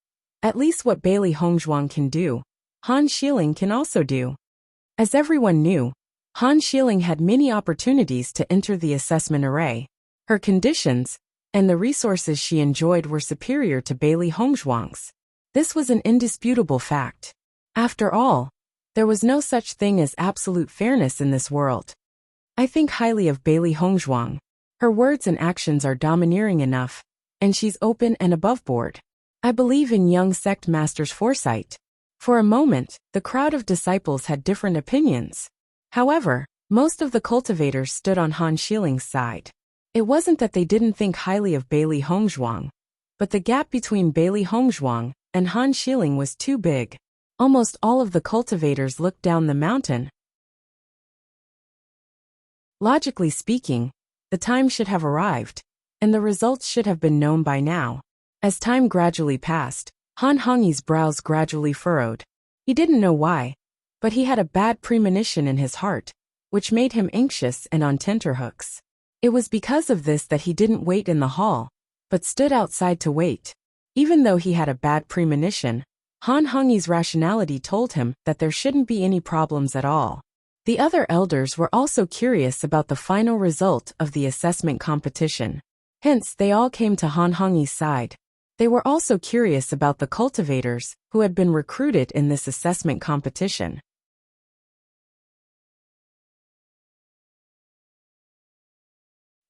at least what Bailey Hongzhuang can do, Han Xiling can also do. As everyone knew, Han Xiling had many opportunities to enter the assessment array. Her conditions, and the resources she enjoyed were superior to Bailey Hongzhuang's. This was an indisputable fact. After all, there was no such thing as absolute fairness in this world. I think highly of Bailey Hongzhuang. Her words and actions are domineering enough, and she's open and aboveboard. I believe in young sect master's foresight. For a moment, the crowd of disciples had different opinions. However, most of the cultivators stood on Han Xiling's side. It wasn't that they didn't think highly of Bailey Hongzhuang, but the gap between Bailey Hongzhuang and Han Xiling was too big. Almost all of the cultivators looked down the mountain. Logically speaking, the time should have arrived, and the results should have been known by now. As time gradually passed, Han Hongyi's brows gradually furrowed. He didn't know why, but he had a bad premonition in his heart, which made him anxious and on tenterhooks. It was because of this that he didn't wait in the hall, but stood outside to wait. Even though he had a bad premonition, Han Hongyi's rationality told him that there shouldn't be any problems at all. The other elders were also curious about the final result of the assessment competition. Hence, they all came to Han Hongyi's side. They were also curious about the cultivators who had been recruited in this assessment competition.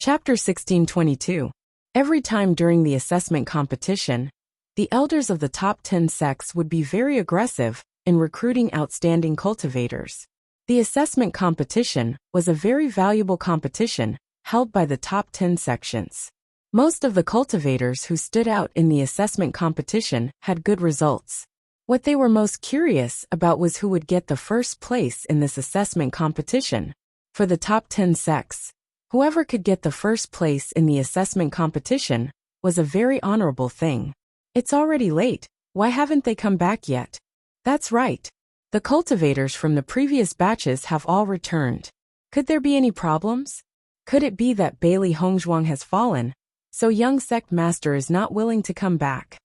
Chapter 1622. Every time during the assessment competition, the elders of the top 10 sects would be very aggressive in recruiting outstanding cultivators. The assessment competition was a very valuable competition held by the top 10 sections. Most of the cultivators who stood out in the assessment competition had good results. What they were most curious about was who would get the first place in this assessment competition. For the top 10 sects, whoever could get the first place in the assessment competition was a very honorable thing. It's already late, why haven't they come back yet? That's right. The cultivators from the previous batches have all returned. Could there be any problems? Could it be that Bailey Hongzhuang has fallen, so young sect master is not willing to come back?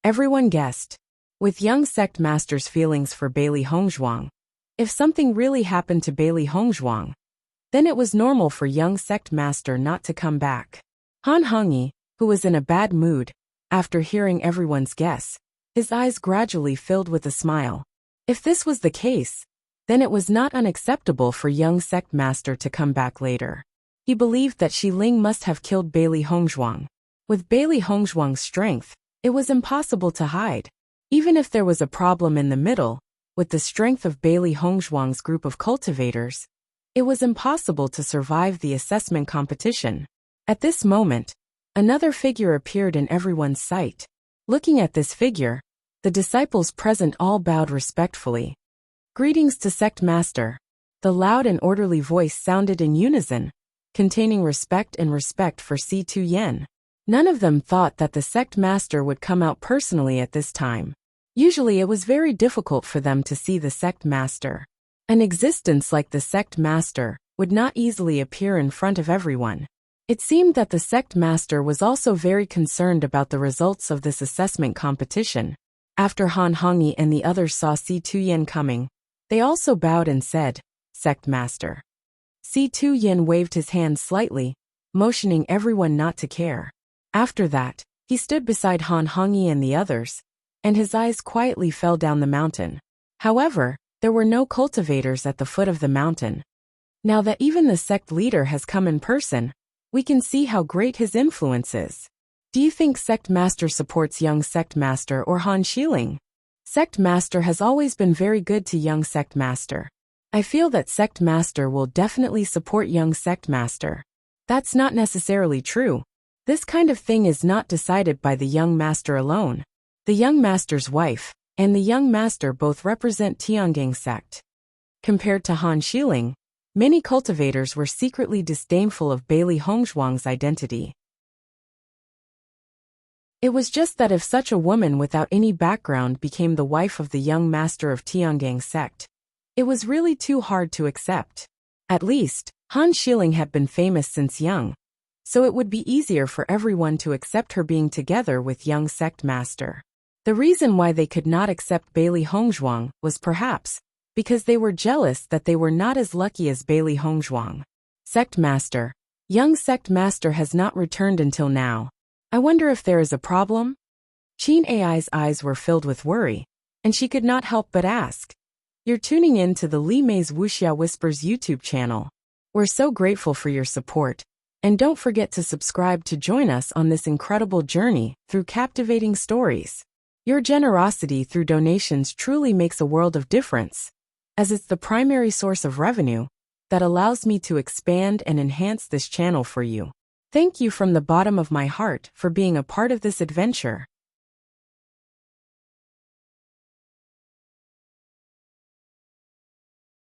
Everyone guessed. With young sect master's feelings for Bailey Hongzhuang, if something really happened to Bailey Hongzhuang, then it was normal for young sect master not to come back. Han Hongyi, who was in a bad mood, after hearing everyone's guess, his eyes gradually filled with a smile. If this was the case, then it was not unacceptable for young sect master to come back later. He believed that Xi Ling must have killed Bailey Hongzhuang. With Bailey Hongzhuang's strength, it was impossible to hide. Even if there was a problem in the middle, with the strength of Bailey Hongzhuang's group of cultivators, it was impossible to survive the assessment competition. At this moment, another figure appeared in everyone's sight. Looking at this figure, the disciples present all bowed respectfully. Greetings to Sect Master. The loud and orderly voice sounded in unison, containing respect for C2 Yen. None of them thought that the Sect Master would come out personally at this time. Usually it was very difficult for them to see the Sect Master. An existence like the Sect Master would not easily appear in front of everyone. It seemed that the Sect Master was also very concerned about the results of this assessment competition. After Han Hongyi and the others saw C2 Yen coming, they also bowed and said, Sect Master. C2 Yen waved his hand slightly, motioning everyone not to care. After that, he stood beside Han Hongyi and the others, and his eyes quietly fell down the mountain. However, there were no cultivators at the foot of the mountain. Now that even the sect leader has come in person, we can see how great his influence is. Do you think Sect Master supports young Sect Master or Han Xiling? Sect Master has always been very good to young Sect Master. I feel that Sect Master will definitely support young Sect Master. That's not necessarily true. This kind of thing is not decided by the young master alone. The young master's wife and the young master both represent Tiangang sect. Compared to Han Xiling, many cultivators were secretly disdainful of Bailey Hongzhuang's identity. It was just that if such a woman without any background became the wife of the young master of Tiangang sect, it was really too hard to accept. At least, Han Xiling had been famous since young, so it would be easier for everyone to accept her being together with young sect master. The reason why they could not accept Bailey Hongzhuang was perhaps because they were jealous that they were not as lucky as Bailey Hongzhuang. Sect Master. Young Sect Master has not returned until now. I wonder if there is a problem? Qin Ai's eyes were filled with worry, and she could not help but ask. You're tuning in to the Li Mei's Wuxia Whispers YouTube channel. We're so grateful for your support, and don't forget to subscribe to join us on this incredible journey through captivating stories. Your generosity through donations truly makes a world of difference, as it's the primary source of revenue that allows me to expand and enhance this channel for you. Thank you from the bottom of my heart for being a part of this adventure.